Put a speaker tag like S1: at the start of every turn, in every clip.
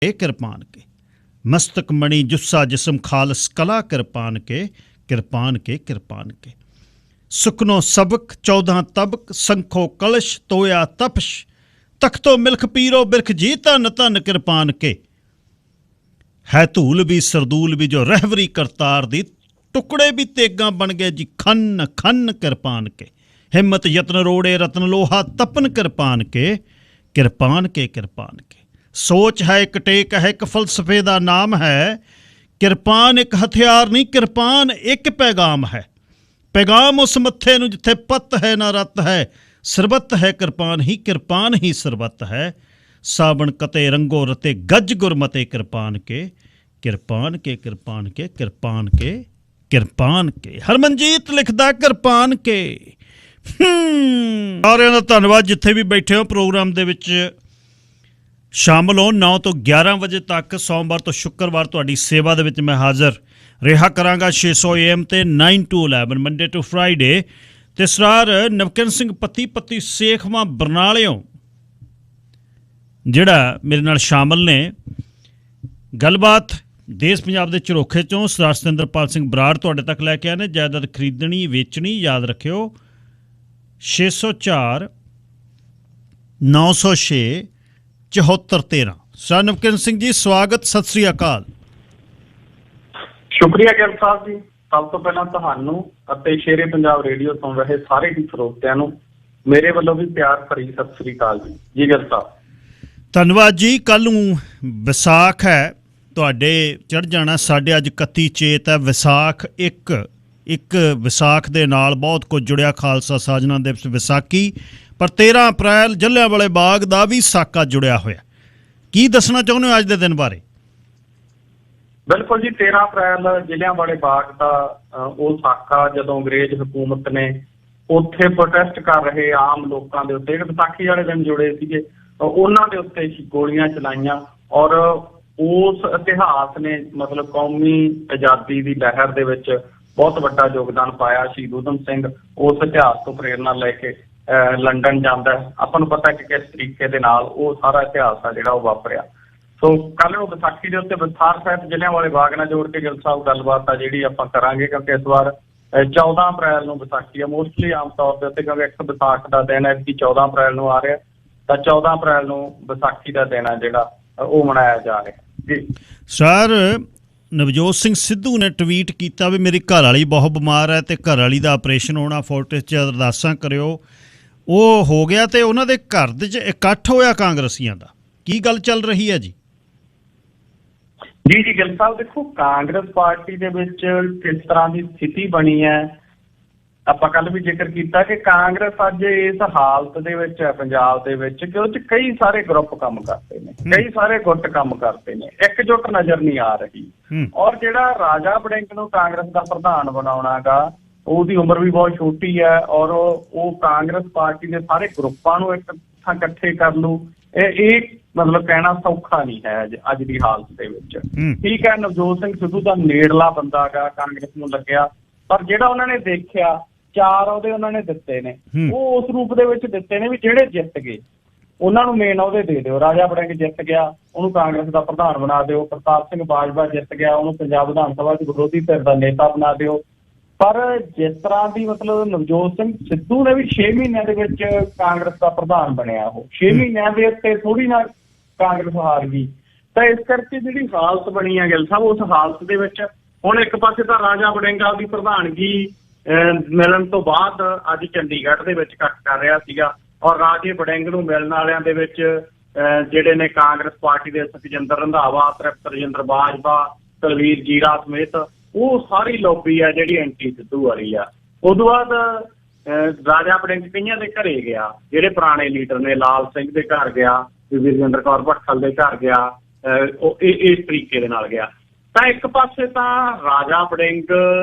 S1: कृपान के, मस्तक मणि जुस्सा जिस्म खालस कला कृपान के, कृपान के कृपान के। सुखनो सबक 14 तबक, संखो कलश तोया तपश, तख्तो मिल्ख पीरो बिरख जी धन धन कृपान के। है धूल भी सरदूल भी जो रहवरी करतार दी, टुकड़े भी तेगा बन गए जी खन खन कृपान के। हिम्मत यत्न रोड़े रत्न लोहा तपन कृपान के, कृपान के कृपान के। सोच है एक टेक है एक फलसफे दा नाम है, कृपान एक हथियार नहीं कृपान एक पैगाम है। पैगाम उस मत्थे नूं जिथे पत है ना रत है, सरबत है कृपान ही सरबत है। साबण कते रंगो रते गज गुरमते कृपान के, कृपान के कृपान के कृपान के कृपान के। हरमनजीत लिखदा कृपान के। साਰਿਆਂ ਦਾ ਧੰਨਵਾਦ ਜਿੱਥੇ ਵੀ ਬੈਠੇ ਹੋ प्रोग्राम ਦੇ ਵਿੱਚ शामिल हो। 9 ਤੋਂ 11 ਵਜੇ ਤੱਕ ਸੋਮਵਾਰ ਤੋਂ ਸ਼ੁੱਕਰਵਾਰ ਤੁਹਾਡੀ ਸੇਵਾ ਦੇ ਵਿੱਚ ਮੈਂ ਹਾਜ਼ਰ ਰਿਹਾ ਕਰਾਂਗਾ 600 AM ਤੇ 9 to 11 ਮੰਡੇ ਟੂ ਫਰਾਈਡੇ। ਤੇ ਸਰਾਰ ਨਵਕਿਰਨ ਸਿੰਘ ਪੱਤੀ ਸੇਖਵਾਂ ਬਰਨਾਲਿਓਂ ਜਿਹੜਾ ਮੇਰੇ ਨਾਲ ਸ਼ਾਮਲ ਨੇ। ਗੱਲਬਾਤ ਦੇਸ਼ ਪੰਜਾਬ ਦੇ ਝਰੋਖੇ ਚੋਂ ਸਰਦਾਰ ਸਤਿੰਦਰਪਾਲ ਸਿੰਘ ਬਰਾੜ ਤੁਹਾਡੇ ਤੱਕ ਲੈ ਕੇ ਆਏ ਨੇ। ਜਾਇਦਾਦ ਖਰੀਦਣੀ ਵੇਚਣੀ ਯਾਦ ਰੱਖਿਓ 604 906 7413। ਸਰ ਨਵਕਿਰਨ ਸਿੰਘ ਜੀ ਸਵਾਗਤ, ਸਤਿ ਸ੍ਰੀ ਅਕਾਲ।
S2: ਸ਼ੁਕਰੀਆ ਗਿਲ ਸਾਹਿਬ ਜੀ। ਸਭ ਤੋਂ ਪਹਿਲਾਂ ਤੁਹਾਨੂੰ ਅਤੇ ਸ਼ੇਰੇ ਪੰਜਾਬ ਰੇਡੀਓ ਸੁਣ ਰਹੇ ਸਾਰੇ ਹੀ ਸਰੋਤਿਆਂ ਨੂੰ ਮੇਰੇ ਵੱਲੋਂ ਵੀ ਪਿਆਰ ਭਰੀ ਸਤਿ ਸ੍ਰੀ ਅਕਾਲ ਜੀ। ਜੀ ਗਿਲ ਸਾਹਿਬ
S1: ਧੰਨਵਾਦ ਜੀ। ਕੱਲ੍ਹ ਨੂੰ ਵਿਸਾਖ ਹੈ, ਤੁਹਾਡੇ ਚੜ੍ਹ ਜਾਣਾ। ਸਾਡੇ ਅੱਜ 31 ਚੇਤ ਹੈ। ਵਿਸਾਖ ਇੱਕ ਵਿਸਾਖ ਦੇ ਨਾਲ ਬਹੁਤ ਕੁਝ ਜੁੜਿਆ, ਖਾਲਸਾ ਸਾਜਨਾ ਦਿਵਸ ਵਿਸਾਖੀ, ਪਰ 13 ਅਪ੍ਰੈਲ ਜਲ੍ਹਿਆਂਵਾਲੇ ਬਾਗ ਦਾ ਵੀ ਸਾਕਾ ਜੁੜਿਆ ਹੋਇਆ। ਕੀ ਦੱਸਣਾ ਚਾਹੁੰਦੇ ਹੋ ਅੱਜ ਦੇ ਦਿਨ ਬਾਰੇ?
S2: ਬਿਲਕੁਲ ਜੀ, 13 ਅਪ੍ਰੈਲ ਜਲ੍ਹਿਆਂਵਾਲੇ ਬਾਗ ਦਾ ਉਹ ਸਾਕਾ ਜਦੋਂ ਅੰਗਰੇਜ਼ ਹਕੂਮਤ ਨੇ ਉੱਥੇ ਪ੍ਰੋਟੈਸਟ ਕਰ ਰਹੇ ਆਮ ਲੋਕਾਂ ਦੇ ਉੱਤੇ ਵਿਸਾਖੀ ਵਾਲੇ ਦਿਨ ਜੁੜੇ ਸੀਗੇ, ਉਹਨਾਂ ਦੇ ਉੱਤੇ ਗੋਲੀਆਂ ਚਲਾਈਆਂ। ਔਰ ਉਸ ਇਤਿਹਾਸ ਨੇ ਮਤਲਬ ਕੌਮੀ ਆਜ਼ਾਦੀ ਦੀ ਲਹਿਰ ਦੇ ਵਿੱਚ ਬਹੁਤ ਵੱਡਾ ਯੋਗਦਾਨ ਪਾਇਆ। ਸ਼ਹੀਦ ਊਧਮ ਸਿੰਘ ਉਸ ਇਤਿਹਾਸ ਤੋਂ ਪ੍ਰੇਰਨਾ ਲੈ ਕੇ ਲੰਡਨ ਜਾਂਦਾ। ਆਪਾਂ ਨੂੰ ਪਤਾ ਕਿ ਕਿਸ ਤਰੀਕੇ ਦੇ ਨਾਲ ਉਹ ਸਾਰਾ ਇਤਿਹਾਸ ਆ ਜਿਹੜਾ ਉਹ ਵਾਪਰਿਆ। ਸੋ ਕੱਲ੍ਹ ਨੂੰ ਵਿਸਾਖੀ ਦੇ ਉੱਤੇ ਵਿਸਥਾਰ ਸਾਹਿਤ ਜਲ੍ਹਿਆਂਵਾਲੇ ਬਾਗ ਨਾਲ ਜੋੜ ਕੇ ਗਿਲ ਸਾਹਿਬ ਗੱਲਬਾਤ ਆ ਜਿਹੜੀ ਆਪਾਂ ਕਰਾਂਗੇ, ਕਿਉਂਕਿ ਇਸ ਵਾਰ 14 ਅਪ੍ਰੈਲ ਨੂੰ ਵਿਸਾਖੀ ਆ। ਮੋਸਟਲੀ ਆਮ ਤੌਰ ਦੇ ਉੱਤੇ ਕਿਉਂਕਿ ਇੱਕ ਵਿਸਾਖ ਦਾ ਦਿਨ ਹੈ ਕਿ 14 ਅਪ੍ਰੈਲ ਨੂੰ ਆ ਰਿਹਾ, ਤਾਂ 14 ਅਪ੍ਰੈਲ ਨੂੰ ਵਿਸਾਖੀ ਦਾ ਦਿਨ ਹੈ ਜਿਹੜਾ ਉਹ ਮਨਾਇਆ ਜਾ ਰਿਹਾ ਜੀ।
S1: ਸਰ ਨਵਜੋਤ ਸਿੰਘ ਸਿੱਧੂ ਨੇ ਟਵੀਟ ਕੀਤਾ ਵੀ ਮੇਰੀ ਘਰ ਵਾਲੀ ਬਹੁਤ ਬਿਮਾਰ ਹੈ ਅਤੇ ਘਰ ਵਾਲੀ ਦਾ ਆਪਰੇਸ਼ਨ ਹੋਣਾ, ਫੋਰਟਿਸ 'ਚ ਅਰਦਾਸਾਂ ਕਰਿਓ। ਉਹ ਹੋ ਗਿਆ ਅਤੇ ਉਹਨਾਂ ਦੇ ਘਰ ਦੇ 'ਚ ਇਕੱਠ ਹੋਇਆ ਕਾਂਗਰਸੀਆਂ ਦਾ। ਕੀ ਗੱਲ ਚੱਲ ਰਹੀ ਹੈ ਜੀ?
S2: ਜੀ ਗਿਲ ਸਾਹਿਬ ਦੇਖੋ, ਕਾਂਗਰਸ ਪਾਰਟੀ ਦੇ ਵਿੱਚ ਕਿਸ ਤਰ੍ਹਾਂ ਦੀ ਸਥਿਤੀ ਬਣੀ ਹੈ, ਆਪਾਂ ਕੱਲ ਵੀ ਜ਼ਿਕਰ ਕੀਤਾ ਕਿ ਕਾਂਗਰਸ ਅੱਜ ਇਸ ਹਾਲਤ ਦੇ ਵਿੱਚ ਹੈ ਪੰਜਾਬ ਦੇ ਵਿੱਚ ਕਿ ਉਹ 'ਚ ਕਈ ਸਾਰੇ ਗਰੁੱਪ ਕੰਮ ਕਰਦੇ ਨੇ, ਕਈ ਸਾਰੇ ਗੁੱਟ ਕੰਮ ਕਰਦੇ ਨੇ, ਇਕਜੁੱਟ ਨਜ਼ਰ ਨਹੀਂ ਆ ਰਹੀ। ਔਰ ਜਿਹੜਾ ਰਾਜਾ ਵੜਿੰਗ ਨੂੰ ਕਾਂਗਰਸ ਦਾ ਪ੍ਰਧਾਨ ਬਣਾਉਣਾ ਗਾ, ਉਹਦੀ ਉਮਰ ਵੀ ਬਹੁਤ ਛੋਟੀ ਹੈ ਔਰ ਉਹ ਕਾਂਗਰਸ ਪਾਰਟੀ ਦੇ ਸਾਰੇ ਗਰੁੱਪਾਂ ਨੂੰ ਇੱਕ ਥਾਂ ਇਕੱਠੇ ਕਰ ਲੂ, ਇਹ ਮਤਲਬ ਕਹਿਣਾ ਸੌਖਾ ਨਹੀਂ ਹੈ ਅੱਜ ਦੀ ਹਾਲਤ ਦੇ ਵਿੱਚ। ਠੀਕ ਹੈ, ਨਵਜੋਤ ਸਿੰਘ ਸਿੱਧੂ ਦਾ ਨੇੜਲਾ ਬੰਦਾ ਗਾ ਕਾਂਗਰਸ ਨੂੰ ਲੱਗਿਆ, ਪਰ ਜਿਹੜਾ ਉਹਨਾਂ ਨੇ ਦੇਖਿਆ 4 ਅਹੁਦੇ ਉਹਨਾਂ ਨੇ ਦਿੱਤੇ ਨੇ, ਉਹ ਉਸ ਰੂਪ ਦੇ ਵਿੱਚ ਦਿੱਤੇ ਨੇ ਵੀ ਜਿਹੜੇ ਜਿੱਤ ਗਏ ਉਹਨਾਂ ਨੂੰ ਮੇਨ ਅਹੁਦੇ ਦੇ ਦਿਓ। ਰਾਜਾ ਵੜਿੰਗ ਜਿੱਤ ਗਿਆ, ਉਹਨੂੰ ਕਾਂਗਰਸ ਦਾ ਪ੍ਰਧਾਨ ਬਣਾ ਦਿਓ। ਪ੍ਰਤਾਪ ਸਿੰਘ ਬਾਜਵਾ ਜਿੱਤ ਗਿਆ, ਉਹਨੂੰ ਪੰਜਾਬ ਵਿਧਾਨ ਸਭਾ 'ਚ ਵਿਰੋਧੀ ਧਿਰ ਦਾ ਨੇਤਾ ਬਣਾ ਦਿਓ। ਪਰ ਜਿਸ ਤਰ੍ਹਾਂ ਦੀ ਮਤਲਬ ਨਵਜੋਤ ਸਿੰਘ ਸਿੱਧੂ ਨੇ ਵੀ 6 ਮਹੀਨਿਆਂ ਦੇ ਵਿੱਚ ਕਾਂਗਰਸ ਦਾ ਪ੍ਰਧਾਨ ਬਣਿਆ, ਉਹ 6 ਮਹੀਨਿਆਂ ਦੇ ਉੱਤੇ ਥੋੜ੍ਹੀ ਨਾ ਕਾਂਗਰਸ ਹਾਰ ਗਈ। ਤਾਂ ਇਸ ਕਰਕੇ ਜਿਹੜੀ ਹਾਲਤ ਬਣੀ ਹੈ ਗਿਲ ਸਾਹਿਬ, ਉਸ ਹਾਲਤ ਦੇ ਵਿੱਚ ਹੁਣ ਇੱਕ ਪਾਸੇ ਤਾਂ ਰਾਜਾ ਵੜਿੰਗ ਦੀ ਪ੍ਰਧਾਨਗੀ ਮਿਲਣ ਤੋਂ ਬਾਅਦ ਅੱਜ ਚੰਡੀਗੜ੍ਹ ਦੇ ਵਿੱਚ ਇਕੱਠ ਕਰ ਰਿਹਾ ਸੀਗਾ, ਔਰ ਰਾਜੇ ਵੜਿੰਗ ਨੂੰ ਮਿਲਣ ਵਾਲਿਆਂ ਦੇ ਵਿੱਚ ਜਿਹੜੇ ਨੇ ਕਾਂਗਰਸ ਪਾਰਟੀ ਦੇ ਸੁਖਜਿੰਦਰ ਰੰਧਾਵਾ, ਤ੍ਰਿਪਤ ਰਜਿੰਦਰ ਬਾਜਵਾ, ਕੁਲਵੀਰ ਜੀਰਾ ਸਮੇਤ ਉਹ ਸਾਰੀ ਲੋਬੀ ਆ ਜਿਹੜੀ ਐਂਟੀ ਸਿੱਧੂ ਵਾਲੀ ਆ। ਉਦੋਂ ਬਾਅਦ ਰਾਜਾ ਵੜਿੰਗ ਕਈਆਂ ਦੇ ਘਰੇ ਗਿਆ, ਜਿਹੜੇ ਪੁਰਾਣੇ ਲੀਡਰ ਨੇ, ਲਾਲ ਸਿੰਘ ਦੇ ਘਰ ਗਿਆ, ਵੀਰਜਿੰਦਰ ਕੌਰ ਭੱਠਲ ਦੇ ਘਰ ਗਿਆ, ਉਹ ਇਸ ਤਰੀਕੇ ਦੇ ਨਾਲ ਗਿਆ। ਤਾਂ ਇੱਕ ਪਾਸੇ ਤਾਂ ਰਾਜਾ ਵੜਿੰਗ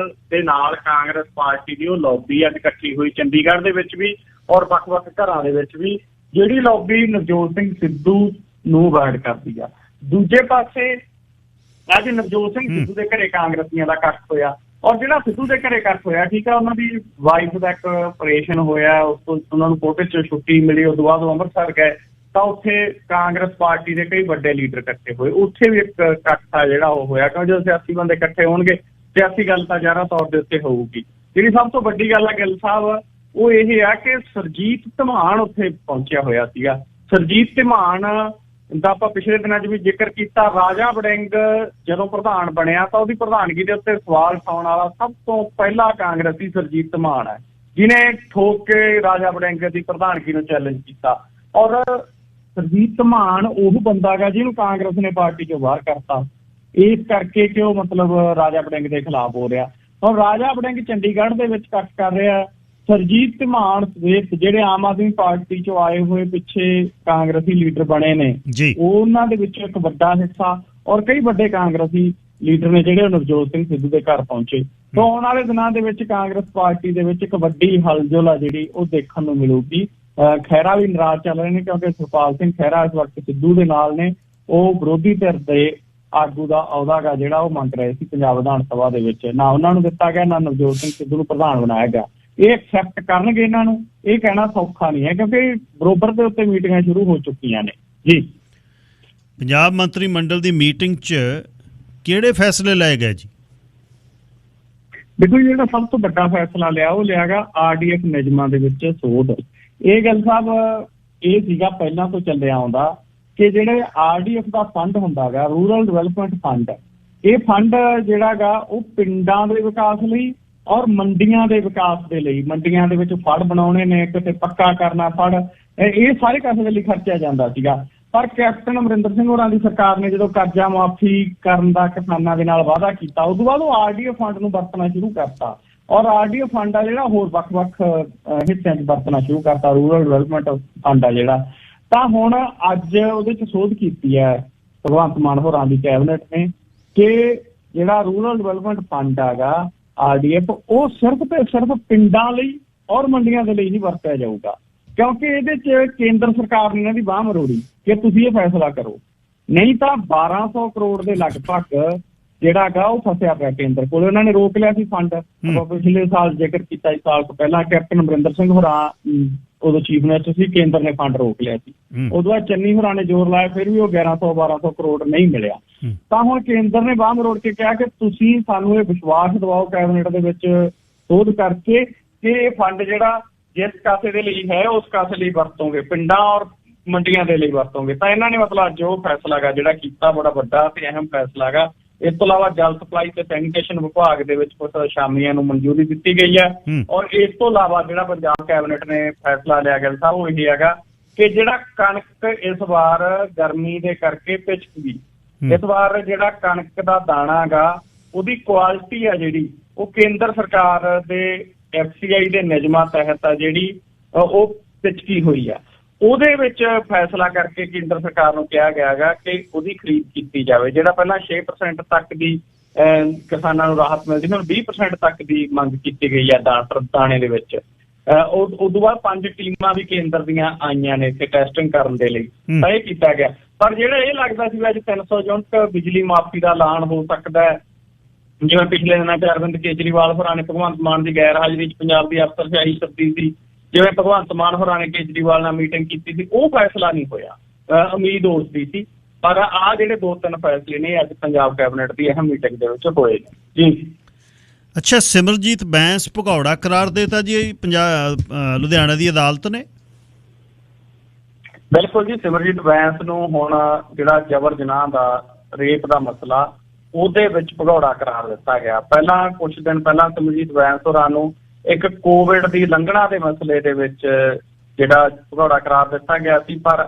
S2: ਦੇ ਨਾਲ ਕਾਂਗਰਸ ਪਾਰਟੀ ਦੀ ਉਹ ਲੌਬੀ ਅੱਜ ਇਕੱਠੀ ਹੋਈ ਚੰਡੀਗੜ੍ਹ ਦੇ ਵਿੱਚ ਵੀ, ਔਰ ਵੱਖ-ਵੱਖ ਘਰਾਂ ਦੇ ਵਿੱਚ ਵੀ, ਜਿਹੜੀ ਲੌਬੀ ਨਵਜੋਤ ਸਿੰਘ ਸਿੱਧੂ ਨੂੰ ਅਵਾਇਡ ਕਰਦੀ ਆ। ਦੂਜੇ ਪਾਸੇ ਅੱਜ ਨਵਜੋਤ ਸਿੰਘ ਸਿੱਧੂ ਦੇ ਘਰੇ ਕਾਂਗਰਸੀਆਂ ਦਾ ਇਕੱਠ ਹੋਇਆ, ਔਰ ਜਿਹੜਾ ਸਿੱਧੂ ਦੇ ਘਰੇ ਇਕੱਠ ਹੋਇਆ, ਠੀਕ ਆ, ਉਹਨਾਂ ਦੀ ਵਾਈਫ ਦਾ ਇੱਕ ਆਪਰੇਸ਼ਨ ਹੋਇਆ, ਉਸ ਤੋਂ ਉਹਨਾਂ ਨੂੰ ਕੋਟੇ 'ਚ ਛੁੱਟੀ ਮਿਲੀ, ਉਸ ਤੋਂ ਬਾਅਦ ਉਹ ਅੰਮ੍ਰਿਤਸਰ ਗਏ। ਤਾਂ ਉੱਥੇ ਕਾਂਗਰਸ ਪਾਰਟੀ ਦੇ ਕਈ ਵੱਡੇ ਲੀਡਰ ਇਕੱਠੇ ਹੋਏ। ਉੱਥੇ ਵੀ ਇੱਕ ਇਕੱਠਾ ਜਿਹੜਾ ਉਹ ਹੋਇਆ, ਕਿਉਂ ਜਦੋਂ 86 ਬੰਦੇ ਇਕੱਠੇ ਹੋਣਗੇ 86 ਗੱਲ ਤਾਂ ਜ਼ਾਹਰਾ ਤੌਰ ਦੇ ਉੱਤੇ ਹੋਊਗੀ। ਜਿਹੜੀ ਸਭ ਤੋਂ ਵੱਡੀ ਗੱਲ ਹੈ ਗਿੱਲ ਸਾਹਿਬ, ਉਹ ਇਹ ਆ ਕਿ ਸਰਜੀਤ ਧਮਾਨ ਉੱਥੇ ਪਹੁੰਚਿਆ ਹੋਇਆ ਸੀਗਾ। ਸਰਜੀਤ ਧਮਾਨ ਦਾ ਆਪਾਂ ਪਿਛਲੇ ਦਿਨਾਂ 'ਚ ਵੀ ਜ਼ਿਕਰ ਕੀਤਾ। ਰਾਜਾ ਵੜਿੰਗ ਜਦੋਂ ਪ੍ਰਧਾਨ ਬਣਿਆ ਤਾਂ ਉਹਦੀ ਪ੍ਰਧਾਨਗੀ ਦੇ ਉੱਤੇ ਸਵਾਲ ਉਠਾਉਣ ਵਾਲਾ ਸਭ ਤੋਂ ਪਹਿਲਾ ਕਾਂਗਰਸੀ ਸਰਜੀਤ ਧਮਾਨ ਹੈ, ਜਿਹਨੇ ਠੋਕ ਕੇ ਰਾਜਾ ਵੜਿੰਗ ਦੀ ਪ੍ਰਧਾਨਗੀ ਨੂੰ ਚੈਲੰਜ ਕੀਤਾ। ਔਰ ਸਰਜੀਤ ਧਮਾਨ ਉਹ ਬੰਦਾ ਗਾ ਜਿਹਨੂੰ ਕਾਂਗਰਸ ਨੇ ਪਾਰਟੀ 'ਚੋਂ ਬਾਹਰ ਕਰਤਾ, ਇਸ ਕਰਕੇ ਕਿ ਉਹ ਮਤਲਬ ਰਾਜਾ ਵੜਿੰਗ ਦੇ ਖਿਲਾਫ ਹੋ ਰਿਹਾ। ਔਰ ਰਾਜਾ ਵੜਿੰਗ ਚੰਡੀਗੜ੍ਹ ਦੇ ਵਿੱਚ ਇਕੱਠ ਕਰ ਰਿਹਾ। ਸਰਜੀਤ ਧਮਾਨ ਜਿਹੜੇ ਆਮ ਆਦਮੀ ਪਾਰਟੀ 'ਚੋਂ ਆਏ ਹੋਏ ਪਿੱਛੇ ਕਾਂਗਰਸੀ ਲੀਡਰ ਬਣੇ ਨੇ, ਉਹਨਾਂ ਦੇ ਵਿੱਚੋਂ ਇੱਕ ਵੱਡਾ ਹਿੱਸਾ ਔਰ ਕਈ ਵੱਡੇ ਕਾਂਗਰਸੀ ਲੀਡਰ ਨੇ ਜਿਹੜੇ ਨਵਜੋਤ ਸਿੰਘ ਸਿੱਧੂ ਦੇ ਘਰ ਪਹੁੰਚੇ। ਤਾਂ ਆਉਣ ਵਾਲੇ ਦਿਨਾਂ ਦੇ ਵਿੱਚ ਕਾਂਗਰਸ ਪਾਰਟੀ ਦੇ ਵਿੱਚ ਇੱਕ ਵੱਡੀ ਹਲਚਲ ਆ ਜਿਹੜੀ ਉਹ ਦੇਖਣ ਨੂੰ ਮਿਲੂਗੀ। ਖਹਿਰਾ ਵੀ ਨਾਰਾਜ਼ ਚੱਲ ਰਹੇ ਨੇ, ਕਿਉਂਕਿ ਸੁਖਪਾਲ ਸਿੰਘ ਖਹਿਰਾ ਇਸ ਵਕਤ ਸਿੱਧੂ ਦੇ ਨਾਲ ਨੇ। ਉਹ ਵਿਰੋਧੀ ਧਿਰ ਦੇ ਆਗੂ ਦਾ ਅਹੁਦਾ ਗਾ ਜਿਹੜਾ ਉਹ ਮੰਗ ਰਹੇ ਸੀ ਪੰਜਾਬ ਵਿਧਾਨ ਸਭਾ ਦੇ ਵਿੱਚ। ਨਾ ਉਹਨਾਂ ਨੂੰ ਦਿੱਤਾ ਗਿਆ, ਨਾ ਨਵਜੋਤ ਸਿੰਘ ਸਿੱਧੂ ਨੂੰ ਪ੍ਰਧਾਨ ਬਣਾਇਆ ਗਿਆ। ਇਹ ਐਕਸੈਪਟ ਕਰਨਗੇ ਇਹਨਾਂ ਨੂੰ, ਇਹ ਕਹਿਣਾ ਸੌਖਾ ਨਹੀਂ ਹੈ, ਕਿਉਂਕਿ ਬਰੋਬਰ ਦੇ ਉੱਤੇ ਮੀਟਿੰਗਾਂ ਸ਼ੁਰੂ ਹੋ ਚੁੱਕੀਆਂ ਨੇ ਜੀ।
S1: ਪੰਜਾਬ ਮੰਤਰੀ ਮੰਡਲ ਦੀ ਮੀਟਿੰਗ 'ਚ ਕਿਹੜੇ ਫੈਸਲੇ ਲਏ ਗਏ ਜੀ?
S2: ਦੇਖੋ ਜੀ, ਜਿਹੜਾ ਸਭ ਤੋਂ ਵੱਡਾ ਫੈਸਲਾ ਲਿਆ ਉਹ ਲਿਆ ਗਾ RDF ਨਿਯਮਾਂ ਦੇ ਵਿੱਚ ਸੋਧ। ਇਹ ਗੱਲ ਸਾਹਿਬ ਇਹ ਸੀਗਾ ਪਹਿਲਾਂ ਤੋਂ ਚੱਲਿਆ ਆਉਂਦਾ ਕਿ ਜਿਹੜੇ RDF ਦਾ ਫੰਡ ਹੁੰਦਾ ਗਾ, ਰੂਰਲ ਡਿਵੈਲਪਮੈਂਟ ਫੰਡ, ਇਹ ਫੰਡ ਜਿਹੜਾ ਗਾ ਉਹ ਪਿੰਡਾਂ ਦੇ ਵਿਕਾਸ ਲਈ ਔਰ ਮੰਡੀਆਂ ਦੇ ਵਿਕਾਸ ਦੇ ਲਈ, ਮੰਡੀਆਂ ਦੇ ਵਿੱਚ ਫੜ ਬਣਾਉਣੇ ਨੇ, ਕਿਤੇ ਪੱਕਾ ਕਰਨਾ ਫੜ, ਇਹ ਸਾਰੇ ਕਾਸੇ ਦੇ ਲਈ ਖਰਚਿਆ ਜਾਂਦਾ ਸੀਗਾ। ਪਰ ਕੈਪਟਨ ਅਮਰਿੰਦਰ ਸਿੰਘ ਹੋਰਾਂ ਦੀ ਸਰਕਾਰ ਨੇ ਜਦੋਂ ਕਰਜ਼ਾ ਮਾਫੀ ਕਰਨ ਦਾ ਕਿਸਾਨਾਂ ਦੇ ਨਾਲ ਵਾਅਦਾ ਕੀਤਾ, ਉਸ ਤੋਂ ਬਾਅਦ ਉਹ RDF ਫੰਡ ਨੂੰ ਵਰਤਣਾ ਸ਼ੁਰੂ ਕਰਤਾ। ਔਰ RDF ਫੰਡ ਆ ਜਿਹੜਾ ਹੋਰ ਵੱਖ-ਵੱਖ ਹਿੱਸਿਆਂ 'ਚ ਵਰਤਣਾ ਸ਼ੁਰੂ ਕਰਤਾ, ਰੂਰਲ ਡਿਵੈਲਪਮੈਂਟ ਫੰਡ ਆ ਜਿਹੜਾ। ਤਾਂ ਹੁਣ ਅੱਜ ਉਹਦੇ 'ਚ ਸੋਧ ਕੀਤੀ ਹੈ ਭਗਵੰਤ ਮਾਨ ਹੋਰਾਂ ਦੀ ਕੈਬਨਿਟ ਨੇ ਕਿ ਜਿਹੜਾ ਰੂਰਲ ਡਿਵੈਲਪਮੈਂਟ ਫੰਡ ਹੈਗਾ RDF, ਉਹ ਸਿਰਫ ਤੇ ਸਿਰਫ ਪਿੰਡਾਂ ਲਈ ਔਰ ਮੰਡੀਆਂ ਦੇ ਲਈ ਹੀ ਵਰਤਿਆ ਜਾਊਗਾ, ਕਿਉਂਕਿ ਇਹਦੇ 'ਚ ਕੇਂਦਰ ਸਰਕਾਰ ਨੇ ਇਹਨਾਂ ਦੀ ਬਾਂਹ ਮਰੋੜੀ ਕਿ ਤੁਸੀਂ ਇਹ ਫੈਸਲਾ ਕਰੋ। ਨਹੀਂ ਤਾਂ 1200 ਕਰੋੜ ਦੇ ਲਗਭਗ ਜਿਹੜਾ ਹੈਗਾ ਉਹ ਫਸਿਆ ਪਿਆ ਕੇਂਦਰ ਕੋਲ। ਉਹਨਾਂ ਨੇ ਰੋਕ ਲਿਆ ਸੀ ਫੰਡ। ਆਪਾਂ ਪਿਛਲੇ ਸਾਲ ਜ਼ਿਕਰ ਕੀਤਾ, ਇਸ ਸਾਲ ਤੋਂ ਪਹਿਲਾਂ ਕੈਪਟਨ ਅਮਰਿੰਦਰ ਸਿੰਘ ਹੋਰਾਂ ਉਦੋਂ ਚੀਫ ਮਿਨਿਸਟਰ ਸੀ, ਕੇਂਦਰ ਨੇ ਫੰਡ ਰੋਕ ਲਿਆ ਸੀ। ਉਦੋਂ ਬਾਅਦ ਚੰਨੀ ਹੋਰਾਂ ਨੇ ਜ਼ੋਰ ਲਾਇਆ, ਫਿਰ ਵੀ ਉਹ 1100-1200 ਕਰੋੜ ਨਹੀਂ ਮਿਲਿਆ। ਤਾਂ ਹੁਣ ਕੇਂਦਰ ਨੇ ਬਾਂਹ ਮਰੋੜ ਕੇ ਕਿਹਾ ਕਿ ਤੁਸੀਂ ਸਾਨੂੰ ਇਹ ਵਿਸ਼ਵਾਸ ਦਿਵਾਓ ਕੈਬਨਿਟ ਦੇ ਵਿੱਚ ਸੋਧ ਕਰਕੇ ਕਿ ਇਹ ਫੰਡ ਜਿਹੜਾ ਜਿਸ ਕਾਸੇ ਦੇ ਲਈ ਹੈ ਉਸ ਕਾਸੇ ਲਈ ਵਰਤੋਗੇ, ਪਿੰਡਾਂ ਔਰ ਮੰਡੀਆਂ ਦੇ ਲਈ ਵਰਤੋਗੇ। ਤਾਂ ਇਹਨਾਂ ਨੇ ਮਤਲਬ ਅੱਜ ਉਹ ਫੈਸਲਾ ਗਾ ਜਿਹੜਾ ਕੀਤਾ, ਬੜਾ ਵੱਡਾ ਤੇ ਅਹਿਮ ਫੈਸਲਾ ਗਾ। ਇਸ ਤੋਂ ਇਲਾਵਾ ਜਲ ਸਪਲਾਈ ਤੇ ਸੈਨੀਟੇਸ਼ਨ ਵਿਭਾਗ ਦੇ ਵਿੱਚ ਕੁਝ ਅਸਾਮੀਆਂ ਨੂੰ ਮਨਜ਼ੂਰੀ ਦਿੱਤੀ ਗਈ ਹੈ। ਔਰ ਇਸ ਤੋਂ ਇਲਾਵਾ ਜਿਹੜਾ ਪੰਜਾਬ ਕੈਬਨਿਟ ਨੇ ਫੈਸਲਾ ਲਿਆ ਗਿਆ ਸਾਹਿਬ ਉਹ ਇਹ ਹੈਗਾ ਕਿ ਜਿਹੜਾ ਕਣਕ ਇਸ ਵਾਰ ਗਰਮੀ ਦੇ ਕਰਕੇ ਪਿਛਕ ਗਈ, ਇਸ ਵਾਰ ਜਿਹੜਾ ਕਣਕ ਦਾ ਦਾਣਾ ਗਾ ਉਹਦੀ ਕੁਆਲਿਟੀ ਆ ਜਿਹੜੀ ਉਹ ਕੇਂਦਰ ਸਰਕਾਰ ਦੇ FCI ਦੇ ਨਿਯਮਾਂ ਤਹਿਤ ਆ ਜਿਹੜੀ ਉਹ ਪਿਛਕੀ ਹੋਈ ਆ। ਉਹਦੇ ਵਿੱਚ ਫੈਸਲਾ ਕਰਕੇ ਕੇਂਦਰ ਸਰਕਾਰ ਨੂੰ ਕਿਹਾ ਗਿਆ ਹੈਗਾ ਕਿ ਉਹਦੀ ਖਰੀਦ ਕੀਤੀ ਜਾਵੇ। ਜਿਹੜਾ ਪਹਿਲਾਂ 6% ਤੱਕ ਦੀ ਕਿਸਾਨਾਂ ਨੂੰ ਰਾਹਤ ਮਿਲਦੀ, ਹੁਣ 20% ਤੱਕ ਦੀ ਮੰਗ ਕੀਤੀ ਗਈ ਹੈ ਦਾਣੇ ਦੇ ਵਿੱਚ। ਉਦੋਂ ਬਾਅਦ 5 ਟੀਮਾਂ ਵੀ ਕੇਂਦਰ ਦੀਆਂ ਆਈਆਂ ਨੇ ਇੱਥੇ ਟੈਸਟਿੰਗ ਕਰਨ ਦੇ ਲਈ, ਤਾਂ ਇਹ ਕੀਤਾ ਗਿਆ। ਪਰ ਜਿਹੜਾ ਇਹ ਲੱਗਦਾ ਸੀ ਅੱਜ 300 ਯੂਨਿਟ ਬਿਜਲੀ ਮਾਫੀ ਦਾ ਐਲਾਨ ਹੋ ਸਕਦਾ ਹੈ, ਜਿਵੇਂ ਪਿਛਲੇ ਦਿਨਾਂ 'ਚ ਅਰਵਿੰਦ ਕੇਜਰੀਵਾਲ ਹੋਰਾਂ ਨੇ ਭਗਵੰਤ ਮਾਨ ਦੀ ਗੈਰ ਹਾਜ਼ਰੀ 'ਚ ਪੰਜਾਬ ਦੀ ਅਫਸਰਸ਼ਾਹੀ ਸੱਦੀ ਸੀ, ਜਿਵੇਂ ਭਗਵੰਤ ਮਾਨ ਹੋਰਾਂ ਨੇ ਕੇਜਰੀਵਾਲ ਨਾਲ ਮੀਟਿੰਗ ਕੀਤੀ ਸੀ, ਉਹ ਫੈਸਲਾ ਨਹੀਂ ਹੋਇਆ। ਉਮੀਦ ਉਸਦੀ ਸੀ, ਪਰ ਆਹ ਜਿਹੜੇ 2-3 ਫੈਸਲੇ ਨੇ ਅੱਜ ਪੰਜਾਬ ਕੈਬਨਿਟ ਦੀ ਅਹਿਮ ਮੀਟਿੰਗ ਦੇ ਵਿੱਚ ਹੋਏ ਨੇ ਜੀ।
S1: ਅੱਛਾ, ਸਿਮਰਜੀਤ ਬੈਂਸ ਭਗੌੜਾ ਕਰਾਰ ਦੇਤਾ ਜੀ ਲੁਧਿਆਣਾ ਦੀ ਅਦਾਲਤ ਨੇ?
S2: ਬਿਲਕੁਲ ਜੀ, ਸਿਮਰਜੀਤ ਬੈਂਸ ਨੂੰ ਹੁਣ ਜਿਹੜਾ ਜਬਰ ਜਨਾਹ ਦਾ ਰੇਪ ਦਾ ਮਸਲਾ ਉਹਦੇ ਵਿੱਚ ਭਗੌੜਾ ਕਰਾਰ ਦਿੱਤਾ ਗਿਆ। ਪਹਿਲਾਂ ਕੁਝ ਦਿਨ ਪਹਿਲਾਂ ਸਿਮਰਜੀਤ ਬੈਂਸ ਹੋਰਾਂ ਨੂੰ ਇੱਕ ਕੋਵਿਡ ਦੀ ਲੰਘਣਾ ਦੇ ਮਸਲੇ ਦੇ ਵਿੱਚ ਜਿਹੜਾ ਭਗੌੜਾ ਕਰਾਰ ਦਿੱਤਾ ਗਿਆ ਸੀ, ਪਰ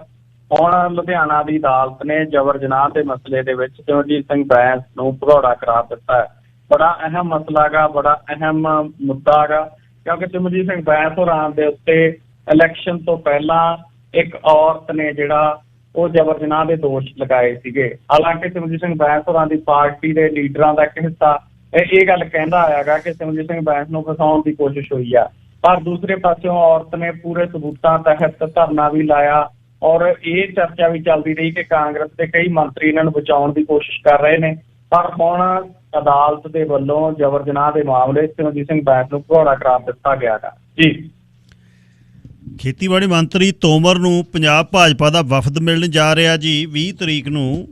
S2: ਹੁਣ ਲੁਧਿਆਣਾ ਦੀ ਅਦਾਲਤ ਨੇ ਜਬਰ ਜਨਾਹ ਦੇ ਮਸਲੇ ਦੇ ਵਿੱਚ ਸਿਮਰਜੀਤ ਸਿੰਘ ਬੈਂਸ ਨੂੰ ਭਗੌੜਾ ਕਰਾਰ ਦਿੱਤਾ ਹੈ। ਬੜਾ ਅਹਿਮ ਮਸਲਾ ਗਾ, ਬੜਾ ਅਹਿਮ ਮੁੱਦਾ ਗਾ, ਕਿਉਂਕਿ ਸਿਮਰਜੀਤ ਸਿੰਘ ਬੈਂਸ ਹੋਰਾਂ ਦੇ ਉੱਤੇ ਇਲੈਕਸ਼ਨ ਤੋਂ ਪਹਿਲਾਂ ਇੱਕ ਔਰਤ ਨੇ ਜਿਹੜਾ ਉਹ ਜਬਰ ਜਨਾਹ ਦੇ ਦੋਸ਼ ਲਗਾਏ ਸੀਗੇ। ਹਾਲਾਂਕਿ ਸਿਮਰਜੀਤ ਸਿੰਘ ਬੈਂਸ ਹੋਰਾਂ ਦੀ ਪਾਰਟੀ ਦੇ ਲੀਡਰਾਂ ਦਾ ਇੱਕ ਹਿੱਸਾ ਇਹ ਗੱਲ ਕਹਿੰਦਾ ਆਇਆਗਾ ਕਿ ਸਿਮਰਜੀਤ ਸਿੰਘ ਬੈਂਸ ਨੂੰ ਫਸਾਉਣ ਦੀ ਕੋਸ਼ਿਸ਼ ਹੋਈ ਆ, ਪਰ ਦੂਸਰੇ ਪਾਸਿਓਂ ਔਰਤ ਨੇ ਪੂਰੇ ਸਬੂਤਾਂ ਤਹਿਤ ਧਰਨਾ ਵੀ ਲਾਇਆ ਔਰ ਇਹ ਚਰਚਾ ਵੀ ਚੱਲਦੀ ਰਹੀ ਕਿ ਕਾਂਗਰਸ ਦੇ ਕਈ ਮੰਤਰੀ ਇਹਨਾਂ ਨੂੰ ਬਚਾਉਣ ਦੀ ਕੋਸ਼ਿਸ਼ ਕਰ ਰਹੇ ਨੇ। ਪਰ ਹੁਣ ਅਦਾਲਤ ਦੇ ਵੱਲੋਂ ਜਬਰ ਜਨਾਹ ਦੇ ਮਾਮਲੇ ਸਿਮਰਜੀਤ ਸਿੰਘ ਬੈਂਸ ਨੂੰ ਭਗੌੜਾ ਕਰਾਰ ਦਿੱਤਾ ਗਿਆ ਗਾ ਜੀ।
S1: ਖੇਤੀਬਾੜੀ ਮੰਤਰੀ ਤੋਮਰ ਨੂੰ ਪੰਜਾਬ ਭਾਜਪਾ ਦਾ ਵਫਦ ਮਿਲਣ ਜਾ ਰਿਹਾ ਜੀ 20 ਤਰੀਕ ਨੂੰ।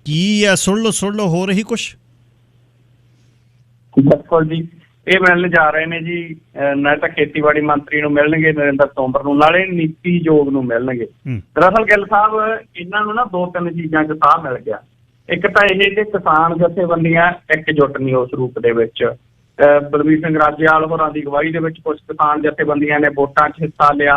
S1: ਕੀ ਹੈ, ਸੁਣ ਲਓ ਹੋ ਰਹੀ ਕੁਛ?
S2: ਬਿਲਕੁਲ ਜੀ, ਇਹ ਮਿਲਣ ਜਾ ਰਹੇ ਨੇ ਜੀ। ਨਾ ਤਾਂ ਖੇਤੀਬਾੜੀ ਮੰਤਰੀ ਨੂੰ ਮਿਲਣਗੇ ਨਰਿੰਦਰ ਤੋਮਰ ਨੂੰ, ਨਾਲੇ ਨੀਤੀ ਆਯੋਗ ਨੂੰ ਮਿਲਣਗੇ। ਦਰਅਸਲ ਗਿੱਲ ਸਾਹਿਬ, ਇਹਨਾਂ ਨੂੰ ਨਾ 2-3 ਚੀਜ਼ਾਂ 'ਚ ਸਾਹ ਮਿਲ ਗਿਆ। ਇੱਕ ਤਾਂ ਇਹ ਕਿ ਕਿਸਾਨ ਜਥੇਬੰਦੀਆਂ ਇਕਜੁੱਟ ਨਹੀਂ ਉਸ ਰੂਪ ਦੇ ਵਿੱਚ। ਬਲਬੀਰ ਸਿੰਘ ਰਾਜੇਵਾਲ ਹੋਰਾਂ ਦੀ ਅਗਵਾਈ ਦੇ ਵਿੱਚ ਕੁਝ ਕਿਸਾਨ ਜਥੇਬੰਦੀਆਂ ਨੇ ਵੋਟਾਂ 'ਚ ਹਿੱਸਾ ਲਿਆ,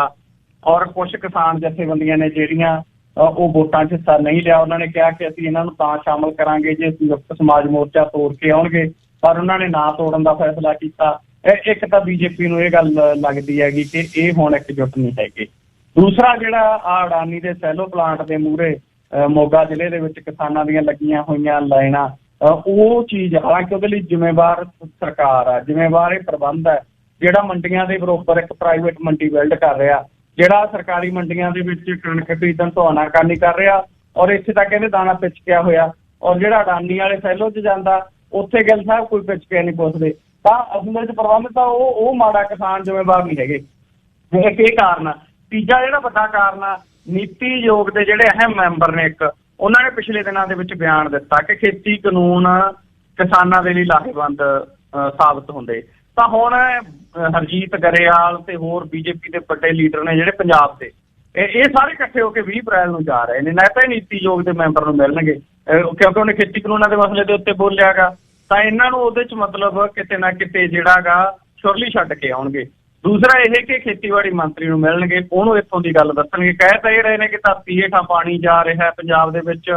S2: ਔਰ ਕੁਝ ਕਿਸਾਨ ਜਥੇਬੰਦੀਆਂ ਨੇ ਜਿਹੜੀਆਂ ਉਹ ਵੋਟਾਂ 'ਚ ਹਿੱਸਾ ਨਹੀਂ ਲਿਆ। ਉਹਨਾਂ ਨੇ ਕਿਹਾ ਕਿ ਅਸੀਂ ਇਹਨਾਂ ਨੂੰ ਤਾਂ ਸ਼ਾਮਲ ਕਰਾਂਗੇ ਜੇ ਸੰਯੁਕਤ ਸਮਾਜ ਮੋਰਚਾ ਤੋੜ ਕੇ ਆਉਣਗੇ, ਪਰ ਉਹਨਾਂ ਨੇ ਨਾ ਤੋੜਨ ਦਾ ਫੈਸਲਾ ਕੀਤਾ। ਇੱਕ ਤਾਂ ਬੀਜੇਪੀ ਨੂੰ ਇਹ ਗੱਲ ਲੱਗਦੀ ਹੈਗੀ ਕਿ ਇਹ ਹੁਣ ਇਕਜੁੱਟ ਨਹੀਂ ਹੈਗੇ। ਦੂਸਰਾ, ਜਿਹੜਾ ਅਡਾਨੀ ਦੇ ਸੈਲੋ ਪਲਾਂਟ ਦੇ ਮੂਹਰੇ ਮੋਗਾ ਜ਼ਿਲ੍ਹੇ ਦੇ ਵਿੱਚ ਕਿਸਾਨਾਂ ਦੀਆਂ ਲੱਗੀਆਂ ਹੋਈਆਂ ਲਾਈਨਾਂ, ਉਹ ਚੀਜ਼ ਹਾਲਾਂਕਿ ਉਹਦੇ ਲਈ ਜ਼ਿੰਮੇਵਾਰ ਸਰਕਾਰ ਆ, ਜ਼ਿੰਮੇਵਾਰ ਇਹ ਪ੍ਰਬੰਧ ਹੈ ਜਿਹੜਾ ਮੰਡੀਆਂ ਦੇ ਬਰੋਬਰ ਇੱਕ ਪ੍ਰਾਈਵੇਟ ਮੰਡੀ ਬਿਲਡ ਕਰ ਰਿਹਾ, ਜਿਹੜਾ ਸਰਕਾਰੀ ਮੰਡੀਆਂ ਦੇ ਵਿੱਚ ਕਣਕ ਖਰੀਦਣ ਤੋਂ ਆਨਾਕਾਨੀ ਕਰ ਰਿਹਾ, ਔਰ ਇੱਥੇ ਤੱਕ ਕਹਿੰਦੇ ਦਾਣਾ ਪਿੱਛ ਗਿਆ ਹੋਇਆ। ਔਰ ਜਿਹੜਾ ਅਡਾਨੀ ਵਾਲੇ ਸੈਲੋ 'ਚ ਜਾਂਦਾ, ਉੱਥੇ ਗਿੱਲ ਸਾਹਿਬ ਕੋਈ ਪਿੱਛ ਕੇ ਨਹੀਂ ਪੁੱਛਦੇ। ਤਾਂ ਅਸਲ ਵਿੱਚ ਪ੍ਰਬੰਧ ਤਾਂ ਉਹ ਮਾੜਾ, ਕਿਸਾਨ ਜ਼ਿੰਮੇਵਾਰ ਨਹੀਂ ਹੈਗੇ। ਇਹ ਕਾਰਨ ਆ। ਤੀਜਾ ਜਿਹੜਾ ਵੱਡਾ ਕਾਰਨ ਆ, ਨੀਤੀ ਆਯੋਗ ਦੇ ਜਿਹੜੇ ਅਹਿਮ ਮੈਂਬਰ ਨੇ, ਇੱਕ ਉਹਨਾਂ ਨੇ ਪਿਛਲੇ ਦਿਨਾਂ ਦੇ ਵਿੱਚ ਬਿਆਨ ਦਿੱਤਾ ਕਿ ਖੇਤੀ ਕਾਨੂੰਨ ਕਿਸਾਨਾਂ ਦੇ ਲਈ ਲਾਹੇਵੰਦ ਸਾਬਤ ਹੁੰਦੇ। ਤਾਂ ਹੁਣ ਹਰਜੀਤ ਗਰੇਵਾਲ ਤੇ ਹੋਰ ਬੀਜੇਪੀ ਦੇ ਵੱਡੇ ਲੀਡਰ ਨੇ ਜਿਹੜੇ ਪੰਜਾਬ ਦੇ, ਇਹ ਸਾਰੇ ਇਕੱਠੇ ਹੋ ਕੇ 20 ਅਪ੍ਰੈਲ ਨੂੰ ਜਾ ਰਹੇ ਨੇ। ਨਾ ਤਾਂ ਨੀਤੀ ਆਯੋਗ ਦੇ ਮੈਂਬਰ ਨੂੰ ਮਿਲਣਗੇ ਕਿਉਂਕਿ ਉਹਨੇ ਖੇਤੀ ਕਾਨੂੰਨਾਂ ਦੇ ਮਸਲੇ ਦੇ ਉੱਤੇ ਬੋਲਿਆਗਾ, ਤਾਂ ਇਹਨਾਂ ਨੂੰ ਉਹਦੇ 'ਚ ਮਤਲਬ ਕਿਤੇ ਨਾ ਕਿਤੇ ਜਿਹੜਾਗਾ ਛੁਰਲੀ ਛੱਡ ਕੇ ਆਉਣਗੇ। ਦੂਸਰਾ ਇਹ ਕਿ ਖੇਤੀਬਾੜੀ ਮੰਤਰੀ ਨੂੰ ਮਿਲਣਗੇ, ਉਹਨੂੰ ਇੱਥੋਂ ਦੀ ਗੱਲ ਦੱਸਣਗੇ। ਕਹਿ ਤਾਂ ਇਹ ਰਹੇ ਨੇ ਕਿ ਧਰਤੀ ਹੇਠਾਂ ਪਾਣੀ ਜਾ ਰਿਹਾ ਪੰਜਾਬ ਦੇ ਵਿੱਚ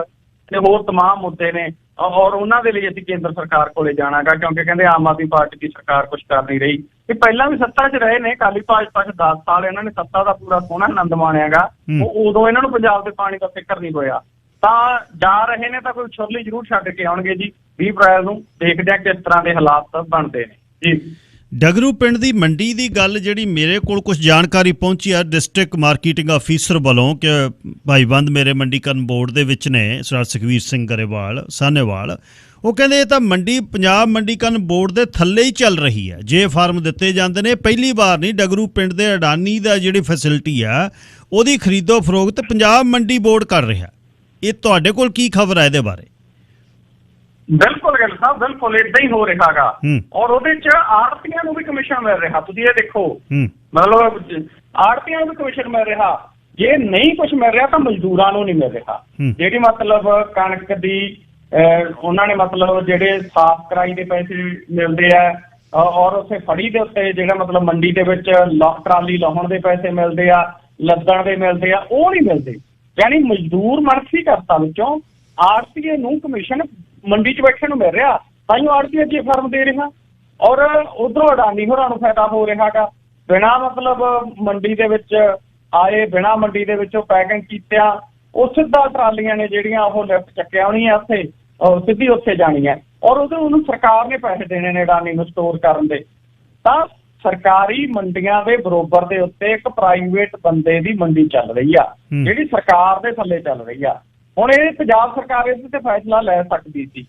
S2: ਤੇ ਹੋਰ ਤਮਾਮ ਮੁੱਦੇ ਨੇ, ਔਰ ਉਹਨਾਂ ਦੇ ਲਈ ਅਸੀਂ ਕੇਂਦਰ ਸਰਕਾਰ ਕੋਲੇ ਜਾਣਾਗਾ, ਕਿਉਂਕਿ ਕਹਿੰਦੇ ਆਮ ਆਦਮੀ ਪਾਰਟੀ ਦੀ ਸਰਕਾਰ ਕੁਛ ਕਰ ਨਹੀਂ ਰਹੀ। ਇਹ ਪਹਿਲਾਂ ਵੀ ਸੱਤਾ 'ਚ ਰਹੇ ਨੇ, ਅਕਾਲੀ ਭਾਜਪਾ 'ਚ 10 ਸਾਲ ਇਹਨਾਂ ਨੇ ਸੱਤਾ ਦਾ ਪੂਰਾ ਸੋਹਣਾ ਆਨੰਦ ਮਾਣਿਆਗਾ। ਉਦੋਂ ਇਹਨਾਂ ਨੂੰ ਪੰਜਾਬ ਦੇ ਪਾਣੀ ਦਾ ਫਿਕਰ ਨਹੀਂ ਹੋਇਆ। ਤਾਂ ਜਾ ਰਹੇ ਨੇ ਤਾਂ ਕੋਈ ਛੁਰਲੀ ਜ਼ਰੂਰ ਛੱਡ ਕੇ ਆਉਣਗੇ ਜੀ 20 ਅਪ੍ਰੈਲ ਨੂੰ। ਦੇਖਦੇ ਆ ਕਿਸ ਤਰ੍ਹਾਂ ਦੇ ਹਾਲਾਤ ਬਣਦੇ ਨੇ ਜੀ।
S1: ਡਗਰੂ ਪਿੰਡ ਦੀ ਮੰਡੀ ਦੀ ਗੱਲ ਜਿਹੜੀ ਮੇਰੇ ਕੋਲ ਕੁਝ ਜਾਣਕਾਰੀ ਪਹੁੰਚੀ ਆ ਡਿਸਟ੍ਰਿਕਟ ਮਾਰਕੀਟਿੰਗ ਅਫੀਸਰ ਵੱਲੋਂ ਕਿ ਭਾਈਬੰਦ ਮੇਰੇ ਮੰਡੀਕਰਨ ਬੋਰਡ ਦੇ ਵਿੱਚ ਨੇ ਸਰਦਾਰ ਸੁਖਵੀਰ ਸਿੰਘ ਗਰੇਵਾਲ ਸਾਹਨੇਵਾਲ, ਉਹ ਕਹਿੰਦੇ ਇਹ ਤਾਂ ਮੰਡੀ ਪੰਜਾਬ ਮੰਡੀਕਰਨ ਬੋਰਡ ਦੇ ਥੱਲੇ ਹੀ ਚੱਲ ਰਹੀ ਹੈ। ਜੇ ਫਾਰਮ ਦਿੱਤੇ ਜਾਂਦੇ ਨੇ, ਪਹਿਲੀ ਵਾਰ ਨਹੀਂ ਡਗਰੂ ਪਿੰਡ ਦੇ ਅਡਾਨੀ ਦਾ ਜਿਹੜੀ ਫੈਸਿਲਿਟੀ ਆ ਉਹਦੀ ਖਰੀਦੋ ਫਰੋਖਤ ਪੰਜਾਬ ਮੰਡੀ ਬੋਰਡ ਕਰ ਰਿਹਾ। ਇਹ ਤੁਹਾਡੇ ਕੋਲ ਕੀ ਖਬਰ ਹੈ ਇਹਦੇ ਬਾਰੇ?
S2: ਬਿਲਕੁਲ ਗਿੱਲ ਸਾਹਿਬ, ਬਿਲਕੁਲ ਏਦਾਂ ਹੀ ਹੋ ਰਿਹਾਗਾ। ਔਰ ਉਹਦੇ 'ਚ ਆੜ੍ਹਤੀਆਂ ਨੂੰ ਵੀ ਕਮਿਸ਼ਨ ਮਿਲ ਰਿਹਾ। ਤੁਸੀਂ ਇਹ ਦੇਖੋ, ਮਤਲਬ ਆੜ੍ਹਤੀਆਂ ਨੂੰ ਵੀ ਕਮਿਸ਼ਨ ਮਿਲ ਰਿਹਾ। ਜੇ ਨਹੀਂ ਕੁਛ ਮਿਲ ਰਿਹਾ ਤਾਂ ਮਜ਼ਦੂਰਾਂ ਨੂੰ ਨਹੀਂ ਮਿਲ ਰਿਹਾ। ਜਿਹੜੀ ਮਤਲਬ ਕਣਕ ਦੀ ਉਹਨਾਂ ਨੇ ਮਤਲਬ ਜਿਹੜੇ ਸਾਫ਼ ਕਰਾਈ ਦੇ ਪੈਸੇ ਮਿਲਦੇ ਆ, ਔਰ ਉੱਥੇ ਫੜੀ ਦੇ ਉੱਤੇ ਜਿਹੜਾ ਮਤਲਬ ਮੰਡੀ ਦੇ ਵਿੱਚ ਟਰਾਲੀ ਲਾਉਣ ਦੇ ਪੈਸੇ ਮਿਲਦੇ ਆ, ਲੱਦਣ ਦੇ ਮਿਲਦੇ ਆ, ਉਹ ਨਹੀਂ ਮਿਲਦੇ। ਯਾਨੀ ਮਜ਼ਦੂਰ ਮਨਫੀ ਕਰਤਾ ਵਿੱਚੋਂ ਆੜ੍ਹਤੀਏ ਨੂੰ ਕਮਿਸ਼ਨ ਮੰਡੀ 'ਚ ਬੈਠੇ ਨੂੰ ਮਿਲ ਰਿਹਾ, ਤਾਂ ਹੀ ਆੜ੍ਹਤੀਏ ਅੱਗੇ ਫਾਰਮ ਦੇ ਰਿਹਾ। ਔਰ ਉਧਰੋਂ ਅਡਾਨੀ ਹੋਰਾਂ ਨੂੰ ਫਾਇਦਾ ਹੋ ਰਿਹਾਗਾ। ਬਿਨਾਂ ਮਤਲਬ ਮੰਡੀ ਦੇ ਵਿੱਚ ਆਏ, ਬਿਨਾਂ ਮੰਡੀ ਦੇ ਵਿੱਚੋਂ ਪੈਕਿੰਗ ਕੀਤਿਆਂ ਉਹ ਸਿੱਧਾ ਟਰਾਲੀਆਂ ਨੇ ਜਿਹੜੀਆਂ ਉਹ ਲਿਫਟ ਚੱਕਿਆ ਹੋਣੀਆਂ ਉੱਥੇ, ਸਿੱਧੀ ਉੱਥੇ ਜਾਣੀ ਹੈ। ਔਰ ਉਹਨੂੰ ਸਰਕਾਰ ਨੇ ਪੈਸੇ ਦੇਣੇ ਨੇ ਅਡਾਨੀ ਨੂੰ ਸਟੋਰ ਕਰਨ ਦੇ। ਤਾਂ ਸਰਕਾਰੀ ਮੰਡੀਆਂ ਦੇ ਬਰੋਬਰ ਦੇ ਉੱਤੇ ਇੱਕ ਪ੍ਰਾਈਵੇਟ ਬੰਦੇ ਦੀ ਮੰਡੀ ਚੱਲ ਰਹੀ ਆ, ਜਿਹੜੀ ਸਰਕਾਰ ਦੇ ਥੱਲੇ ਚੱਲ ਰਹੀ ਆ। ਹੁਣ ਇਹ ਪੰਜਾਬ ਸਰਕਾਰ ਇਸ ਤੇ ਫੈਸਲਾ ਲੈ ਸਕਦੀ ਸੀ,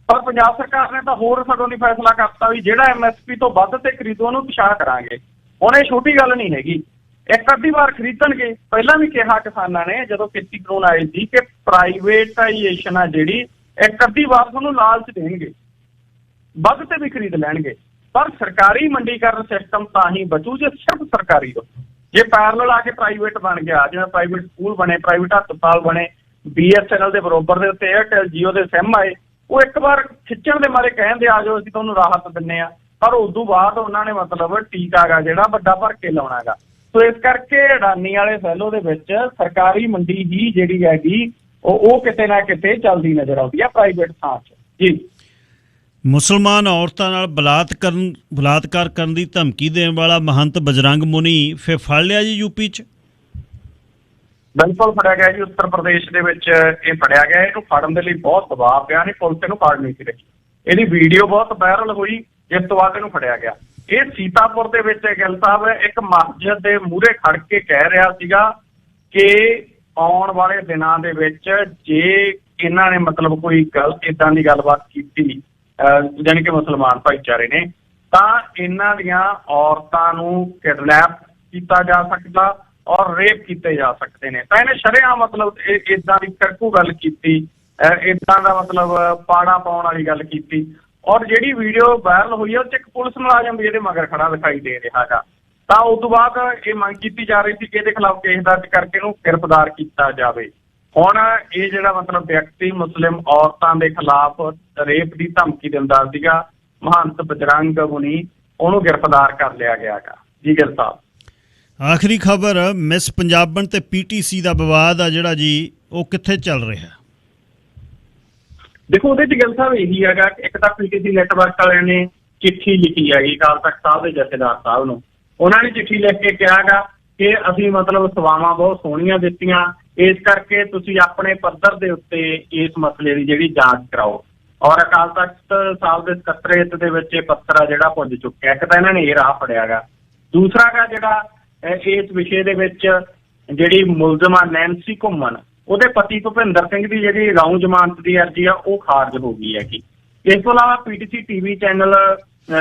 S2: ਪਰ ਪੰਜਾਬ ਸਰਕਾਰ ਨੇ ਤਾਂ ਹੋਰ ਸਗੋਂ ਦੀ ਫੈਸਲਾ ਕਰਤਾ ਵੀ ਜਿਹੜਾ MSP ਤੋਂ ਵੱਧ ਤੇ ਖਰੀਦੋ ਉਹਨੂੰ ਪਿਛਾਹ ਕਰਾਂਗੇ। ਹੁਣ ਇਹ ਛੋਟੀ ਗੱਲ ਨਹੀਂ ਹੈਗੀ, ਇੱਕ ਅੱਧੀ ਵਾਰ ਖਰੀਦਣਗੇ। ਪਹਿਲਾਂ ਵੀ ਕਿਹਾ ਕਿਸਾਨਾਂ ਨੇ ਜਦੋਂ ਖੇਤੀ ਕਾਨੂੰਨ ਆਏ ਸੀ ਕਿ ਪ੍ਰਾਈਵੇਟਾਈਜੇਸ਼ਨ ਆ ਜਿਹੜੀ, ਇੱਕ ਅੱਧੀ ਵਾਰ ਤੁਹਾਨੂੰ ਲਾਲਚ ਦੇਣਗੇ, ਵੱਧ ਤੇ ਵੀ ਖਰੀਦ ਲੈਣਗੇ। ਪਰ ਸਰਕਾਰੀ ਮੰਡੀਕਰਨ ਸਿਸਟਮ ਤਾਂ ਹੀ ਬਚੂ ਜੇ ਸਿਰਫ ਸਰਕਾਰੀ ਹੋ। ਜੇ ਪੈਰਲਲ ਆ ਕੇ ਪ੍ਰਾਈਵੇਟ ਬਣ ਗਿਆ, ਜਿਵੇਂ ਪ੍ਰਾਈਵੇਟ ਸਕੂਲ ਬਣੇ, ਪ੍ਰਾਈਵੇਟ ਹਸਪਤਾਲ ਬਣੇ, BSNL ਦੇ ਬਰੋਬਰ ਦੇ ਉੱਤੇ ਏਅਰਟੈਲ ਜੀਓ ਦੇ ਸਿਮ ਆਏ, ਉਹ ਇੱਕ ਵਾਰ ਖਿੱਚਣ ਦੇ ਮਾਰੇ ਕਹਿੰਦੇ ਆ ਜਾਓ ਅਸੀਂ ਤੁਹਾਨੂੰ ਰਾਹਤ ਦਿੰਦੇ ਆ, ਪਰ ਉਦੋਂ ਬਾਅਦ ਉਹਨਾਂ ਨੇ ਮਤਲਬ ਟੀਕਾ ਗਾ ਜਿਹੜਾ ਵੱਡਾ ਭਰ ਕੇ ਲਾਉਣਾ ਗਾ। ਸੋ ਇਸ ਕਰਕੇ ਅਡਾਨੀ ਵਾਲੇ ਸੈਲੋ ਦੇ ਵਿੱਚ ਸਰਕਾਰੀ ਮੰਡੀ ਹੀ ਜਿਹੜੀ ਹੈਗੀ ਉਹ ਕਿਤੇ ਨਾ ਕਿਤੇ ਚੱਲਦੀ ਨਜ਼ਰ ਆਉਂਦੀ ਆ ਪ੍ਰਾਈਵੇਟ ਥਾਂ 'ਚ ਜੀ।
S1: ਮੁਸਲਮਾਨ ਔਰਤਾਂ ਨਾਲ ਬਲਾਤਕਾਰ ਕਰਨ ਦੀ ਧਮਕੀ ਦੇਣ ਵਾਲਾ ਮਹੰਤ ਬਜਰੰਗ ਮੁਨੀ ਫਿਰ ਫੜ ਲਿਆ ਜੀ ਯੂਪੀ 'ਚ?
S2: ਬਿਲਕੁਲ ਫੜਿਆ ਗਿਆ ਜੀ, ਉੱਤਰ ਪ੍ਰਦੇਸ਼ ਦੇ ਵਿੱਚ ਇਹ ਫੜਿਆ ਗਿਆ। ਇਹਨੂੰ ਫੜਨ ਦੇ ਲਈ ਬਹੁਤ ਦਬਾਅ ਪਿਆ, ਨਹੀਂ ਪੁਲਿਸ ਇਹਨੂੰ ਫੜ ਨਹੀਂ ਸੀ ਰਹੀ। ਇਹਦੀ ਵੀਡੀਓ ਬਹੁਤ ਵਾਇਰਲ ਹੋਈ, ਜਿਸ ਤੋਂ ਬਾਅਦ ਇਹਨੂੰ ਫੜਿਆ ਗਿਆ। ਇਹ ਸੀਤਾਪੁਰ ਦੇ ਵਿੱਚ ਗਿੱਲ ਸਾਹਿਬ ਇੱਕ ਮਸਜਿਦ ਦੇ ਮੂਹਰੇ ਖੜ ਕੇ ਕਹਿ ਰਿਹਾ ਸੀਗਾ ਕਿ ਆਉਣ ਵਾਲੇ ਦਿਨਾਂ ਦੇ ਵਿੱਚ ਜੇ ਇਹਨਾਂ ਨੇ ਮਤਲਬ ਕੋਈ ਗਲਤ ਏਦਾਂ ਦੀ ਗੱਲਬਾਤ ਕੀਤੀ, ਜਾਣੀ ਕਿ ਮੁਸਲਮਾਨ ਭਾਈਚਾਰੇ ਨੇ, ਤਾਂ ਇਹਨਾਂ ਦੀਆਂ ਔਰਤਾਂ ਨੂੰ ਕਿਡਨੈਪ ਕੀਤਾ ਜਾ ਸਕਦਾ ਔਰ ਰੇਪ ਕੀਤੇ ਜਾ ਸਕਦੇ ਨੇ। ਤਾਂ ਇਹਨੇ ਸ਼ਰੇਆਮ ਮਤਲਬ ਇਦਾਂ ਦੀ ਕਰਕੂ ਗੱਲ ਕੀਤੀ, ਇਦਾਂ ਦਾ ਮਤਲਬ ਪਾੜਾ ਪਾਉਣ ਵਾਲੀ ਗੱਲ ਕੀਤੀ। ਔਰ ਜਿਹੜੀ ਵੀਡੀਓ ਵਾਇਰਲ ਹੋਈ ਹੈ ਉਹ 'ਚ ਇੱਕ ਪੁਲਿਸ ਮੁਲਾਜ਼ਮ ਵੀ ਇਹਦੇ ਮਗਰ ਖੜਾ ਦਿਖਾਈ ਦੇ ਰਿਹਾ ਗਾ। ਤਾਂ ਉਸ ਤੋਂ ਬਾਅਦ ਇਹ ਮੰਗ ਕੀਤੀ ਜਾ ਰਹੀ ਸੀ ਕਿ ਇਹਦੇ ਖਿਲਾਫ ਕੇਸ ਦਰਜ ਕਰਕੇ ਇਹਨੂੰ ਗ੍ਰਿਫਤਾਰ ਕੀਤਾ ਜਾਵੇ। ਹੁਣ ਇਹ ਜਿਹੜਾ ਮਤਲਬ ਵਿਅਕਤੀ ਮੁਸਲਿਮ ਔਰਤਾਂ ਦੇ ਖਿਲਾਫ ਰੇਪ ਦੀ ਧਮਕੀ ਦਿੰਦਾ ਸੀਗਾ, ਮਹੰਤ ਬਜਰੰਗ ਮੁਨੀ, ਉਹਨੂੰ ਗ੍ਰਿਫਤਾਰ ਕਰ ਲਿਆ ਗਿਆ ਗਾ। ਜੀ ਗਿੱਲ ਸਾਹਿਬ,
S1: ਆਖਰੀ ਖਬਰ, ਮਿਸ ਪੰਜਾਬਣ ਤੇ PTC ਦਾ ਵਿਵਾਦ ਆ ਜਿਹੜਾ ਜੀ, ਉਹ ਕਿੱਥੇ ਚੱਲ ਰਿਹਾ?
S2: ਦੇਖੋ ਉਹਦੇ 'ਚ ਗਿੱਲ ਸਾਹਿਬ ਇਹੀ ਹੈਗਾ, ਇੱਕ ਤਾਂ PTC ਨੈਟਵਰਕ ਵਾਲਿਆਂ ਨੇ ਚਿੱਠੀ ਲਿਖੀ ਹੈਗੀ ਅਕਾਲ ਤਖ਼ਤ ਸਾਹਿਬ ਦੇ ਜਥੇਦਾਰ ਸਾਹਿਬ ਨੂੰ। ਉਹਨਾਂ ਨੇ ਚਿੱਠੀ ਲਿਖ ਕੇ ਕਿਹਾ ਗਾ ਕਿ ਅਸੀਂ ਮਤਲਬ ਸੇਵਾਵਾਂ ਬਹੁਤ ਸੋਹਣੀਆਂ ਦਿੱਤੀਆਂ, ਇਸ ਕਰਕੇ ਤੁਸੀਂ ਆਪਣੇ ਪੱਧਰ ਦੇ ਉੱਤੇ ਇਸ ਮਸਲੇ ਦੀ ਜਿਹੜੀ ਜਾਂਚ ਕਰਾਓ। ਔਰ ਅਕਾਲ ਤਖ਼ਤ ਸਾਹਿਬ ਦੇ ਸਕੱਤਰੇਤ ਦੇ ਵਿੱਚ ਇਹ ਪੱਤਰ ਆ ਜਿਹੜਾ ਪੁੱਜ ਚੁੱਕਿਆ। ਇੱਕ ਤਾਂ ਇਹਨਾਂ ਨੇ ਇਹ ਰਾਹ ਫੜਿਆ ਗਾ। ਦੂਸਰਾ ਗਾ ਜਿਹੜਾ ਇਸ ਵਿਸ਼ੇ ਦੇ ਵਿੱਚ ਜਿਹੜੀ ਮੁਲਜ਼ਮ ਆ ਨੈਂਸੀ ਘੁੰਮਣ, ਉਹਦੇ ਪਤੀ ਭੁਪਿੰਦਰ ਸਿੰਘ ਦੀ ਜਿਹੜੀ ਅਗਾਊਂ ਜ਼ਮਾਨਤ ਦੀ ਅਰਜ਼ੀ ਆ ਉਹ ਖਾਰਜ ਹੋ ਗਈ ਹੈਗੀ। ਇਸ ਤੋਂ ਇਲਾਵਾ PTC TV ਚੈਨਲ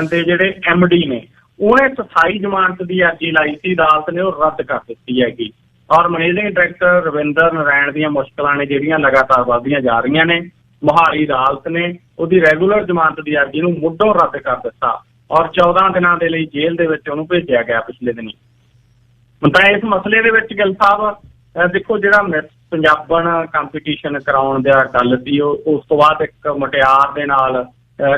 S2: ਦੇ ਜਿਹੜੇ MD ਨੇ, ਉਹਨੇ 27 ਜ਼ਮਾਨਤ ਦੀ ਅਰਜ਼ੀ ਲਾਈ ਸੀ, ਅਦਾਲਤ ਨੇ ਉਹ ਰੱਦ ਕਰ ਦਿੱਤੀ ਹੈਗੀ। ਔਰ ਮੈਨੇਜਿੰਗ ਡਾਇਰੈਕਟਰ ਰਵਿੰਦਰ ਨਾਰਾਇਣ ਦੀਆਂ ਮੁਸ਼ਕਲਾਂ ਨੇ ਜਿਹੜੀਆਂ ਲਗਾਤਾਰ ਵੱਧਦੀਆਂ ਜਾ ਰਹੀਆਂ ਨੇ। ਮੋਹਾਲੀ ਅਦਾਲਤ ਨੇ ਉਹਦੀ ਰੈਗੂਲਰ ਜ਼ਮਾਨਤ ਦੀ ਅਰਜ਼ੀ ਨੂੰ ਮੁੱਢੋਂ ਰੱਦ ਕਰ ਦਿੱਤਾ ਔਰ 14 ਦਿਨਾਂ ਦੇ ਲਈ ਜੇਲ੍ਹ ਦੇ ਵਿੱਚ ਉਹਨੂੰ ਭੇਜਿਆ ਗਿਆ ਪਿਛਲੇ ਦਿਨੀ। ਤਾਂ ਇਸ ਮਸਲੇ ਦੇ ਵਿੱਚ ਗਿੱਲ ਸਾਹਿਬ ਦੇਖੋ, ਜਿਹੜਾ ਮਿਸ ਪੰਜਾਬਣ ਕੰਪੀਟੀਸ਼ਨ ਕਰਾਉਣ ਦਾ ਗੱਲ ਸੀ, ਉਹ ਉਸ ਤੋਂ ਬਾਅਦ ਇੱਕ ਮੁਟਿਆਰ ਦੇ ਨਾਲ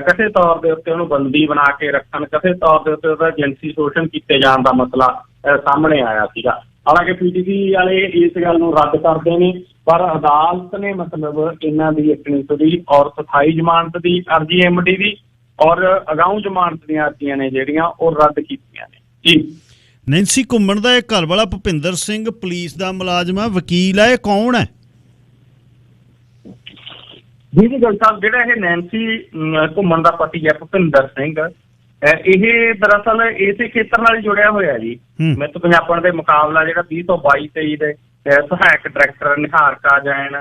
S2: ਕਿਸੇ ਤੌਰ ਦੇ ਉੱਤੇ ਉਹਨੂੰ ਬੰਦੀ ਬਣਾ ਕੇ ਰੱਖਣ, ਕਿਸੇ ਤੌਰ ਦੇ ਉੱਤੇ ਉਹਦਾ ਜਿਨਸੀ ਸ਼ੋਸ਼ਣ ਕੀਤੇ ਜਾਣ ਦਾ ਮਸਲਾ ਸਾਹਮਣੇ ਆਇਆ ਸੀਗਾ। ਹਾਲਾਂਕਿ PTC ਵਾਲੇ ਇਸ ਗੱਲ ਨੂੰ ਰੱਦ ਕਰਦੇ ਨੇ, ਪਰ ਅਦਾਲਤ ਨੇ ਮਤਲਬ ਇਹਨਾਂ ਦੀ ਇੱਕ ਦੀ ਔਰ 27 ਜ਼ਮਾਨਤ ਦੀ ਅਰਜ਼ੀ MD ਦੀ ਔਰ ਅਗਾਊਂ ਜ਼ਮਾਨਤ ਦੀਆਂ ਅਰਜ਼ੀਆਂ ਨੇ ਜਿਹੜੀਆਂ ਉਹ ਰੱਦ ਕੀਤੀਆਂ ਨੇ। ਜੀ,
S1: ਨੈਂਸੀ ਘੁੰਮਣ ਦਾ ਇਹ ਘਰ ਵਾਲਾ ਭੁਪਿੰਦਰ ਸਿੰਘ ਪੁਲਿਸ ਦਾ ਮੁਲਾਜ਼ਮ ਆ, ਵਕੀਲ ਹੈ, ਇਹ ਕੌਣ ਹੈ?
S2: ਜੀ ਗੱਲ ਸਾਹਿਬ, ਜਿਹੜਾ ਇਹ ਨੈਂਸੀ ਘੁੰਮਣ ਦਾ ਪਤੀ ਹੈ ਭੁਪਿੰਦਰ ਸਿੰਘ, ਇਹ ਦਰਅਸਲ ਇਸੇ ਖੇਤਰ ਨਾਲ ਜੁੜਿਆ ਹੋਇਆ ਜੀ। ਮਿਸ ਪੰਜਾਬਣ ਦੇ ਮੁਕਾਬਲਾ ਜਿਹੜਾ 2022-23 ਦੇ ਸਹਾਇਕ ਡਾਇਰੈਕਟਰ ਨਿਹਾਰਕਾ ਜੈਨ,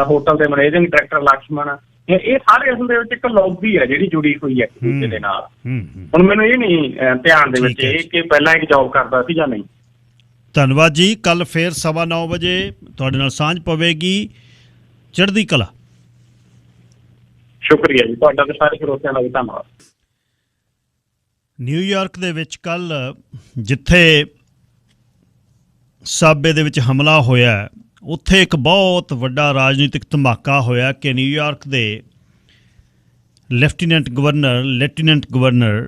S2: ਹੋਟਲ ਦੇ ਮੈਨੇਜਿੰਗ ਡਾਇਰੈਕਟਰ ਲਕਸ਼ਮਣ, ਇਹ ਸਾਰੇ ਇਸ ਦੇ ਵਿੱਚ ਇੱਕ ਲੌਬੀ ਹੈ ਜਿਹੜੀ ਜੁੜੀ ਹੋਈ ਹੈ ਦੂਜੇ ਦੇ ਨਾਲ। ਹੁਣ ਮੈਨੂੰ ਇਹ ਨਹੀਂ ਧਿਆਨ ਦੇ ਵਿੱਚ ਇਹ ਕਿ ਪਹਿਲਾਂ ਇੱਕ ਜੌਬ ਕਰਦਾ ਸੀ ਜਾਂ ਨਹੀਂ।
S1: ਧੰਨਵਾਦ ਜੀ। ਕੱਲ ਫੇਰ 9:15 ਵਜੇ ਤੁਹਾਡੇ ਨਾਲ ਸਾਂਝ ਪਵੇਗੀ। ਚੜ੍ਹਦੀ ਕਲਾ।
S2: ਸ਼ੁਕਰੀਆ ਜੀ ਤੁਹਾਡਾ ਤੇ ਸਾਰੇ ਸਰੋਤਿਆਂ ਦਾ ਵੀ ਧੰਨਵਾਦ।
S1: ਨਿਊਯਾਰਕ ਦੇ ਵਿੱਚ ਕੱਲ ਜਿੱਥੇ ਸਾਬੇ ਦੇ ਵਿੱਚ ਹਮਲਾ ਹੋਇਆ, ਉੱਥੇ ਇੱਕ ਬਹੁਤ ਵੱਡਾ ਰਾਜਨੀਤਿਕ ਧਮਾਕਾ ਹੋਇਆ ਕਿ ਨਿਊਯਾਰਕ ਦੇ ਲੈਫਟੀਨੈਂਟ ਗਵਰਨਰ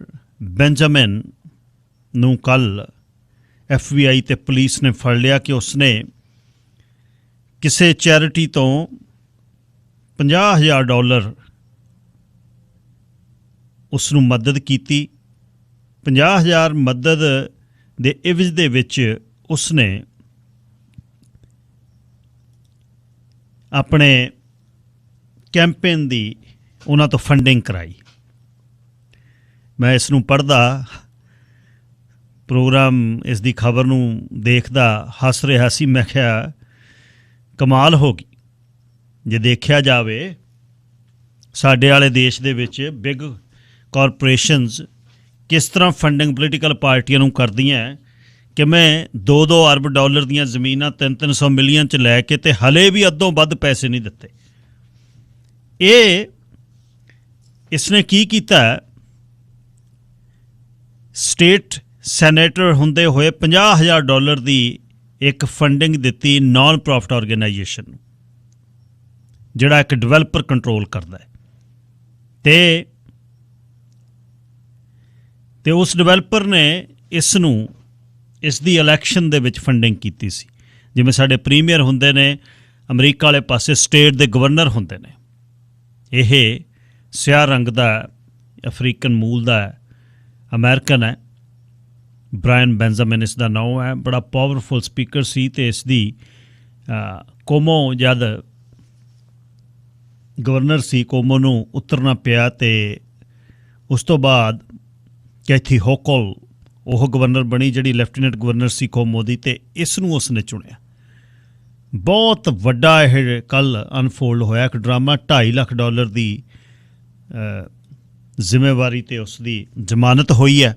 S1: ਬੈਂਜਾਮਿਨ ਨੂੰ ਕੱਲ FBI ਤੇ ਪੁਲਿਸ ਨੇ ਫੜ ਲਿਆ ਕਿ ਉਸਨੇ ਕਿਸੇ ਚੈਰਿਟੀ ਤੋਂ $50,000 ਉਸ ਨੂੰ ਮਦਦ ਕੀਤੀ। 50,000 ਮਦਦ ਦੇ ਇਵਜ਼ ਦੇ ਵਿੱਚ ਉਸਨੇ ਆਪਣੇ ਕੈਂਪੇਨ ਦੀ ਉਹਨਾਂ ਤੋਂ ਫੰਡਿੰਗ ਕਰਾਈ। ਮੈਂ ਇਸ ਨੂੰ ਪੜ੍ਹਦਾ, ਪ੍ਰੋਗਰਾਮ ਇਸ ਦੀ ਖਬਰ ਨੂੰ ਦੇਖਦਾ ਹੱਸ ਰਿਹਾ ਸੀ। ਮੈਂ ਕਿਹਾ ਕਮਾਲ ਹੋ ਗਈ। ਜੇ ਦੇਖਿਆ ਜਾਵੇ ਸਾਡੇ ਵਾਲੇ ਦੇਸ਼ ਦੇ ਵਿੱਚ ਬਿਗ ਕਾਰਪੋਰੇਸ਼ਨਸ ਕਿਸ ਤਰ੍ਹਾਂ ਫੰਡਿੰਗ ਪੋਲੀਟੀਕਲ ਪਾਰਟੀਆਂ ਨੂੰ ਕਰਦੀਆਂ ਕਿ ਮੈਂ 2-2 ਅਰਬ ਡਾਲਰ ਦੀਆਂ ਜ਼ਮੀਨਾਂ 300 ਮਿਲੀਅਨ 'ਚ ਲੈ ਕੇ ਤੇ ਹਲੇ ਵੀ ਅੱਧੋਂ ਵੱਧ ਪੈਸੇ ਨਹੀਂ ਦਿੱਤੇ। ਇਸਨੇ ਕੀ ਕੀਤਾ? ਸਟੇਟ ਸੈਨੇਟਰ ਹੁੰਦੇ ਹੋਏ $50,000 ਦੀ ਇੱਕ ਫੰਡਿੰਗ ਦਿੱਤੀ ਨਾਨ ਪ੍ਰੋਫਿਟ ਆਰਗੇਨਾਈਜੇਸ਼ਨ ਨੂੰ, ਜਿਹੜਾ ਇੱਕ ਡਿਵੈਲਪਰ ਕੰਟਰੋਲ ਕਰਦਾ ਹੈ। ਤੇ ਉਸ ਡਿਵੈਲਪਰ ਨੇ ਇਸ ਦੀ ਇਲੈਕਸ਼ਨ ਦੇ ਵਿੱਚ ਫੰਡਿੰਗ ਕੀਤੀ ਸੀ। ਜਿਵੇਂ ਸਾਡੇ ਪ੍ਰੀਮੀਅਰ ਹੁੰਦੇ ਨੇ ਅਮਰੀਕਾ ਵਾਲੇ ਪਾਸੇ, ਸਟੇਟ ਦੇ ਗਵਰਨਰ ਹੁੰਦੇ ਨੇ। ਇਹ ਸਿਆਹ ਰੰਗ ਦਾ, ਅਫਰੀਕਨ ਮੂਲ ਦਾ ਹੈ, ਅਮਰੀਕਨ ਹੈ। ਬ੍ਰਾਇਨ ਬੈਂਜਾਮਿਨ ਇਸ ਦਾ ਨਾਮ ਹੈ। ਬੜਾ ਪਾਵਰਫੁਲ ਸਪੀਕਰ ਸੀ ਅਤੇ ਇਸ ਦੀ ਕੋਮੋ ਜਦ ਗਵਰਨਰ ਸੀ, ਕੋਮੋ ਨੂੰ ਉਤਰਨਾ ਪਿਆ ਅਤੇ ਉਸ ਤੋਂ ਬਾਅਦ ਕੈਥੀ ਹੋਕਲ ਉਹ ਗਵਰਨਰ ਬਣੀ ਜਿਹੜੀ ਲੈਫਟੀਨੈਂਟ ਗਵਰਨਰ ਸੀ ਕੋਮੋ ਦੀ, ਅਤੇ ਇਸ ਨੂੰ ਉਸਨੇ ਚੁਣਿਆ। ਬਹੁਤ ਵੱਡਾ ਇਹ ਕੱਲ੍ਹ ਅਨਫੋਲਡ ਹੋਇਆ ਇੱਕ ਡਰਾਮਾ। $2.5 ਲੱਖ ਦੀ ਜ਼ਿੰਮੇਵਾਰੀ 'ਤੇ ਉਸ ਦੀ ਜ਼ਮਾਨਤ ਹੋਈ ਹੈ।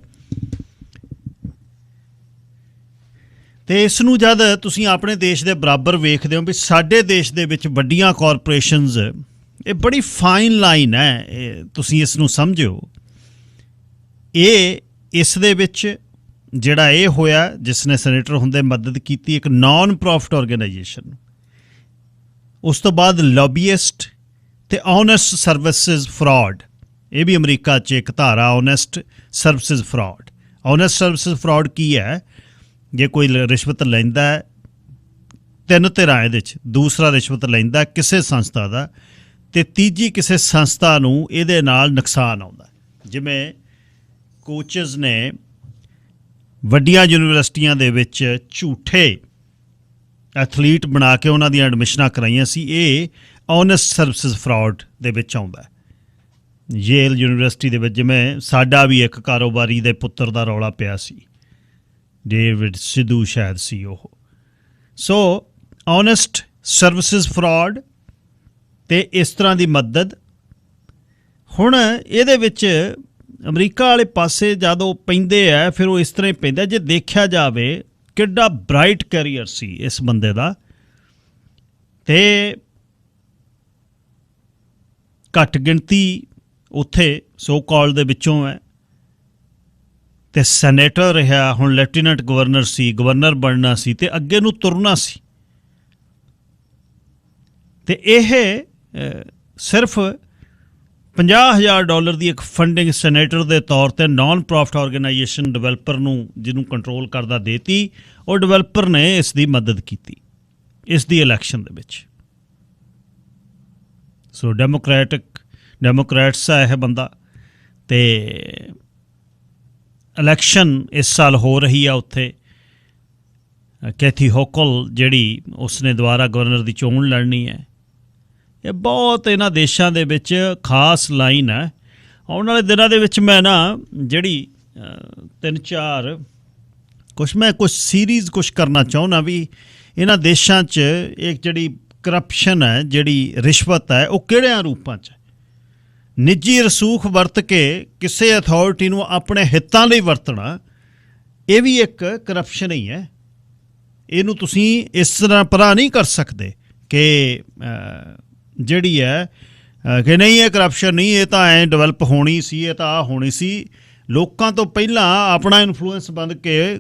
S1: ਤੇ ਇਸ ਨੂੰ ਜਦ ਤੁਸੀਂ ਆਪਣੇ ਦੇਸ਼ ਦੇ ਬਰਾਬਰ ਵੇਖਦੇ ਹੋ ਵੀ ਸਾਡੇ ਦੇਸ਼ ਦੇ ਵਿੱਚ ਵੱਡੀਆਂ ਕਾਰਪੋਰੇਸ਼ਨਸ, ਇਹ ਬੜੀ ਫਾਈਨ ਲਾਈਨ ਹੈ, ਤੁਸੀਂ ਇਸ ਨੂੰ ਸਮਝੋ। ਇਹ ਇਸ ਦੇ ਵਿੱਚ ਜਿਹੜਾ ਇਹ ਹੋਇਆ, ਜਿਸ ਨੇ ਸੈਨੇਟਰ ਹੁੰਦੇ ਮਦਦ ਕੀਤੀ ਇੱਕ ਨਾਨ ਪ੍ਰੋਫਿਟ ਆਰਗੇਨਾਈਜੇਸ਼ਨ ਨੂੰ, ਉਸ ਤੋਂ ਬਾਅਦ ਲੌਬੀਇਸਟ ਤੇ ਓਨੈਸਟ ਸਰਵਿਸਿਜ਼ ਫਰਾਡ, ਇਹ ਵੀ ਅਮਰੀਕਾ 'ਚ ਇੱਕ ਧਾਰਾ honest services fraud. Honest services fraud ਕੀ ਹੈ? ਜੇ ਕੋਈ ਰਿਸ਼ਵਤ ਲੈਂਦਾ ਹੈ, 3 ਧਿਰਾਂ ਇਹਦੇ 'ਚ, ਦੂਸਰਾ ਰਿਸ਼ਵਤ ਲੈਂਦਾ ਕਿਸੇ ਸੰਸਥਾ ਦਾ, ਅਤੇ ਤੀਜੀ ਕਿਸੇ ਸੰਸਥਾ ਨੂੰ ਇਹਦੇ ਨਾਲ ਨੁਕਸਾਨ ਆਉਂਦਾ। ਜਿਵੇਂ ਕੋਚਿਸ ਨੇ ਵੱਡੀਆਂ ਯੂਨੀਵਰਸਿਟੀਆਂ ਦੇ ਵਿੱਚ ਝੂਠੇ ਐਥਲੀਟ ਬਣਾ ਕੇ ਉਹਨਾਂ ਦੀਆਂ ਐਡਮਿਸ਼ਨਾਂ ਕਰਾਈਆਂ ਸੀ, ਇਹ ਓਨੈਸਟ ਸਰਵਿਸਿਜ਼ ਫਰਾਡ ਦੇ ਵਿੱਚ ਆਉਂਦਾ। ਯੇਲ ਯੂਨੀਵਰਸਿਟੀ ਦੇ ਵਿੱਚ ਜਿਵੇਂ ਸਾਡਾ ਵੀ ਇੱਕ ਕਾਰੋਬਾਰੀ ਦੇ ਪੁੱਤਰ ਦਾ ਰੌਲਾ ਪਿਆ ਸੀ, ਡੇਵਿਡ ਸਿੱਧੂ ਸ਼ਾਇਦ ਸੀ ਉਹ। ਸੋ ਓਨੈਸਟ ਸਰਵਿਸਿਜ਼ ਫਰਾਡ ਅਤੇ ਇਸ ਤਰ੍ਹਾਂ ਦੀ ਮਦਦ। ਹੁਣ ਇਹਦੇ ਵਿੱਚ ਅਮਰੀਕਾ ਵਾਲੇ ਪਾਸੇ ਜਦ ਉਹ ਪੈਂਦੇ ਆ, ਫਿਰ ਉਹ ਇਸ ਤਰ੍ਹਾਂ ਹੀ ਪੈਂਦਾ। ਜੇ ਦੇਖਿਆ ਜਾਵੇ ਕਿੱਡਾ ਬਰਾਈਟ ਕੈਰੀਅਰ ਸੀ ਇਸ ਬੰਦੇ ਦਾ, ਅਤੇ ਘੱਟ ਗਿਣਤੀ ਉੱਥੇ ਸੋ ਕਾਲ ਦੇ ਵਿੱਚੋਂ ਹੈ, ਅਤੇ ਸੈਨੇਟਰ ਰਿਹਾ, ਹੁਣ ਲੈਫਟੀਨੈਂਟ ਗਵਰਨਰ ਸੀ, ਗਵਰਨਰ ਬਣਨਾ ਸੀ ਅਤੇ ਅੱਗੇ ਨੂੰ ਤੁਰਨਾ ਸੀ। ਅਤੇ ਇਹ ਸਿਰਫ $50,000 ਦੀ ਇੱਕ ਫੰਡਿੰਗ ਸੈਨੇਟਰ ਦੇ ਤੌਰ 'ਤੇ ਨਾਨ ਪ੍ਰੋਫਿਟ ਆਰਗੇਨਾਈਜੇਸ਼ਨ ਡਿਵੈਲਪਰ ਨੂੰ, ਜਿਹਨੂੰ ਕੰਟਰੋਲ ਕਰਦਾ, ਦੇਤੀ। ਉਹ ਡਿਵੈਲਪਰ ਨੇ ਇਸ ਦੀ ਮਦਦ ਕੀਤੀ ਇਸ ਦੀ ਇਲੈਕਸ਼ਨ ਦੇ ਵਿੱਚ। ਸੋ ਡੈਮੋਕ੍ਰੈਟਸ ਆ ਇਹ ਬੰਦਾ, ਅਤੇ ਇਲੈਕਸ਼ਨ ਇਸ ਸਾਲ ਹੋ ਰਹੀ ਆ ਉੱਥੇ। ਕੈਥੀ ਹੋਕਲ ਜਿਹੜੀ, ਉਸਨੇ ਦੁਬਾਰਾ ਗਵਰਨਰ ਦੀ ਚੋਣ ਲੜਨੀ ਹੈ। ਇਹ ਬਹੁਤ ਇਹਨਾਂ ਦੇਸ਼ਾਂ ਦੇ ਵਿੱਚ ਖਾਸ ਲਾਈਨ ਹੈ। ਆਉਣ ਵਾਲੇ ਦਿਨਾਂ ਦੇ ਵਿੱਚ ਮੈਂ ਨਾ ਜਿਹੜੀ 3-4 ਕੁਛ ਸੀਰੀਜ਼ ਕਰਨਾ ਚਾਹੁੰਦਾ ਵੀ ਇਹਨਾਂ ਦੇਸ਼ਾਂ 'ਚ ਇੱਕ ਜਿਹੜੀ ਕਰਪਸ਼ਨ ਹੈ, ਜਿਹੜੀ ਰਿਸ਼ਵਤ ਹੈ, ਉਹ ਕਿਹੜਿਆਂ ਰੂਪਾਂ 'ਚ। ਨਿੱਜੀ ਰਸੂਖ ਵਰਤ ਕੇ ਕਿਸੇ ਅਥਾਰਟੀ ਨੂੰ ਆਪਣੇ ਹਿੱਤਾਂ ਲਈ ਵਰਤਣਾ, ਇਹ ਵੀ ਇੱਕ ਕਰਪਸ਼ਨ ਹੀ ਹੈ। ਇਹਨੂੰ ਤੁਸੀਂ ਇਸ ਤਰ੍ਹਾਂ ਪਰਾਂ ਨਹੀਂ ਕਰ ਸਕਦੇ ਕਿ ਜਿਹੜੀ ਹੈ ਕਿ ਨਹੀਂ ਇਹ ਕਰਪਸ਼ਨ ਨਹੀਂ, ਇਹ ਤਾਂ ਐਂ ਡਿਵੈਲਪ ਹੋਣੀ ਸੀ, ਇਹ ਤਾਂ ਆਹ ਹੋਣੀ ਸੀ। ਲੋਕਾਂ ਤੋਂ ਪਹਿਲਾਂ ਆਪਣਾ ਇਨਫਲੂਐਂਸ ਬਣ ਕੇ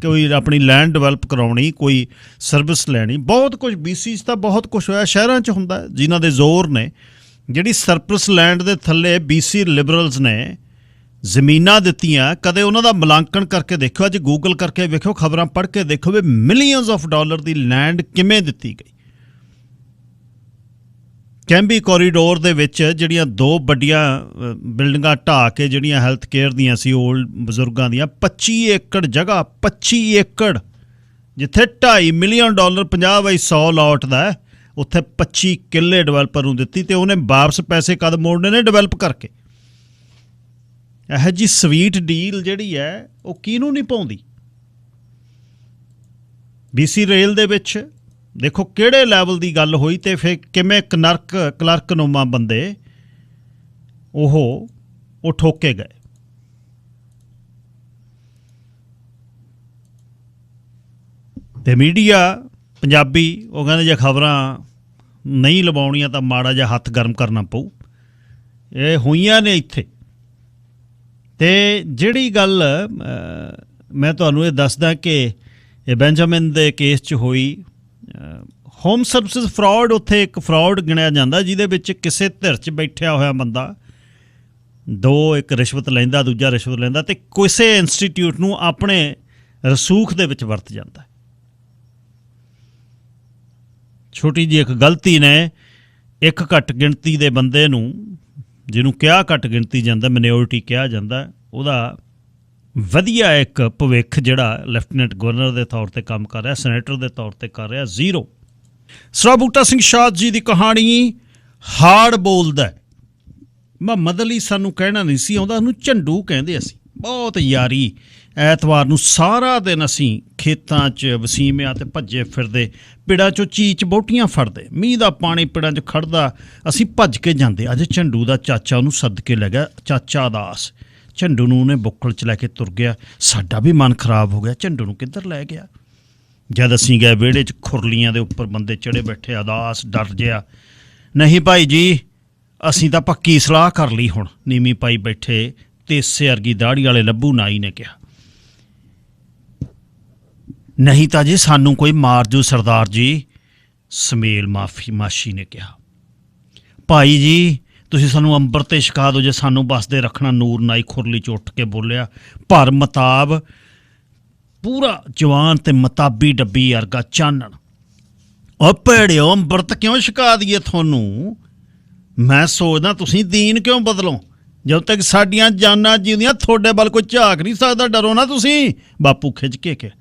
S1: ਕੋਈ ਆਪਣੀ ਲੈਂਡ ਡਿਵੈਲਪ ਕਰਾਉਣੀ, ਕੋਈ ਸਰਵਿਸ ਲੈਣੀ, ਬਹੁਤ ਕੁਝ BC 'ਚ ਤਾਂ ਬਹੁਤ ਕੁਛ ਹੋਇਆ। ਸ਼ਹਿਰਾਂ 'ਚ ਹੁੰਦਾ ਜਿਨ੍ਹਾਂ ਦੇ ਜ਼ੋਰ ਨੇ। ਜਿਹੜੀ ਸਰਪਲਸ ਲੈਂਡ ਦੇ ਥੱਲੇ BC ਲਿਬਰਲਸ ਨੇ ਜ਼ਮੀਨਾਂ ਦਿੱਤੀਆਂ, ਕਦੇ ਉਹਨਾਂ ਦਾ ਮੁਲਾਂਕਣ ਕਰਕੇ ਦੇਖਿਓ, ਅੱਜ ਗੂਗਲ ਕਰਕੇ ਵੇਖਿਓ, ਖਬਰਾਂ ਪੜ੍ਹ ਕੇ ਦੇਖੋ ਵੀ millions of dollar the land ਕਿਵੇਂ ਦਿੱਤੀ ਗਈ। ਕੈਂਬੀ ਕੋਰੀਡੋਰ ਦੇ ਵਿੱਚ ਜਿਹੜੀਆਂ 2 ਵੱਡੀਆਂ ਬਿਲਡਿੰਗਾਂ ਢਾਹ ਕੇ, ਜਿਹੜੀਆਂ ਹੈਲਥ ਕੇਅਰ ਦੀਆਂ ਸੀ ਓਲਡ ਬਜ਼ੁਰਗਾਂ ਦੀਆਂ, 25 ਏਕੜ ਜਗ੍ਹਾ, 25 ਏਕੜ, ਜਿੱਥੇ $2.5 ਮਿਲੀਅਨ 50/100 ਲਾਟ ਦਾ, ਉੱਥੇ 25 ਕਿੱਲੇ ਡਿਵੈਲਪਰ ਨੂੰ ਦਿੱਤੀ, ਅਤੇ ਉਹਨੇ ਵਾਪਸ ਪੈਸੇ ਕਦ ਮੋੜਨੇ ਨੇ? ਡਿਵੈਲਪ ਕਰਕੇ। ਇਹੋ ਜਿਹੀ ਸਵੀਟ ਡੀਲ ਜਿਹੜੀ ਹੈ ਉਹ ਕਿਹਨੂੰ ਨਹੀਂ ਪਾਉਂਦੀ। BC ਰੇਲ ਦੇ ਵਿੱਚ ਦੇਖੋ ਕਿਹੜੇ ਲੈਵਲ ਦੀ ਗੱਲ ਹੋਈ, ਅਤੇ ਫਿਰ ਕਿਵੇਂ ਕਲਰਕਨੁਮਾ ਬੰਦੇ ਉਹ ਠੋਕੇ ਗਏ। ਅਤੇ ਮੀਡੀਆ ਪੰਜਾਬੀ ਉਹ ਕਹਿੰਦੇ ਜੇ ਖਬਰਾਂ ਨਹੀਂ ਲਵਾਉਣੀਆਂ ਤਾਂ ਮਾੜਾ ਜਿਹਾ ਹੱਥ ਗਰਮ ਕਰਨਾ ਪਊ। ਇਹ ਹੋਈਆਂ ਨੇ ਇੱਥੇ। ਅਤੇ ਜਿਹੜੀ ਗੱਲ ਮੈਂ ਤੁਹਾਨੂੰ ਇਹ ਦੱਸਦਾ ਕਿ ਇਹ ਬੈਂਜਾਮਿਨ ਦੇ ਕੇਸ 'ਚ ਹੋਈ, ਹੋਮ ਸਰਵਿਸਿਜ਼ ਫਰਾਡ ਉੱਥੇ ਇੱਕ ਫਰਾਡ ਗਿਣਿਆ ਜਾਂਦਾ, ਜਿਹਦੇ ਵਿੱਚ ਕਿਸੇ ਧਿਰ 'ਚ ਬੈਠਿਆ ਹੋਇਆ ਬੰਦਾ, ਇੱਕ ਰਿਸ਼ਵਤ ਲੈਂਦਾ, ਦੂਜਾ ਰਿਸ਼ਵਤ ਲੈਂਦਾ, ਅਤੇ ਕਿਸੇ ਇੰਸਟੀਟਿਊਟ ਨੂੰ ਆਪਣੇ ਰਸੂਖ ਦੇ ਵਿੱਚ ਵਰਤ ਜਾਂਦਾ। ਛੋਟੀ ਜਿਹੀ ਇੱਕ ਗਲਤੀ ਨੇ ਇੱਕ ਘੱਟ ਗਿਣਤੀ ਦੇ ਬੰਦੇ ਨੂੰ, ਜਿਹਨੂੰ ਕਿਹਾ ਘੱਟ ਗਿਣਤੀ ਜਾਂਦਾ, ਮਿਨੋਰਿਟੀ ਕਿਹਾ ਜਾਂਦਾ, ਉਹਦਾ ਵਧੀਆ ਇੱਕ ਭਵਿੱਖ ਜਿਹੜਾ ਲੈਫਟੀਨੈਂਟ ਗਵਰਨਰ ਦੇ ਤੌਰ 'ਤੇ ਕੰਮ ਕਰ ਰਿਹਾ, ਸੈਨੇਟਰ ਦੇ ਤੌਰ 'ਤੇ ਕਰ ਰਿਹਾ, 0। ਸਰਾ ਬੂਟਾ ਸਿੰਘ ਸ਼ਾਹ ਜੀ ਦੀ ਕਹਾਣੀ ਹਾਰਡ ਬੋਲਦਾ। ਮੁਹੰਮਦ ਅਲੀ ਸਾਨੂੰ ਕਹਿਣਾ ਨਹੀਂ ਸੀ ਆਉਂਦਾ, ਉਹਨੂੰ ਝੰਡੂ ਕਹਿੰਦੇ ਅਸੀਂ। ਬਹੁਤ ਯਾਰੀ। ਐਤਵਾਰ ਨੂੰ ਸਾਰਾ ਦਿਨ ਅਸੀਂ ਖੇਤਾਂ 'ਚ ਵਸੀਮਿਆਂ 'ਤੇ ਭੱਜੇ ਫਿਰਦੇ, ਪਿੜਾਂ 'ਚੋਂ ਚੀਚ ਬੋਟੀਆਂ ਫੜਦੇ, ਮੀਂਹ ਦਾ ਪਾਣੀ ਪਿੜਾਂ 'ਚ ਖੜਦਾ, ਅਸੀਂ ਭੱਜ ਕੇ ਜਾਂਦੇ। ਅੱਜ ਝੰਡੂ ਦਾ ਚਾਚਾ ਉਹਨੂੰ ਸੱਦ ਕੇ ਲੈ ਗਿਆ, ਚਾਚਾ ਦਾਸ। ਝੰਡੂ ਨੂੰ ਉਹਨੇ ਬੁੱਕਲ 'ਚ ਲੈ ਕੇ ਤੁਰ ਗਿਆ। ਸਾਡਾ ਵੀ ਮਨ ਖਰਾਬ ਹੋ ਗਿਆ, ਝੰਡੂ ਨੂੰ ਕਿੱਧਰ ਲੈ ਗਿਆ। ਜਦ ਅਸੀਂ ਗਏ ਵਿਹੜੇ 'ਚ ਖੁਰਲੀਆਂ ਦੇ ਉੱਪਰ ਬੰਦੇ ਚੜ੍ਹੇ ਬੈਠੇ, ਉਦਾਸ ਡਰ ਜਿਹਾ। ਨਹੀਂ ਭਾਈ ਜੀ, ਅਸੀਂ ਤਾਂ ਪੱਕੀ ਸਲਾਹ ਕਰ ਲਈ ਹੁਣ। ਨੀਵੀਂ ਪਾਈ ਬੈਠੇ ਤੇਸੇ ਵਰਗੀ ਦਾੜੀ ਵਾਲੇ ਲੱਭੂ ਨਾਈ ਨੇ ਕਿਹਾ, ਨਹੀਂ ਤਾਂ ਜੀ ਸਾਨੂੰ ਕੋਈ ਮਾਰ ਜੂ ਸਰਦਾਰ ਜੀ। ਸਮੇਲ ਮਾਸ਼ੀ ਨੇ ਕਿਹਾ, ਭਾਈ ਜੀ ਤੁਸੀਂ ਸਾਨੂੰ ਅੰਬਰ 'ਤੇ ਛਕਾ ਦਿਓ ਜੇ ਸਾਨੂੰ ਬਸਦੇ ਰੱਖਣਾ। ਨੂਰ ਨਾਈ ਖੁਰਲੀ 'ਚ ਉੱਠ ਕੇ ਬੋਲਿਆ, ਪਰ ਮਤਾਬ ਪੂਰਾ ਜਵਾਨ ਤੇ ਮਤਾਬੀ ਡੱਬੀ ਵਰਗਾ ਚਾਨਣ। ਉਹ ਭੈੜਿਓ, ਅੰਮ੍ਰਿਤ ਕਿਉਂ ਛਕਾ ਦਈਏ ਤੁਹਾਨੂੰ? ਮੈਂ ਸੋਚਦਾ ਤੁਸੀਂ ਦੀਨ ਕਿਉਂ ਬਦਲੋ? ਜਦ ਤੱਕ ਸਾਡੀਆਂ ਜਾਨਾਂ ਜਿਉਂਦੀਆਂ ਤੁਹਾਡੇ ਵੱਲ ਕੋਈ ਝਾਕ ਨਹੀਂ ਸਕਦਾ। ਡਰੋ ਨਾ ਤੁਸੀਂ। ਬਾਪੂ ਖਿੱਚ ਕੇ ਕਿਹਾ।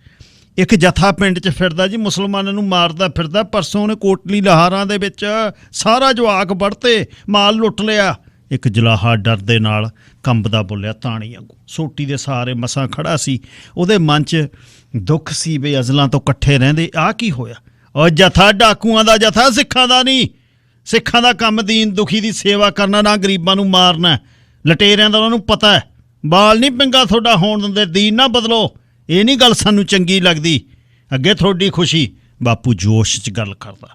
S1: ਇੱਕ ਜਥਾ ਪਿੰਡ 'ਚ ਫਿਰਦਾ ਜੀ, ਮੁਸਲਮਾਨਾਂ ਨੂੰ ਮਾਰਦਾ ਫਿਰਦਾ। ਪਰਸੋਂ ਉਹਨੇ ਕੋਟਲੀ ਲਾਹੌਰਾਂ ਦੇ ਵਿੱਚ ਸਾਰਾ ਜਵਾਕ ਵੜਤੇ, ਮਾਲ ਲੁੱਟ ਲਿਆ। ਇੱਕ ਜਲਾਹਾ ਡਰ ਦੇ ਨਾਲ ਕੰਬਦਾ ਬੋਲਿਆ ਤਾਣੀ ਵਾਂਗੂ। ਸੋਟੀ ਦੇ ਸਾਰੇ ਮਸਾਂ ਖੜਾ ਸੀ। ਉਹਦੇ ਮਨ 'ਚ ਦੁੱਖ ਸੀ ਵੀ ਅਜ਼ਲਾਂ ਤੋਂ ਇਕੱਠੇ ਰਹਿੰਦੇ, ਆਹ ਕੀ ਹੋਇਆ? ਉਹ ਜਥਾ ਡਾਕੂਆਂ ਦਾ ਜਥਾ, ਸਿੱਖਾਂ ਦਾ ਨਹੀਂ। ਸਿੱਖਾਂ ਦਾ ਕੰਮ ਦੀਨ ਦੁਖੀ ਦੀ ਸੇਵਾ ਕਰਨਾ, ਨਾ ਗਰੀਬਾਂ ਨੂੰ ਮਾਰਨਾ। ਲਟੇਰਿਆਂ ਦਾ ਉਹਨਾਂ ਨੂੰ ਪਤਾ ਹੈ। ਬਾਲ ਨਹੀਂ ਪਿੰਗਾ ਤੁਹਾਡਾ ਹੋਣ ਦਿੰਦੇ। ਦੀਨ ਨਾ ਬਦਲੋ, ਇਹ ਨਹੀਂ ਗੱਲ ਸਾਨੂੰ ਚੰਗੀ ਲੱਗਦੀ। ਅੱਗੇ ਤੁਹਾਡੀ ਖੁਸ਼ੀ। ਬਾਪੂ ਜੋਸ਼ 'ਚ ਗੱਲ ਕਰਦਾ।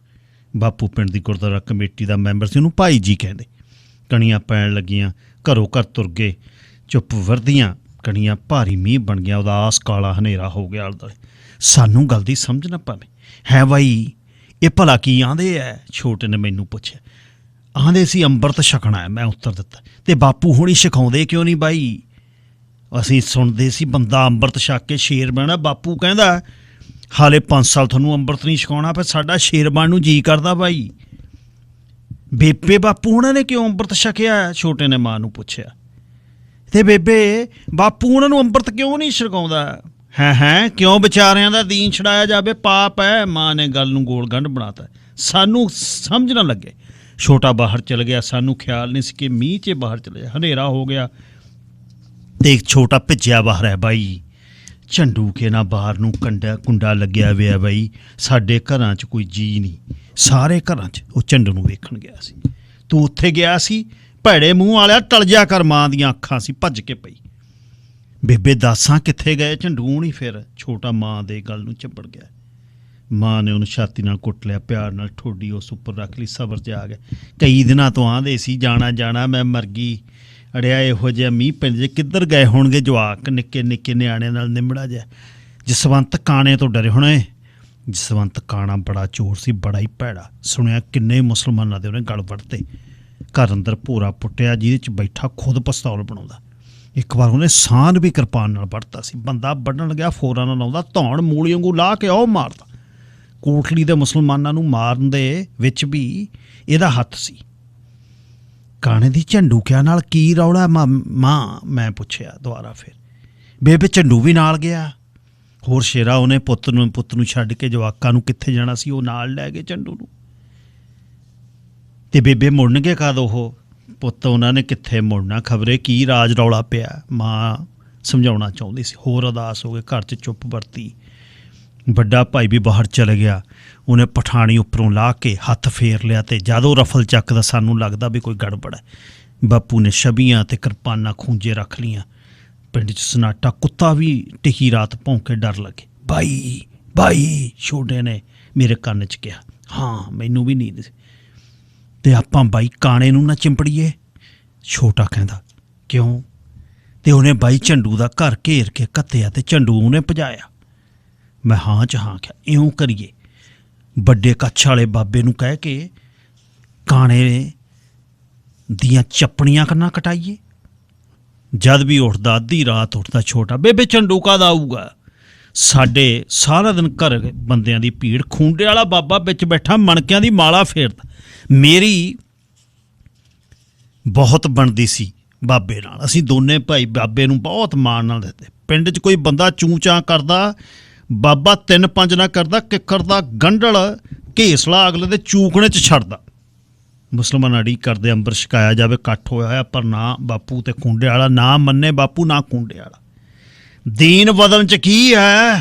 S1: ਬਾਪੂ ਪਿੰਡ ਦੀ ਗੁਰਦੁਆਰਾ ਕਮੇਟੀ ਦਾ ਮੈਂਬਰ ਸੀ, ਉਹਨੂੰ ਭਾਈ ਜੀ ਕਹਿੰਦੇ। ਕਣੀਆਂ ਪੈਣ ਲੱਗੀਆਂ, ਘਰੋਂ ਘਰ ਤੁਰ ਗਏ। ਚੁੱਪ ਵਰਦੀਆਂ ਕਣੀਆਂ ਭਾਰੀ ਮੀਂਹ ਬਣ ਗਿਆ। ਉਦਾਸ ਕਾਲਾ ਹਨੇਰਾ ਹੋ ਗਿਆ ਆਲੇ ਦੁਆਲੇ। ਸਾਨੂੰ ਗੱਲ ਦੀ ਸਮਝ ਨਾ ਪਵੇ। ਹੈ ਬਾਈ, ਇਹ ਭਲਾ ਕੀ ਆਂਦੇ ਐ? ਛੋਟੇ ਨੇ ਮੈਨੂੰ ਪੁੱਛਿਆ। ਆਂਦੇ ਸੀ ਅੰਮ੍ਰਿਤ ਛਕਣਾ ਹੈ। ਮੈਂ ਉੱਤਰ ਦਿੱਤਾ। ਤੇ ਬਾਪੂ ਹੁਣੀ ਸਿਖਾਉਂਦੇ ਕਿਉਂ ਨਹੀਂ ਬਾਈ? ਅਸੀਂ ਸੁਣਦੇ ਸੀ ਬੰਦਾ ਅੰਮ੍ਰਿਤ ਛਕ ਕੇ ਸ਼ੇਰ ਬਣਨਾ। ਬਾਪੂ ਕਹਿੰਦਾ ਹਾਲੇ 5 ਸਾਲ ਤੁਹਾਨੂੰ ਅੰਮ੍ਰਿਤ ਨਹੀਂ ਛਕਾਉਣਾ, ਫਿਰ ਸਾਡਾ ਸ਼ੇਰ ਬਣਨ ਨੂੰ ਜੀ ਕਰਦਾ ਬਾਈ। ਬੇਬੇ ਬਾਪੂ ਉਹਨਾਂ ਨੇ ਕਿਉਂ ਅੰਮ੍ਰਿਤ ਛਕਿਆ? ਛੋਟੇ ਨੇ ਮਾਂ ਨੂੰ ਪੁੱਛਿਆ। ਤੇ ਬੇਬੇ ਬਾਪੂ ਉਹਨਾਂ ਨੂੰ ਅੰਮ੍ਰਿਤ ਕਿਉਂ ਨਹੀਂ ਛਕਾਉਂਦਾ? ਹੈ ਕਿਉਂ ਵਿਚਾਰਿਆਂ ਦਾ ਦੀਨ ਛਡਾਇਆ ਜਾਵੇ? ਪਾਪ ਹੈ। ਮਾਂ ਨੇ ਗੱਲ ਨੂੰ ਗੋਲ ਗੰਢ ਬਣਾਤਾ। ਸਾਨੂੰ ਸਮਝ ਨਾ ਲੱਗੇ। ਛੋਟਾ ਬਾਹਰ ਚਲ ਗਿਆ। ਸਾਨੂੰ ਖਿਆਲ ਨਹੀਂ ਸੀ ਕਿ ਮੀਂਹ 'ਚ ਬਾਹਰ ਚਲੇ ਜਾ। ਹਨੇਰਾ ਹੋ ਗਿਆ ਤੇ ਛੋਟਾ ਭਿੱਜਿਆ ਬਾਹਰ ਹੈ ਬਾਈ। ਝੰਡੂ ਕੇ ਨਾ ਬਾਹਰ ਨੂੰ ਕੁੰਡਾ ਲੱਗਿਆ ਹੋਇਆ ਬਾਈ। ਸਾਡੇ ਘਰਾਂ 'ਚ ਕੋਈ ਜੀ ਨਹੀਂ, ਸਾਰੇ ਘਰਾਂ 'ਚ। ਉਹ ਝੰਡੂ ਨੂੰ ਵੇਖਣ ਗਿਆ ਸੀ। ਤੂੰ ਉੱਥੇ ਗਿਆ ਸੀ? ਭੈੜੇ ਮੂੰਹ ਵਾਲਿਆ, ਟਲ ਜਾ ਕਰ। ਮਾਂ ਦੀਆਂ ਅੱਖਾਂ ਸੀ ਭੱਜ ਕੇ ਪਈ। ਬੇਬੇ ਦੱਸਾਂ ਕਿੱਥੇ ਗਏ ਝੰਡੂ ਨਹੀਂ? ਫਿਰ ਛੋਟਾ ਮਾਂ ਦੇ ਗੱਲ ਨੂੰ ਚੰਬੜ ਗਿਆ। ਮਾਂ ਨੇ ਉਹਨੂੰ ਛਾਤੀ ਨਾਲ ਕੁੱਟ ਲਿਆ, ਪਿਆਰ ਨਾਲ ਠੋਡੀ ਉਸ ਉੱਪਰ ਰੱਖ ਲਈ। ਸਬਰ 'ਚ ਆ ਗਿਆ। ਕਈ ਦਿਨਾਂ ਤੋਂ ਆਂਦੇ ਸੀ ਜਾਣਾ ਮੈਂ ਮਰ ਗਈ। ਅੜਿਆ ਇਹੋ ਜਿਹਾ ਮੀਂਹ ਪਿੰਡ 'ਚ ਕਿੱਧਰ ਗਏ ਹੋਣਗੇ ਜਵਾਕ? ਨਿੱਕੇ ਨਿੱਕੇ ਨਿਆਣਿਆਂ ਨਾਲ ਨਿੰਬੜਾ ਜਿਹਾ। ਜਸਵੰਤ ਕਾਣੇ ਤੋਂ ਡਰੇ ਹੋਣੇ। ਜਸਵੰਤ ਕਾਣਾ ਬੜਾ ਚੋਰ ਸੀ, ਬੜਾ ਹੀ ਭੈੜਾ। ਸੁਣਿਆ ਕਿੰਨੇ ਮੁਸਲਮਾਨਾਂ ਦੇ ਉਹਨੇ ਗਲ ਵੱਢਤੇ। ਘਰ ਅੰਦਰ ਭੋਰਾ ਪੁੱਟਿਆ ਜਿਹਦੇ 'ਚ ਬੈਠਾ ਖੁਦ ਪਿਸਤੌਲ ਬਣਾਉਂਦਾ। ਇੱਕ ਵਾਰ ਉਹਨੇ ਸਾਂਨ ਵੀ ਕਿਰਪਾਨ ਨਾਲ ਵੱਢਤਾ ਸੀ। ਬੰਦਾ ਵੱਢਣ ਗਿਆ, ਫੋਰਾਂ ਨਾਲ ਲਾਉਂਦਾ, ਧੌਣ ਮੂਲੀ ਵਾਂਗੂ ਲਾ ਕੇ ਉਹ ਮਾਰਦਾ। ਕੋਟਲੀ ਦੇ ਮੁਸਲਮਾਨਾਂ ਨੂੰ ਮਾਰਨ ਦੇ ਵਿੱਚ ਵੀ ਇਹਦਾ ਹੱਥ ਸੀ। ਕਾਣੇ ਦੀ ਝੰਡੂਕਿਆਂ ਨਾਲ ਕੀ ਰੌਲਾ ਮਾਂ? ਮੈਂ ਪੁੱਛਿਆ ਦੁਬਾਰਾ। ਫਿਰ ਬੇਬੇ ਝੰਡੂ ਵੀ ਨਾਲ ਗਿਆ। ਹੋਰ ਸ਼ੇਰਾ ਉਹਨੇ ਪੁੱਤ ਨੂੰ ਛੱਡ ਕੇ ਜਵਾਕਾਂ ਨੂੰ ਕਿੱਥੇ ਜਾਣਾ ਸੀ, ਉਹ ਨਾਲ ਲੈ ਗਏ ਝੰਡੂ ਨੂੰ। ਤੇ ਬੇਬੇ ਮੁੜਨਗੇ ਕਦ ਉਹ? ਪੁੱਤ ਉਹਨਾਂ ਨੇ ਕਿੱਥੇ ਮੁੜਨਾ, ਖਬਰੇ ਕੀ ਰਾਜ ਰੌਲਾ ਪਿਆ। ਮਾਂ ਸਮਝਾਉਣਾ ਚਾਹੁੰਦੀ ਸੀ। ਹੋਰ ਉਦਾਸ ਹੋ ਗਏ। ਘਰ 'ਚ ਚੁੱਪ ਵਰਤੀ। ਵੱਡਾ ਭਾਈ ਵੀ ਬਾਹਰ ਚਲੇ ਗਿਆ। ਉਹਨੇ ਪਠਾਣੀ ਉੱਪਰੋਂ ਲਾ ਕੇ ਹੱਥ ਫੇਰ ਲਿਆ ਤੇ ਜਦੋਂ ਰਫਲ ਚੱਕਦਾ ਸਾਨੂੰ ਲੱਗਦਾ ਵੀ ਕੋਈ ਗੜਬੜ ਹੈ। ਬਾਪੂ ਨੇ ਛਬੀਆਂ ਤੇ ਕਿਰਪਾਨਾਂ ਖੂੰਜੇ ਰੱਖ ਲੀਆਂ। ਪਿੰਡ 'ਚ ਸਨਾਟਾ। ਕੁੱਤਾ ਵੀ ਟਿਕੀ ਰਾਤ ਭੌਂਕੇ ਡਰ ਲੱਗੇ। ਬਾਈ ਛੋਟੇ ਨੇ ਮੇਰੇ ਕੰਨ 'ਚ ਕਿਹਾ। ਹਾਂ ਮੈਨੂੰ ਵੀ ਨੀਂਦ ਸੀ। ਤੇ ਆਪਾਂ ਬਾਈ ਕਾਣੇ ਨੂੰ ਨਾ ਚਿੰਪੜੀਏ? ਛੋਟਾ ਕਹਿੰਦਾ ਕਿਉਂ? ਤੇ ਉਹਨੇ ਬਾਈ ਝੰਡੂ ਦਾ ਘਰ ਘੇਰ ਕੇ ਘੱਤਿਆ ਤੇ ਝੰਡੂ ਉਹਨੇ ਭਜਾਇਆ। ਮੈਂ ਹਾਂ 'ਚ ਹਾਂ ਕਿਹਾ। ਇਉਂ ਕਰੀਏ, ਵੱਡੇ ਕੱਛ ਵਾਲੇ ਬਾਬੇ ਨੂੰ ਕਹਿ ਕੇ ਕਾਣੇ ਦੀਆਂ ਚੱਪਣੀਆਂ ਕੰਨਾਂ ਕਟਾਈਏ। ਜਦ ਵੀ ਉੱਠਦਾ, ਅੱਧੀ ਰਾਤ ਉੱਠਦਾ ਛੋਟਾ, ਬੇਬੇ ਝੰਡੂ ਕਾਹਦਾ ਆਊਗਾ? ਸਾਡੇ ਸਾਰਾ ਦਿਨ ਘਰ ਬੰਦਿਆਂ ਦੀ ਭੀੜ। ਖੂੰਡੇ ਵਾਲਾ ਬਾਬਾ ਵਿੱਚ ਬੈਠਾ ਮਣਕਿਆਂ ਦੀ ਮਾਲਾ ਫੇਰਦਾ। ਮੇਰੀ ਬਹੁਤ ਬਣਦੀ ਸੀ ਬਾਬੇ ਨਾਲ। ਅਸੀਂ ਦੋਨੇ ਭਾਈ ਬਾਬੇ ਨੂੰ ਬਹੁਤ ਮਾਣ ਨਾਲ ਦਿੱਤੇ। ਪਿੰਡ 'ਚ ਕੋਈ ਬੰਦਾ ਚੂੰ ਚਾਂ ਕਰਦਾ, ਬਾਬਾ 3-5 ਨਾ ਕਰਦਾ। ਕਿੱਕਰ ਦਾ ਗੰਢਲ ਘੇਸਲਾ ਅਗਲੇ ਦੇ ਚੂਕਣੇ 'ਚ ਛੱਡਦਾ। ਮੁਸਲਮਾਨ ਅੜੀ ਕਰਦੇ ਅੰਬਰ ਛਕਾਇਆ ਜਾਵੇ, ਇਕੱਠ ਹੋਇਆ। ਪਰ ਨਾ ਬਾਪੂ ਤੇ ਖੂੰਡੇ ਵਾਲਾ, ਨਾ ਮੰਨੇ ਬਾਪੂ ਨਾ ਖੂੰਡੇ ਵਾਲਾ। ਦੀਨ ਬਦਲਣ 'ਚ ਕੀ ਹੈ?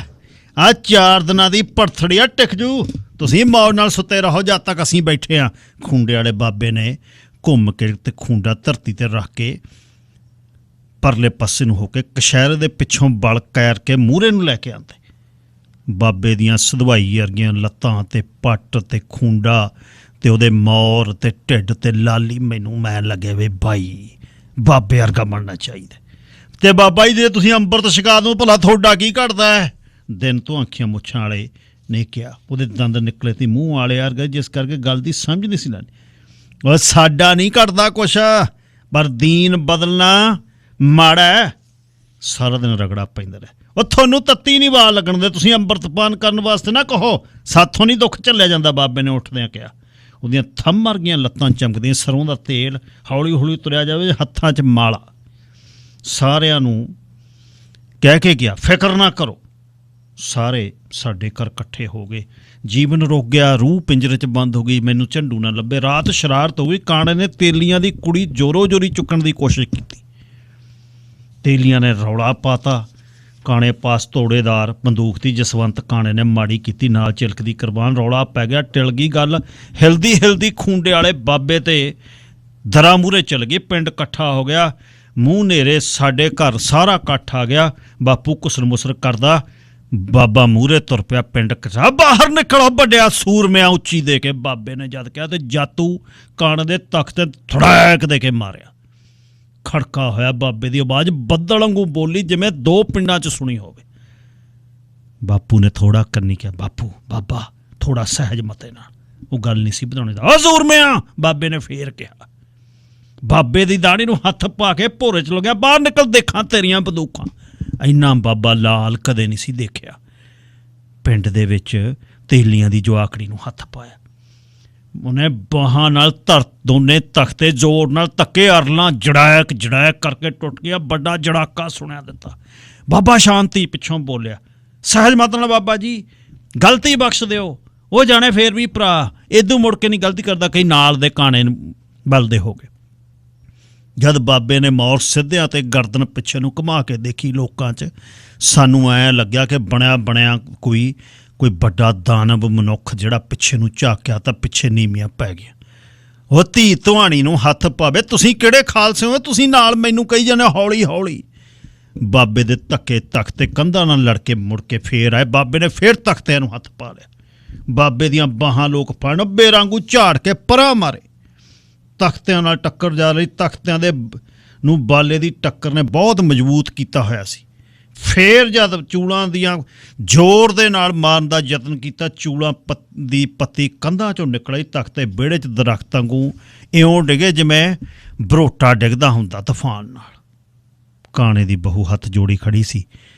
S1: ਆਹ 4 ਦਿਨਾਂ ਦੀ ਭੜਥੜੀਆ ਟਿਕ ਜੂ। ਤੁਸੀਂ ਮੌਜ ਨਾਲ ਸੁੱਤੇ ਰਹੋ ਜਦ ਤੱਕ ਅਸੀਂ ਬੈਠੇ ਹਾਂ। ਖੂੰਡੇ ਵਾਲੇ ਬਾਬੇ ਨੇ ਘੁੰਮ ਕੇ ਤੇ ਖੂੰਡਾ ਧਰਤੀ 'ਤੇ ਰੱਖ ਕੇ ਪਰਲੇ ਪਾਸੇ ਨੂੰ ਹੋ ਕੇ ਕਸ਼ਹਿਰੇ ਦੇ ਪਿੱਛੋਂ ਬਲ ਕੈਰ ਕੇ ਮੂਹਰੇ ਨੂੰ ਲੈ ਕੇ ਆਉਂਦੇ। ਬਾਬੇ ਦੀਆਂ ਸਧਵਾਈ ਵਰਗੀਆਂ ਲੱਤਾਂ ਤੇ ਪੱਟ ਤੇ ਖੂੰਡਾ ਤੇ ਉਹਦੇ ਮੌਰ ਤੇ ਢਿੱਡ ਤੇ ਲਾਲੀ ਮੈਨੂੰ ਮੈਂ ਲੱਗੇ ਵੇ ਬਾਈ ਬਾਬੇ ਵਰਗਾ ਬਣਨਾ ਚਾਹੀਦਾ। ਤੇ ਬਾਬਾ ਜੀ ਜੇ ਤੁਸੀਂ ਅੰਮ੍ਰਿਤ ਛਕਾ ਦੋ ਭਲਾ ਤੁਹਾਡਾ ਕੀ ਘਟਦਾ ਹੈ? ਦਿਨ ਤੋਂ ਅੱਖੀਆਂ ਮੁੱਛਾਂ ਵਾਲੇ ਨੇ ਕਿਹਾ। ਉਹਦੇ ਦੰਦ ਨਿਕਲੇ ਤੇ ਮੂੰਹ ਵਾਲੇ ਵਰਗੇ, ਜਿਸ ਕਰਕੇ ਗੱਲ ਦੀ ਸਮਝ ਨਹੀਂ ਸੀ ਲੈਣੀ। ਉਹ ਸਾਡਾ ਨਹੀਂ ਘਟਦਾ ਕੁਛ, ਪਰ ਦੀਨ ਬਦਲਣਾ ਮਾੜਾ ਹੈ। ਸਾਰਾ ਦਿਨ ਰਗੜਾ ਪੈਂਦਾ ਰਿਹਾ। ਉਹ ਤੁਹਾਨੂੰ ਤੱਤੀ ਨਹੀਂ ਵਾਲ ਲੱਗਣ ਦੇ, ਤੁਸੀਂ ਅੰਮ੍ਰਿਤਪਾਨ ਕਰਨ ਵਾਸਤੇ ਨਾ ਕਹੋ, ਸਾਥੋਂ ਨਹੀਂ ਦੁੱਖ ਝੱਲਿਆ ਜਾਂਦਾ, ਬਾਬੇ ਨੇ ਉੱਠਦਿਆਂ ਕਿਹਾ। ਉਹਦੀਆਂ ਥੰਮ ਵਰਗੀਆਂ ਲੱਤਾਂ ਚਮਕਦੀਆਂ, ਸਰੋਂ ਦਾ ਤੇਲ ਹੌਲੀ ਹੌਲੀ ਤੁਰਿਆ ਜਾਵੇ, ਹੱਥਾਂ 'ਚ ਮਾਲਾ। ਸਾਰਿਆਂ ਨੂੰ ਕਹਿ ਕੇ ਗਿਆ ਫਿਕਰ ਨਾ ਕਰੋ। ਸਾਰੇ ਸਾਡੇ ਘਰ ਇਕੱਠੇ ਹੋ ਗਏ। ਜੀਵਨ ਰੁਕ ਗਿਆ, ਰੂਹ ਪਿੰਜਰੇ 'ਚ ਬੰਦ ਹੋ ਗਈ। ਮੈਨੂੰ ਝੰਡੂ ਨਾ ਲੱਭੇ। ਰਾਤ ਸ਼ਰਾਰਤ ਹੋ ਗਈ। ਕਾਣੇ ਨੇ ਤੇਲੀਆਂ ਦੀ ਕੁੜੀ ਜ਼ੋਰੋ ਜ਼ੋਰੀ ਚੁੱਕਣ ਦੀ ਕੋਸ਼ਿਸ਼ ਕੀਤੀ। ਤੇਲੀਆਂ ਨੇ ਰੌਲਾ ਪਾਤਾ। ਕਾਣੇ ਪਾਸ ਤੋੜੇਦਾਰ ਬੰਦੂਕ ਦੀ। ਜਸਵੰਤ ਕਾਣੇ ਨੇ ਮਾੜੀ ਕੀਤੀ, ਨਾਲ ਚਿਲਕਦੀ ਕੁਰਬਾਨ। ਰੌਲਾ ਪੈ ਗਿਆ, ਟਿਲ ਗਈ ਗੱਲ। ਹਿਲਦੀ ਹਿਲਦੀ ਖੂੰਡੇ ਵਾਲੇ ਬਾਬੇ ਤੇ ਦਰਾਂ ਮੂਹਰੇ ਚਲ ਗਈ। ਪਿੰਡ ਇਕੱਠਾ ਹੋ ਗਿਆ। ਮੂੰਹ ਨੇਰੇ ਸਾਡੇ ਘਰ ਸਾਰਾ ਇਕੱਠ ਆ ਗਿਆ। ਬਾਪੂ ਘੁਸਰ ਮੁਸਰ ਕਰਦਾ। ਬਾਬਾ ਮੂਹਰੇ ਤੁਰ ਪਿਆ। ਪਿੰਡ ਕਚਾ ਬਾਹਰ ਨਿਕਲੋ ਵੱਡਿਆ ਸੂਰਮਿਆਂ ਉੱਚੀ ਦੇ ਕੇ ਬਾਬੇ ਨੇ ਜਦ ਕਿਹਾ, ਤੇ ਜਾਤੂ ਕਾਣੇ ਦੇ ਤਖਤ ਤੇ ਥੜੈਕ ਦੇ ਕੇ ਮਾਰਿਆ। ਖੜਕਾ ਹੋਇਆ। ਬਾਬੇ ਦੀ ਆਵਾਜ਼ ਬੱਦਲ ਵਾਂਗੂ ਬੋਲੀ, ਜਿਵੇਂ ਦੋ ਪਿੰਡਾਂ 'ਚ ਸੁਣੀ ਹੋਵੇ। ਬਾਪੂ ਨੇ ਥੋੜਾ ਕੰਨੀ ਕਿਹਾ, ਬਾਪੂ ਬਾਬਾ ਥੋੜਾ ਸਹਿਜ ਮਤੇ ਨਾਲ। ਉਹ ਗੱਲ ਨਹੀਂ ਸੀ ਵਧਾਉਣੀ ਦਾ। ਸੂਰਮਿਆਂ, ਬਾਬੇ ਨੇ ਫੇਰ ਕਿਹਾ। ਬਾਬੇ ਦੀ ਦਾੜੀ ਨੂੰ ਹੱਥ ਪਾ ਕੇ ਭੋਰੇ 'ਚ ਲੱਗਿਆ, ਬਾਹਰ ਨਿਕਲ ਦੇਖਾਂ ਤੇਰੀਆਂ ਬੰਦੂਕਾਂ। ਇੰਨਾ ਬਾਬਾ ਲਾਲ ਕਦੇ ਨਹੀਂ ਸੀ ਦੇਖਿਆ। ਪਿੰਡ ਦੇ ਵਿੱਚ ਤੇਲੀਆਂ ਦੀ ਜਵਾਕੜੀ ਨੂੰ ਹੱਥ ਪਾਇਆ। ਉਹਨੇ ਬਾਹਾਂ ਨਾਲ ਦੋਨੇ ਤਖਤੇ ਜ਼ੋਰ ਨਾਲ ਧੱਕੇ, ਅਰਲਾਂ ਜੜੈਕ ਜੜੈਕ ਕਰਕੇ ਟੁੱਟ ਗਿਆ। ਵੱਡਾ ਜੜਾਕਾ ਸੁਣਿਆ ਦਿੱਤਾ। ਬਾਬਾ ਸ਼ਾਂਤੀ ਪਿੱਛੋਂ ਬੋਲਿਆ, ਸਹਿਜ ਮਤ ਨਾਲ ਬਾਬਾ ਜੀ, ਗਲਤੀ ਬਖਸ਼ ਦਿਓ। ਉਹ ਜਾਣੇ ਫੇਰ ਵੀ ਭਰਾ, ਇਦੋਂ ਮੁੜ ਕੇ ਨਹੀਂ ਗਲਤੀ ਕਰਦਾ। ਕਈ ਨਾਲ ਦੇ ਕਾਣੇ ਨੂੰ ਬਲਦੇ ਹੋ ਗਏ। ਜਦ ਬਾਬੇ ਨੇ ਮੌਰ ਸਿੱਧਿਆਂ ਤੇ ਗਰਦਨ ਪਿੱਛੇ ਨੂੰ ਘੁਮਾ ਕੇ ਦੇਖੀ, ਲੋਕਾਂ 'ਚ ਸਾਨੂੰ ਐਂ ਲੱਗਿਆ ਕਿ ਬਣਿਆ ਕੋਈ ਵੱਡਾ ਦਾਨਵ ਮਨੁੱਖ, ਜਿਹੜਾ ਪਿੱਛੇ ਨੂੰ ਝਾਕਿਆ ਤਾਂ ਪਿੱਛੇ ਨੀਵੀਆਂ ਪੈ ਗਿਆ। ਉਹ ਧੀ ਧੁਆਣੀ ਨੂੰ ਹੱਥ ਪਾਵੇ, ਤੁਸੀਂ ਕਿਹੜੇ ਖਾਲਸੇ ਹੋ? ਤੁਸੀਂ ਨਾਲ ਮੈਨੂੰ ਕਹੀ ਜਾਂਦੇ ਹੌਲੀ ਹੌਲੀ। ਬਾਬੇ ਦੇ ਧੱਕੇ ਤਖਤ ਤੇ ਕੰਧਾਂ ਨਾਲ ਲੜ ਕੇ ਮੁੜ ਕੇ ਫੇਰ ਆਏ। ਬਾਬੇ ਨੇ ਫੇਰ ਤਖਤਿਆਂ ਨੂੰ ਹੱਥ ਪਾ ਲਿਆ। ਬਾਬੇ ਦੀਆਂ ਬਾਹਾਂ ਲੋਕ ਫੜਨ ਬੇਰੰਗੂ ਝਾੜ ਕੇ ਪਰਾਂ ਮਾਰੇ। ਤਖਤਿਆਂ ਨਾਲ ਟੱਕਰ ਜਾ ਰਹੀ। ਤਖਤਿਆਂ ਦੇ ਨੂੰ ਬਾਲੇ ਦੀ ਟੱਕਰ ਨੇ ਬਹੁਤ ਮਜ਼ਬੂਤ ਕੀਤਾ ਹੋਇਆ ਸੀ। ਫੇਰ ਜਦ ਚੂਲਾਂ ਦੀਆਂ ਜ਼ੋਰ ਦੇ ਨਾਲ ਮਾਰਨ ਦਾ ਯਤਨ ਕੀਤਾ, ਚੂਲਾਂ ਦੀ ਪੱਤੀ ਕੰਧਾਂ 'ਚੋਂ ਨਿਕਲੀ। ਤਖਤੇ ਵਿਹੜੇ 'ਚ ਦਰਖਤ ਵਾਂਗੂ ਇਉਂ ਡਿੱਗੇ ਜਿਵੇਂ ਬਰੋਟਾ ਡਿੱਗਦਾ ਹੁੰਦਾ ਤੂਫਾਨ ਨਾਲ। ਕਾਣੇ ਦੀ ਬਹੂ ਹੱਥ ਜੋੜੀ ਖੜੀ ਸੀ।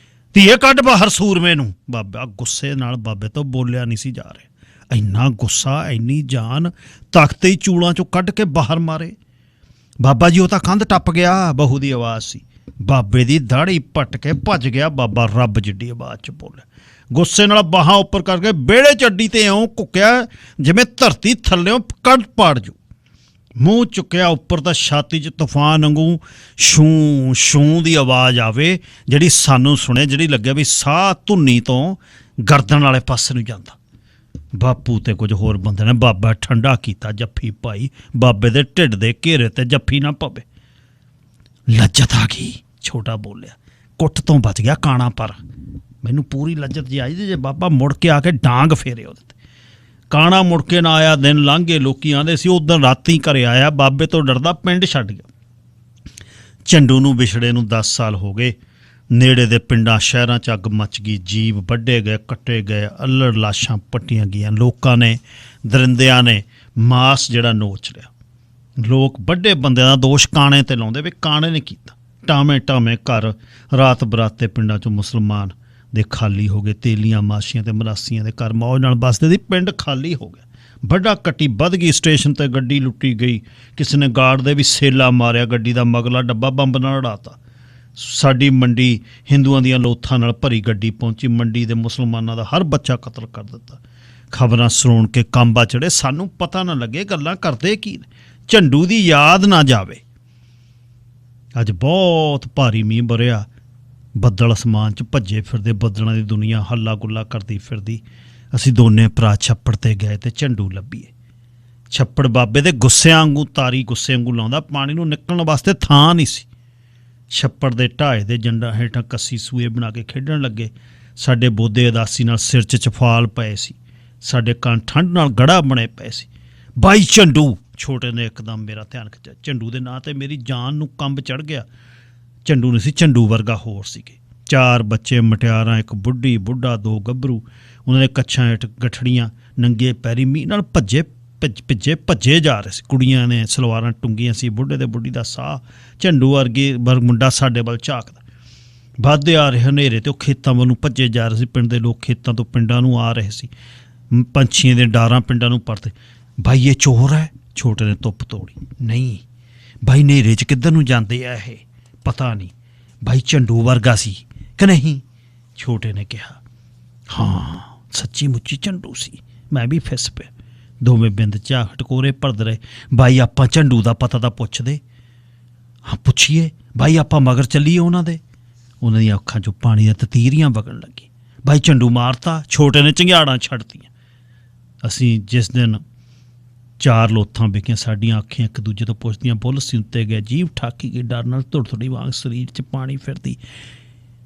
S1: ਧੀਏ ਕੱਢ ਬਾਹਰ ਸੂਰਮੇ ਨੂੰ। ਬਾਬਾ ਗੁੱਸੇ ਨਾਲ ਬਾਬੇ ਤੋਂ ਬੋਲਿਆ ਨਹੀਂ ਸੀ ਜਾ ਰਿਹਾ। ਇੰਨਾ ਗੁੱਸਾ, ਇੰਨੀ ਜਾਨ, ਤਖਤੇ ਹੀ ਚੂਲਾਂ 'ਚੋਂ ਕੱਢ ਕੇ ਬਾਹਰ ਮਾਰੇ। ਬਾਬਾ ਜੀ ਉਹ ਤਾਂ ਕੰਧ ਟੱਪ ਗਿਆ, ਬਹੂ ਦੀ ਆਵਾਜ਼ ਸੀ। ਬਾਬੇ ਦੀ ਦਾੜੀ ਪੱਟ ਕੇ ਭੱਜ ਗਿਆ। ਬਾਬਾ ਰੱਬ ਜਿੱਡੀ ਆਵਾਜ਼ 'ਚ ਬੋਲਿਆ। ਗੁੱਸੇ ਨਾਲ ਬਾਹਾਂ ਉੱਪਰ ਕਰਕੇ ਵਿਹੜੇ 'ਚ ਅੱਡੀ ਤੇ ਇਉਂ ਘੁੱਕਿਆ ਜਿਵੇਂ ਧਰਤੀ ਥੱਲਿਓਂ ਕੱਢ ਪਾੜ ਜੂ। ਮੂੰਹ ਚੁੱਕਿਆ ਉੱਪਰ ਤਾਂ ਛਾਤੀ 'ਚ ਤੂਫਾਨ ਵਾਂਗੂ ਛੂੰ ਛੂੰ ਦੀ ਆਵਾਜ਼ ਆਵੇ, ਜਿਹੜੀ ਸਾਨੂੰ ਸੁਣੇ, ਜਿਹੜੀ ਲੱਗਿਆ ਵੀ ਸਾਹ ਧੁੰਨੀ ਤੋਂ ਗਰਦਨ ਵਾਲੇ ਪਾਸੇ ਨੂੰ ਜਾਂਦਾ। ਬਾਪੂ ਤੇ ਕੁਝ ਹੋਰ ਬੰਦੇ ਨੇ ਬਾਬਾ ਠੰਡਾ ਕੀਤਾ। ਜੱਫੀ ਪਾਈ। ਬਾਬੇ ਦੇ ਢਿੱਡ ਦੇ ਘੇਰੇ ਤੇ ਜੱਫੀ ਨਾ ਪਵੇ। ਲੱਜਤ ਆ ਗਈ, ਛੋਟਾ ਬੋਲਿਆ। ਕੁੱਟ ਤੋਂ ਬਚ ਗਿਆ ਕਾਣਾ, ਪਰ ਮੈਨੂੰ ਪੂਰੀ ਲੱਜਤ ਜੀ ਆਈ ਜੇ ਬਾਬਾ ਮੁੜ ਕੇ ਆ ਕੇ ਡਾਂਗ ਫੇਰੇ ਉਹਦੇ ਤੇ। ਕਾਣਾ ਮੁੜ ਕੇ ਨਾ ਆਇਆ। ਦਿਨ ਲੰਘ ਗਏ। ਲੋਕੀ ਆਂਦੇ ਸੀ ਉਦੋਂ ਰਾਤੀ ਘਰੇ ਆਇਆ। ਬਾਬੇ ਤੋਂ ਡਰਦਾ ਪਿੰਡ ਛੱਡ ਗਿਆ। ਝੰਡੂ ਨੂੰ ਵਿਛੜੇ ਨੂੰ 10 ਸਾਲ ਹੋ ਗਏ। ਨੇੜੇ ਦੇ ਪਿੰਡਾਂ ਸ਼ਹਿਰਾਂ 'ਚ ਅੱਗ ਮੱਚ ਗਈ। ਜੀਵ ਵੱਢੇ ਗਏ, ਕੱਟੇ ਗਏ, ਅੱਲੜ ਲਾਸ਼ਾਂ ਪੱਟੀਆਂ ਗਈਆਂ। ਲੋਕਾਂ ਨੇ, ਦਰਿੰਦਿਆਂ ਨੇ ਮਾਸ ਜਿਹੜਾ ਨੋਚ ਲਿਆ। ਲੋਕ ਵੱਡੇ ਬੰਦਿਆਂ ਦਾ ਦੋਸ਼ ਕਾਣੇ ਤੇ ਲਾਉਂਦੇ ਵੀ ਕਾਣੇ ਨੇ ਕੀਤਾ। ਟਾਵੇਂ ਟਾਵੇਂ ਘਰ ਰਾਤ ਬਰਾਤੇ ਪਿੰਡਾਂ 'ਚੋਂ ਮੁਸਲਮਾਨ ਦੇ ਖਾਲੀ ਹੋ ਗਏ। ਤੇਲੀਆਂ ਮਾਸ਼ੀਆਂ ਤੇ ਮਰਾਸੀਆਂ ਦੇ ਘਰ ਮੌਜ ਨਾਲ ਵੱਸਦੇ ਸੀ। ਪਿੰਡ ਖਾਲੀ ਹੋ ਗਿਆ। ਵੱਡਾ ਕੱਟੀ ਵੱਧ ਗਈ। ਸਟੇਸ਼ਨ ਤੇ ਗੱਡੀ ਲੁੱਟੀ ਗਈ। ਕਿਸੇ ਨੇ ਗਾਰਡ ਦੇ ਵੀ ਸੇਲਾ ਮਾਰਿਆ। ਗੱਡੀ ਦਾ ਮਗਲਾ ਡੱਬਾ ਬੰਬ ਨਾਲ ਉਡਾਤਾ। ਸਾਡੀ ਮੰਡੀ ਹਿੰਦੂਆਂ ਦੀਆਂ ਲੋਥਾਂ ਨਾਲ ਭਰੀ ਗੱਡੀ ਪਹੁੰਚੀ। ਮੰਡੀ ਦੇ ਮੁਸਲਮਾਨਾਂ ਦਾ ਹਰ ਬੱਚਾ ਕਤਲ ਕਰ ਦਿੱਤਾ। ਖਬਰਾਂ ਸੁਣ ਕੇ ਕਾਂਬਾ ਚੜੇ। ਸਾਨੂੰ ਪਤਾ ਨਾ ਲੱਗੇ ਗੱਲਾਂ ਕਰਦੇ ਕੀ ਨੇ। ਝੰਡੂ ਦੀ ਯਾਦ ਨਾ ਜਾਵੇ। ਅੱਜ ਬਹੁਤ ਭਾਰੀ ਮੀਂਹ ਵਰਿਆ। ਬੱਦਲ ਅਸਮਾਨ 'ਚ ਭੱਜੇ ਫਿਰਦੇ। ਬੱਦਲਾਂ ਦੀ ਦੁਨੀਆ ਹੱਲਾ ਗੁੱਲਾ ਕਰਦੀ ਫਿਰਦੀ। ਅਸੀਂ ਦੋਨੇ ਭਰਾ ਛੱਪੜ 'ਤੇ ਗਏ ਤੇ ਝੰਡੂ ਲੱਭੀਏ। ਛੱਪੜ ਬਾਬੇ ਦੇ ਗੁੱਸਿਆਂ ਵਾਂਗੂ, ਤਾਰੀ ਗੁੱਸੇ ਵਾਂਗੂ ਲਾਉਂਦਾ। ਪਾਣੀ ਨੂੰ ਨਿਕਲਣ ਵਾਸਤੇ ਥਾਂ ਨਹੀਂ ਸੀ। ਛੱਪੜ ਦੇ ਢਾਏ ਦੇ ਜੰਡਾਂ ਹੇਠਾਂ ਕੱਸੀ ਸੂਏ ਬਣਾ ਕੇ ਖੇਡਣ ਲੱਗੇ। ਸਾਡੇ ਬੋਦੇ ਉਦਾਸੀ ਨਾਲ ਸਿਰ 'ਚ ਚਫਾਲ ਪਏ ਸੀ, ਸਾਡੇ ਕੰਨ ਠੰਡ ਨਾਲ ਗੜਾ ਬਣੇ ਪਏ ਸੀ। ਬਾਈ ਝੰਡੂ, ਛੋਟੇ ਨੇ ਇੱਕਦਮ ਮੇਰਾ ਧਿਆਨ ਖਿੱਚਿਆ। ਝੰਡੂ ਦੇ ਨਾਂ 'ਤੇ ਮੇਰੀ ਜਾਨ ਨੂੰ ਕੰਬ ਚੜ੍ਹ ਗਿਆ। ਝੰਡੂ ਨਹੀਂ ਸੀ, ਝੰਡੂ ਵਰਗਾ ਹੋਰ ਸੀਗੇ। 4 ਬੱਚੇ, ਮਟਿਆਰਾਂ, ਇੱਕ ਬੁੱਢੀ, ਬੁੱਢਾ, 2 ਗੱਭਰੂ। ਉਹਨਾਂ ਦੇ ਕੱਛਾਂ ਹੇਠ ਗਠੜੀਆਂ, ਨੰਗੇ ਪੈਰੀ ਮੀਂਹ ਨਾਲ ਭੱਜੇ ਜਾ ਰਹੇ ਸੀ। ਕੁੜੀਆਂ ਨੇ ਸਲਵਾਰਾਂ ਟੁੰਗੀਆਂ ਸੀ। ਬੁੱਢੇ ਤੇ ਬੁੱਢੀ ਦਾ ਸਾਹ। ਝੰਡੂ ਵਰਗੇ ਮੁੰਡਾ ਸਾਡੇ ਵੱਲ ਝਾਕਦਾ। ਵੱਧਦੇ ਆ ਰਹੇ ਹਨੇਰੇ ਤੇ ਉਹ ਖੇਤਾਂ ਵੱਲ ਨੂੰ ਭੱਜੇ ਜਾ ਰਹੇ ਸੀ। ਪਿੰਡ ਦੇ ਲੋਕ ਖੇਤਾਂ ਤੋਂ ਪਿੰਡਾਂ ਨੂੰ ਆ ਰਹੇ ਸੀ। ਪੰਛੀਆਂ ਦੇ ਡਾਰਾਂ ਪਿੰਡਾਂ ਨੂੰ ਪਰਦੇ। ਬਾਈ ਇਹ ਚੋਰ ਹੈ, ਛੋਟੇ ਨੇ ਧੁੱਪ ਤੋੜੀ। ਨਹੀਂ ਬਾਈ, ਹਨੇਰੇ 'ਚ ਕਿੱਧਰ ਨੂੰ ਜਾਂਦੇ ਆ ਇਹ, ਪਤਾ ਨਹੀਂ। ਬਾਈ ਝੰਡੂ ਵਰਗਾ ਸੀ ਕਿ ਨਹੀਂ, ਛੋਟੇ ਨੇ ਕਿਹਾ। ਹਾਂ ਸੱਚੀ ਮੁੱਚੀ ਝੰਡੂ ਸੀ। ਮੈਂ ਵੀ ਫਿਸ ਪਿਆ। ਦੋਵੇਂ ਬਿੰਦ ਝਾਕ ਟਕੋਰੇ ਭਰਦੇ ਰਹੇ। ਬਾਈ ਆਪਾਂ ਝੰਡੂ ਦਾ ਪਤਾ ਤਾਂ ਪੁੱਛਦੇ। ਹਾਂ ਪੁੱਛੀਏ ਬਾਈ, ਆਪਾਂ ਮਗਰ ਚੱਲੀਏ ਉਹਨਾਂ ਦੇ। ਉਹਨਾਂ ਦੀਆਂ ਅੱਖਾਂ 'ਚੋਂ ਪਾਣੀ ਦੀਆਂ ਤਤੀਰੀਆਂ ਵਗਣ ਲੱਗੀ। ਬਾਈ ਝੰਡੂ ਮਾਰਤਾ, ਛੋਟੇ ਨੇ ਚੰਗਿਆੜਾਂ ਛੱਡਤੀਆਂ। ਅਸੀਂ ਜਿਸ ਦਿਨ 4 ਲੋਥਾਂ ਵਿਕੀਆਂ, ਸਾਡੀਆਂ ਅੱਖਾਂ ਇੱਕ ਦੂਜੇ ਤੋਂ ਪੁੱਛਦੀਆਂ, ਬੁੱਲ ਸਿਉਂਤੇ ਗਏ, ਜੀਭ ਠਾਕੀ ਗਈ, ਡਰ ਨਾਲ ਧੁੜ-ਧੁੜੀ ਵਾਂਗ ਸਰੀਰ 'ਚ ਪਾਣੀ ਫਿਰਦੀ।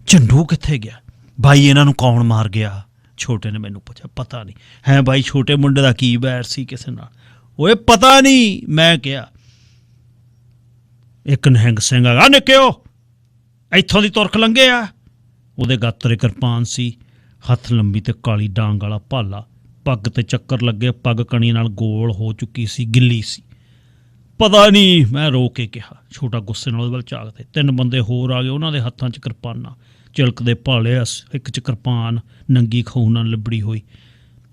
S1: ਝੰਡੂ ਕਿੱਥੇ ਗਿਆ? ਬਾਈ ਇਹਨਾਂ ਨੂੰ ਕੌਣ ਮਾਰ ਗਿਆ? ਛੋਟੇ ਨੇ ਮੈਨੂੰ ਪੁੱਛਿਆ। ਪਤਾ ਨਹੀਂ। ਹੈ ਬਾਈ, ਛੋਟੇ ਮੁੰਡੇ ਦਾ ਕੀ ਵੈਰ ਸੀ ਕਿਸੇ ਨਾਲ? ਓਏ ਪਤਾ ਨਹੀਂ, ਮੈਂ ਕਿਹਾ। ਇੱਕ ਨਿਹੰਗ ਸਿੰਘ ਹੈਗਾ, ਨਿੱਕਿਓ ਇੱਥੋਂ ਦੀ ਤੁਰਕ ਲੰਘੇ ਆ। ਉਹਦੇ ਗਾਤਰੇ ਕਿਰਪਾਨ ਸੀ, ਹੱਥ ਲੰਬੀ ਤੇ ਕਾਲੀ ਡਾਂਗ ਵਾਲਾ ਭਾਲਾ, ਪੱਗ ਤੇ ਚੱਕਰ ਲੱਗੇ, ਪੱਗ ਕਣੀ ਨਾਲ ਗੋਲ ਹੋ ਚੁੱਕੀ ਸੀ, ਗਿੱਲੀ ਸੀ। ਪਤਾ ਨਹੀਂ, ਮੈਂ ਰੋ ਕੇ ਕਿਹਾ। ਛੋਟਾ ਗੁੱਸੇ ਨਾਲ ਉਹਦੇ ਵੱਲ ਝਾਕਦੇ। 3 ਬੰਦੇ ਹੋਰ ਆ ਗਏ, ਉਹਨਾਂ ਦੇ ਹੱਥਾਂ 'ਚ ਕਿਰਪਾਨਾਂ, ਚਿਲਕਦੇ ਭਾਲੇ, ਇੱਕ 'ਚ ਕਿਰਪਾਨ ਨੰਗੀ ਖੂਨ ਨਾਲ ਲਿਬੜੀ ਹੋਈ।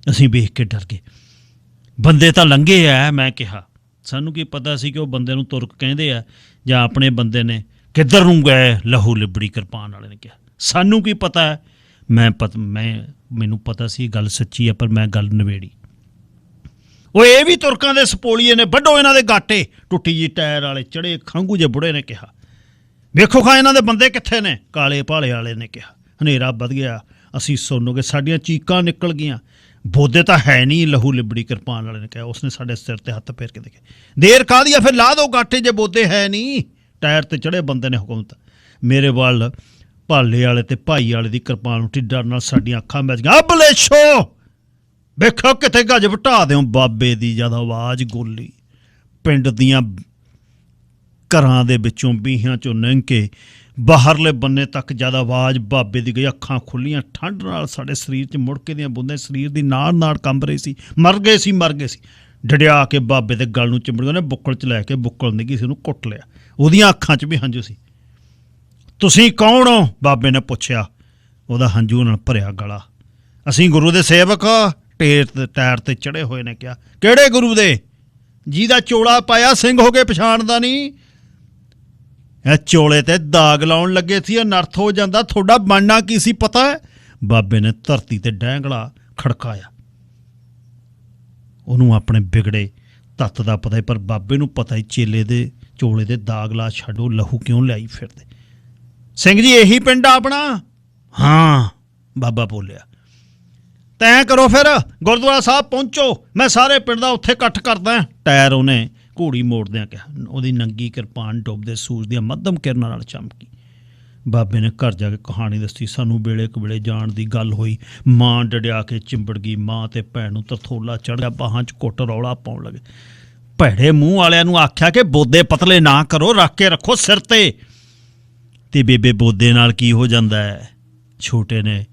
S1: ਅਸੀਂ ਵੇਖ ਕੇ ਡਰ ਗਏ। ਬੰਦੇ ਤਾਂ ਲੰਘੇ ਆ, ਮੈਂ ਕਿਹਾ। ਸਾਨੂੰ ਕੀ ਪਤਾ ਸੀ ਕਿ ਉਹ ਬੰਦੇ ਨੂੰ ਤੁਰਕ ਕਹਿੰਦੇ ਆ ਜਾਂ ਆਪਣੇ ਬੰਦੇ ਨੇ। ਕਿੱਧਰ ਨੂੰ ਗਏ? ਲਹੂ ਲਿਬੜੀ ਕਿਰਪਾਨ ਵਾਲੇ ਨੇ ਕਿਹਾ। ਸਾਨੂੰ ਕੀ ਪਤਾ ਹੈ? ਮੈਨੂੰ ਪਤਾ ਸੀ ਗੱਲ ਸੱਚੀ ਹੈ, ਪਰ ਮੈਂ ਗੱਲ ਨਵੇੜੀ। ਉਹ ਇਹ ਵੀ ਤੁਰਕਾਂ ਦੇ ਸਪੋਲੀਏ ਨੇ, ਵੱਢੋ ਇਹਨਾਂ ਦੇ ਗਾਟੇ। ਟੁੱਟੀ ਜੀ ਟਾਇਰ ਵਾਲੇ ਚੜੇ ਖਾਂਗੂ ਜੇ ਬੁੜੇ ਨੇ ਕਿਹਾ। ਵੇਖੋ ਖਾਂ ਇਹਨਾਂ ਦੇ ਬੰਦੇ ਕਿੱਥੇ ਨੇ? ਕਾਲੇ ਭਾਲੇ ਵਾਲੇ ਨੇ ਕਿਹਾ। ਹਨੇਰਾ ਵੱਧ ਗਿਆ, ਅਸੀਂ ਸੁਣ ਗਏ, ਸਾਡੀਆਂ ਚੀਕਾਂ ਨਿਕਲ ਗਈਆਂ। ਬੋਦੇ ਤਾਂ ਹੈ ਨਹੀਂ, ਲਹੂ ਲਿਬੜੀ ਕਿਰਪਾਨ ਵਾਲੇ ਨੇ ਕਿਹਾ। ਉਸਨੇ ਸਾਡੇ ਸਿਰ ਤੇ ਹੱਥ ਫੇਰ ਕੇ ਦੇਖੇ। ਦੇਰ ਕਾਹਦੀ ਆ, ਫਿਰ ਲਾ ਦੋ ਗਾਟੇ ਜੇ ਬੋਦੇ ਹੈ ਨਹੀਂ। ਟਾਇਰ ਤੇ ਚੜੇ ਬੰਦੇ ਨੇ ਹੁਕਮ ਦਿੱਤਾ। ਮੇਰੇ ਵੱਲ ਭਾਲੇ ਵਾਲੇ ਤੇ ਭਾਈ ਵਾਲੇ ਦੀ ਕਿਰਪਾਨ ਨੂੰ ਡਰ ਨਾਲ ਸਾਡੀਆਂ ਅੱਖਾਂ ਵਿੱਚ ਗਈਆਂ। ਬਲੇਸ਼ੋ ਵੇਖੋ ਕਿਤੇ ਗੱਜ ਵਟਾ ਦਿਓ ਬਾਬੇ ਦੀ। ਜਦ ਆਵਾਜ਼ ਗੋਲੀ ਪਿੰਡ ਦੀਆਂ ਘਰਾਂ ਦੇ ਵਿੱਚੋਂ ਬੀਹਾਂ 'ਚੋਂ ਲੰਘ ਕੇ ਬਾਹਰਲੇ ਬੰਨੇ ਤੱਕ ਜਦ ਆਵਾਜ਼ ਬਾਬੇ ਦੀ ਗਈ, ਅੱਖਾਂ ਖੁੱਲੀਆਂ, ਠੰਡ ਨਾਲ ਸਾਡੇ ਸਰੀਰ 'ਚ ਮੁੜਕੇ ਦੀਆਂ ਬੂੰਦਾਂ ਸਰੀਰ ਦੀ ਨਾੜ ਕੰਬ ਰਹੀ ਸੀ। ਮਰ ਗਏ ਸੀ। ਡੜਿਆ ਕੇ ਬਾਬੇ ਦੇ ਗਲ ਨੂੰ ਚਿੰਬੜ ਗਏ। ਉਹਨੇ ਬੁੱਕਲ 'ਚ ਲੈ ਕੇ, ਬੁੱਕਲ ਨਹੀਂ ਗਈ ਸੀ, ਉਹਨੂੰ ਕੁੱਟ ਲਿਆ। ਉਹਦੀਆਂ ਅੱਖਾਂ 'ਚ ਵੀ ਹੰਝੂ ਸੀ। ਤੁਸੀਂ ਕੌਣ ਹੋ? ਬਾਬੇ ਨੇ ਪੁੱਛਿਆ। ਉਹਦਾ ਹੰਝੂ ਨਾਲ ਭਰਿਆ ਗਲਾ। ਅਸੀਂ ਗੁਰੂ ਦੇ ਸੇਵਕ। ਟਾਇਰ ਤੇ ਚੜੇ ਹੋਏ ਨੇ ਕਿਹਾ। ਕਿਹੜੇ ਗੁਰੂ ਦੇ? ਜਿਹਦਾ ਚੋਲਾ ਪਾਇਆ ਸਿੰਘ ਹੋ ਕੇ ਪਛਾਣਦਾ ਨਹੀਂ? ਇਹ ਚੋਲੇ ਤੇ ਦਾਗ ਲਾਉਣ ਲੱਗੇ ਸੀ, ਅਨਰਥ ਹੋ ਜਾਂਦਾ। ਤੁਹਾਡਾ ਬਣਨਾ ਕੀ ਸੀ ਪਤਾ ਹੈ? ਬਾਬੇ ਨੇ ਧਰਤੀ ਤੇ ਡੈਂਗਲਾ ਖੜਕਾਇਆ। ਉਹਨੂੰ ਆਪਣੇ ਵਿਗੜੇ ਤੱਤ ਦਾ ਪਤਾ ਹੀ, ਪਰ ਬਾਬੇ ਨੂੰ ਪਤਾ ਹੀ ਚੇਲੇ ਦੇ ਚੋਲੇ ਦੇ ਦਾਗ ਲਾ ਛੱਡੋ, ਲਹੂ ਕਿਉਂ ਲਿਆਈ ਫਿਰਦੇ। ਸਿੰਘ ਜੀ ਇਹੀ ਪਿੰਡ ਆ ਆਪਣਾ? ਹਾਂ, ਬਾਬਾ ਬੋਲਿਆ। ਤੈਂ ਕਰੋ ਫਿਰ, ਗੁਰਦੁਆਰਾ ਸਾਹਿਬ ਪਹੁੰਚੋ, ਮੈਂ ਸਾਰੇ ਪਿੰਡ ਦਾ ਉੱਥੇ ਇਕੱਠ ਕਰਦਾ। ਟਾਇਰ ਉਹਨੇ ਘੋੜੀ ਮੋੜਦਿਆਂ ਕਿਹਾ। ਉਹਦੀ ਨੰਗੀ ਕਿਰਪਾਨ ਡੁੱਬਦੇ ਸੂਰਜ ਦੀਆਂ ਮੱਧਮ ਕਿਰਨਾਂ ਨਾਲ ਚਮਕੀ। ਬਾਬੇ ਨੇ ਘਰ ਜਾ ਕੇ ਕਹਾਣੀ ਦੱਸੀ। ਸਾਨੂੰ ਵੇਲੇ ਕਵੇਲੇ ਜਾਣ ਦੀ ਗੱਲ ਹੋਈ। ਮਾਂ ਡੜਿਆ ਕੇ ਚਿੰਬੜ ਗਈ। ਮਾਂ ਤੇ ਭੈਣ ਨੂੰ ਤਰਥੋਲਾ ਚੜ੍ਹ ਗਿਆ, ਬਾਹਾਂ 'ਚ ਕੁੱਟ ਰੌਲਾ ਪਾਉਣ ਲੱਗੇ। ਭੈੜੇ ਮੂੰਹ ਵਾਲਿਆਂ ਨੂੰ ਆਖਿਆ ਕਿ ਬੋਦੇ ਪਤਲੇ ਨਾ ਕਰੋ, ਰੱਖ ਕੇ ਰੱਖੋ ਸਿਰ ਤੇ ਬੇਬੇ ਬੋਦੇ ਨਾਲ ਕੀ ਹੋ ਜਾਂਦਾ ਹੈ? ਛੋਟੇ ਨੇ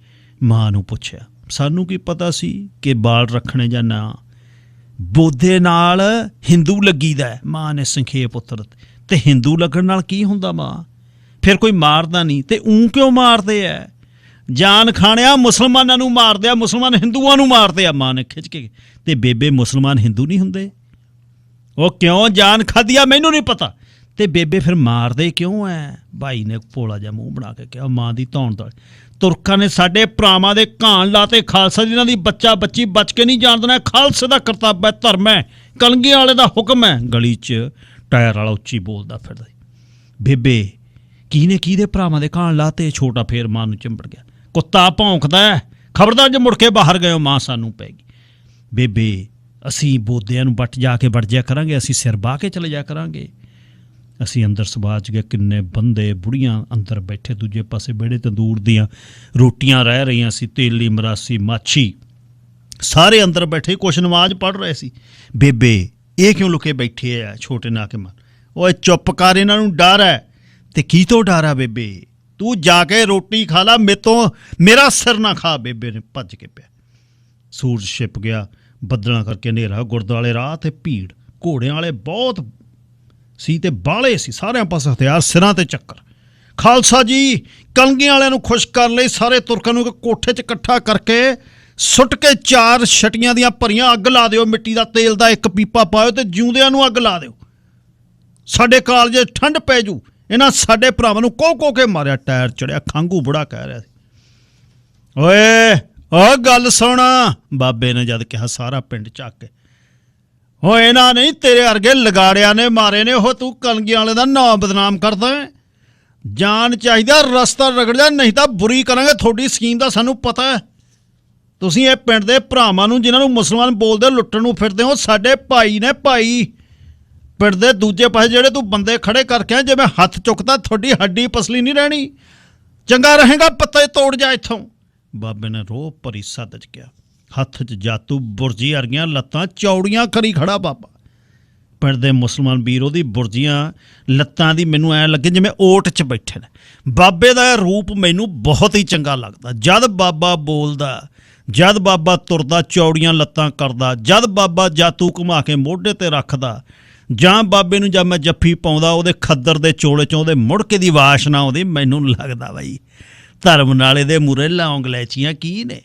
S1: ਮਾਂ ਨੂੰ ਪੁੱਛਿਆ। ਸਾਨੂੰ ਕੀ ਪਤਾ ਸੀ ਕਿ ਬਾਲ ਰੱਖਣੇ ਜਾਂ ਨਾ। ਬੋਦੇ ਨਾਲ ਹਿੰਦੂ ਲੱਗੀਦਾ, ਮਾਂ ਨੇ ਸੰਖੇਪ ਉੱਤਰ। ਤੇ ਹਿੰਦੂ ਲੱਗਣ ਨਾਲ ਕੀ ਹੁੰਦਾ ਮਾਂ? ਫਿਰ ਕੋਈ ਮਾਰਦਾ ਨਹੀਂ ਤੇ ਕਿਉਂ ਮਾਰਦੇ ਆ? ਜਾਨ ਖਾਣਿਆ ਮੁਸਲਮਾਨਾਂ ਨੂੰ ਮਾਰਦੇ ਆ, ਮੁਸਲਮਾਨ ਹਿੰਦੂਆਂ ਨੂੰ ਮਾਰਦੇ ਆ, ਮਾਂ ਨੇ ਖਿੱਚ ਕੇ। ਤੇ ਬੇਬੇ ਮੁਸਲਮਾਨ ਹਿੰਦੂ ਨਹੀਂ ਹੁੰਦੇ? ਉਹ ਕਿਉਂ ਜਾਨ ਖਾਧੀ ਆ ਮੈਨੂੰ ਨਹੀਂ ਪਤਾ। ਤੇ ਬੇਬੇ ਫਿਰ ਮਾਰਦੇ ਕਿਉਂ ਐ? ਭਾਈ ਨੇ ਭੋਲਾ ਜਿਹਾ ਮੂੰਹ ਬਣਾ ਕੇ ਕਿਹਾ। ਮਾਂ ਦੀ ਧੌਣ ਤਲ। ਤੁਰਕਾਂ ਨੇ ਸਾਡੇ ਭਰਾਵਾਂ ਦੇ ਘਾਣ ਲਾਤੇ। ਖਾਲਸਾ ਜਿਹਨਾਂ ਦੀ ਬੱਚਾ ਬੱਚੀ ਬਚ ਕੇ ਨਹੀਂ ਜਾਣ ਦੇਣਾ। ਖਾਲਸੇ ਦਾ ਕਰਤੱਵ ਹੈ, ਧਰਮ ਹੈ, ਕਲਗੀ ਵਾਲੇ ਦਾ ਹੁਕਮ ਹੈ। ਗਲੀ 'ਚ ਟਾਇਰ ਵਾਲਾ ਉੱਚੀ ਬੋਲਦਾ ਫਿਰਦਾ। ਬੇਬੇ ਕਿਹਦੇ ਭਰਾਵਾਂ ਦੇ ਘਾਣ ਲਾਤੇ? ਛੋਟਾ ਫੇਰ ਮਾਂ ਨੂੰ ਚਿੰਬੜ ਗਿਆ। ਕੁੱਤਾ ਭੌਂਕਦਾ, ਖਬਰਦਾਰ ਜੇ ਮੁੜ ਕੇ ਬਾਹਰ ਗਏ ਮਾਂ ਸਾਨੂੰ ਪੈ ਗਈ। ਬੇਬੇ ਅਸੀਂ ਬੋਦਿਆਂ ਨੂੰ ਵੜ ਜਾ ਕਰਾਂਗੇ, ਅਸੀਂ ਸਿਰ ਬਾਹ ਕੇ ਚਲੇ ਜਾ ਕਰਾਂਗੇ। ਅਸੀਂ ਅੰਦਰ ਸਬਾਚ ਗਏ, ਕਿੰਨੇ ਬੰਦੇ ਬੁੜੀਆਂ ਅੰਦਰ ਬੈਠੇ, ਦੂਜੇ ਪਾਸੇ ਵਿਹੜੇ ਤੰਦੂਰ ਦੀਆਂ ਰੋਟੀਆਂ ਰਹਿ ਰਹੀਆਂ ਸੀ, ਤੇਲੀ ਮਰਾਸੀ ਮਾਛੀ ਸਾਰੇ ਅੰਦਰ ਬੈਠੇ, ਕੁਛ ਨਮਾਜ਼ ਪੜ੍ਹ ਰਹੇ ਸੀ। ਬੇਬੇ ਇਹ ਕਿਉਂ ਲੁਕੇ ਬੈਠੇ ਆ? ਛੋਟੇ ਨਾ ਕੇ ਮਾਰ, ਓਏ ਚੁੱਪ ਕਰ, ਇਹਨਾਂ ਨੂੰ ਡਰ ਹੈ। ਤੇ ਕੀ ਤੋਂ ਡਰ ਆ ਬੇਬੇ? ਤੂੰ ਜਾ ਕੇ ਰੋਟੀ ਖਾ ਲਾ, ਮੇਰਾ ਸਿਰ ਨਾ ਖਾ। ਬੇਬੇ ਨੇ ਭੱਜ ਕੇ ਪਿਆ। ਸੂਰਜ ਛਿਪ ਗਿਆ, ਬੱਦਲਾਂ ਕਰਕੇ ਹਨੇਰਾ। ਗੁਰਦੁਆਰੇ ਰਾਹ ਤੇ ਭੀੜ, ਘੋੜਿਆਂ ਵਾਲੇ ਬਹੁਤ ਸੀ ਤੇ ਬਾਹਲੇ ਸੀ, ਸਾਰਿਆਂ ਪਾਸੇ ਹਥਿਆਰ, ਸਿਰਾਂ ਤੇ ਚੱਕਰ। ਖਾਲਸਾ ਜੀ ਕਲਗੀਆਂ ਵਾਲਿਆਂ ਨੂੰ ਖੁਸ਼ ਕਰਨ ਲਈ ਸਾਰੇ ਤੁਰਕਾਂ ਨੂੰ ਇੱਕ ਕੋਠੇ 'ਚ ਇਕੱਠਾ ਕਰਕੇ ਸੁੱਟ ਕੇ 4 ਛਟੀਆਂ ਦੀਆਂ ਭਰੀਆਂ ਅੱਗ ਲਾ ਦਿਓ, ਮਿੱਟੀ ਦਾ ਤੇਲ ਦਾ ਇੱਕ ਪੀਪਾ ਪਾਇਓ ਤੇ ਜਿਉਂਦਿਆਂ ਨੂੰ ਅੱਗ ਲਾ ਦਿਓ। ਸਾਡੇ ਕਾਲਜੇ ਠੰਡ ਪੈ ਜੂ। ਇਹਨਾਂ ਸਾਡੇ ਭਰਾਵਾਂ ਨੂੰ ਕੋਹ ਕੇ ਮਾਰਿਆ, ਟਾਇਰ ਚੜਿਆ। ਖਾਂਗੂ ਬੁੜਾ ਕਹਿ ਰਿਹਾ ਸੀ, ਓਏ ਉਹ ਗੱਲ ਸੁਣ। ਬਾਬੇ ਨੇ ਜਦ ਕਿਹਾ, ਸਾਰਾ ਪਿੰਡ ਚੱਕ ਕੇ, ਉਹ ਇਹਨਾਂ ਨਹੀਂ ਤੇਰੇ ਵਰਗੇ ਲਗਾੜਿਆਂ ਨੇ ਮਾਰੇ ਨੇ, ਉਹ ਤੂੰ ਕਲਗੀਆਂ ਵਾਲੇ ਦਾ ਨਾਂ ਬਦਨਾਮ ਕਰਦਾ। ਜਾਨ ਚਾਹੀਦਾ, ਰਸਤਾ ਰਗੜ ਜਾ, ਨਹੀਂ ਤਾਂ ਬੁਰੀ ਕਰਾਂਗੇ। ਤੁਹਾਡੀ ਸਕੀਮ ਦਾ ਸਾਨੂੰ ਪਤਾ ਹੈ। ਤੁਸੀਂ ਇਹ ਪਿੰਡ ਦੇ ਭਰਾਵਾਂ ਨੂੰ, ਜਿਨ੍ਹਾਂ ਨੂੰ ਮੁਸਲਮਾਨ ਬੋਲਦੇ, ਲੁੱਟਣ ਨੂੰ ਫਿਰਦੇ ਹੋ, ਸਾਡੇ ਭਾਈ ਨੇ। ਭਾਈ ਪਿੰਡ ਦੇ ਦੂਜੇ ਪਾਸੇ ਜਿਹੜੇ ਤੂੰ ਬੰਦੇ ਖੜੇ ਕਰਕੇ ਆ, ਜੇ ਮੈਂ ਹੱਥ ਚੁੱਕਦਾ ਤੁਹਾਡੀ ਹੱਡੀ ਪਸਲੀ ਨਹੀਂ ਰਹਿਣੀ। ਚੰਗਾ ਰਹੇਗਾ ਪੱਤੇ ਤੋੜ ਜਾ ਇੱਥੋਂ। ਬਾਬੇ ਨੇ ਰੋਹ ਭਰੀ ਸੱਦ 'ਚ ਕਿਹਾ, ਹੱਥ 'ਚ ਜਾਤੂ ਬੁਰਜੀ ਵਰਗੀਆਂ ਲੱਤਾਂ ਚੌੜੀਆਂ ਕਰੀ ਖੜਾ ਬਾਬਾ। ਪਿੰਡ ਦੇ ਮੁਸਲਮਾਨ ਵੀਰ ਉਹਦੀ ਬੁਰਜੀਆਂ ਲੱਤਾਂ ਦੀ ਮੈਨੂੰ ਐਂ ਲੱਗੇ ਜਿਵੇਂ ਓਟ 'ਚ ਬੈਠੇ ਨੇ। ਬਾਬੇ ਦਾ ਇਹ ਰੂਪ ਮੈਨੂੰ ਬਹੁਤ ਹੀ ਚੰਗਾ ਲੱਗਦਾ। ਜਦ ਬਾਬਾ ਬੋਲਦਾ, ਜਦ ਬਾਬਾ ਤੁਰਦਾ, ਚੌੜੀਆਂ ਲੱਤਾਂ ਕਰਦਾ, ਜਦ ਬਾਬਾ ਜਾਤੂ ਘੁਮਾ ਕੇ ਮੋਢੇ 'ਤੇ ਰੱਖਦਾ, ਜਾਂ ਬਾਬੇ ਨੂੰ ਜਦ ਮੈਂ ਜੱਫੀ ਪਾਉਂਦਾ, ਉਹਦੇ ਖੱਦਰ ਦੇ ਚੋਲੇ 'ਚੋਂ ਉਹਦੇ ਮੁੜਕੇ ਦੀ ਵਾਸ਼ ਨਾ ਆਉਂਦੀ, ਮੈਨੂੰ ਲੱਗਦਾ ਬਈ ਧਰਮ ਨਾਲੇ ਦੇ ਮੂਹਰੇ ਲੌਂਗ ਲੈਚੀਆਂ ਕੀ ਨੇ।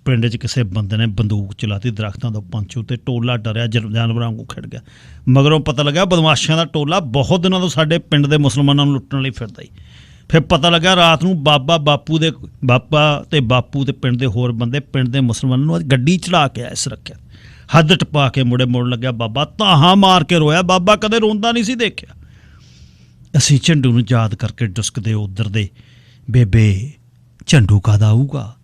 S1: ਪਿੰਡ 'ਚ ਕਿਸੇ ਬੰਦੇ ਨੇ ਬੰਦੂਕ ਚਲਾਤੀ, ਦਰਖਤਾਂ ਤੋਂ ਪੰਛੂ ਤੇ ਟੋਲਾ ਡਰਿਆ, ਜਾਨਵਰਾਂ ਵਾਂਗੂ ਖਿੜ ਗਿਆ। ਮਗਰੋਂ ਪਤਾ ਲੱਗਾ ਬਦਮਾਸ਼ਾਂ ਦਾ ਟੋਲਾ ਬਹੁਤ ਦਿਨਾਂ ਤੋਂ ਸਾਡੇ ਪਿੰਡ ਦੇ ਮੁਸਲਮਾਨਾਂ ਨੂੰ ਲੁੱਟਣ ਲਈ ਫਿਰਦਾ ਹੀ। ਫਿਰ ਪਤਾ ਲੱਗਾ ਰਾਤ ਨੂੰ ਬਾਪੂ ਤੇ ਪਿੰਡ ਦੇ ਹੋਰ ਬੰਦੇ ਪਿੰਡ ਦੇ ਮੁਸਲਮਾਨਾਂ ਨੂੰ ਗੱਡੀ ਚੜਾ ਕੇ ਆਏ ਸੁਰੱਖਿਆ। ਹੱਦ ਟਪਾ ਕੇ ਮੁੜਨ ਲੱਗਿਆ। ਬਾਬਾ ਧਾਹਾਂ ਮਾਰ ਕੇ ਰੋਇਆ। ਬਾਬਾ ਕਦੇ ਰੋਂਦਾ ਨਹੀਂ ਸੀ ਦੇਖਿਆ। ਅਸੀਂ ਝੰਡੂ ਨੂੰ ਯਾਦ ਕਰਕੇ ਡੁਸਕਦੇ ਉੱਧਰ ਦੇ। ਬੇਬੇ ਝੰਡੂ ਕਾਹਦਾ ਆਊਗਾ?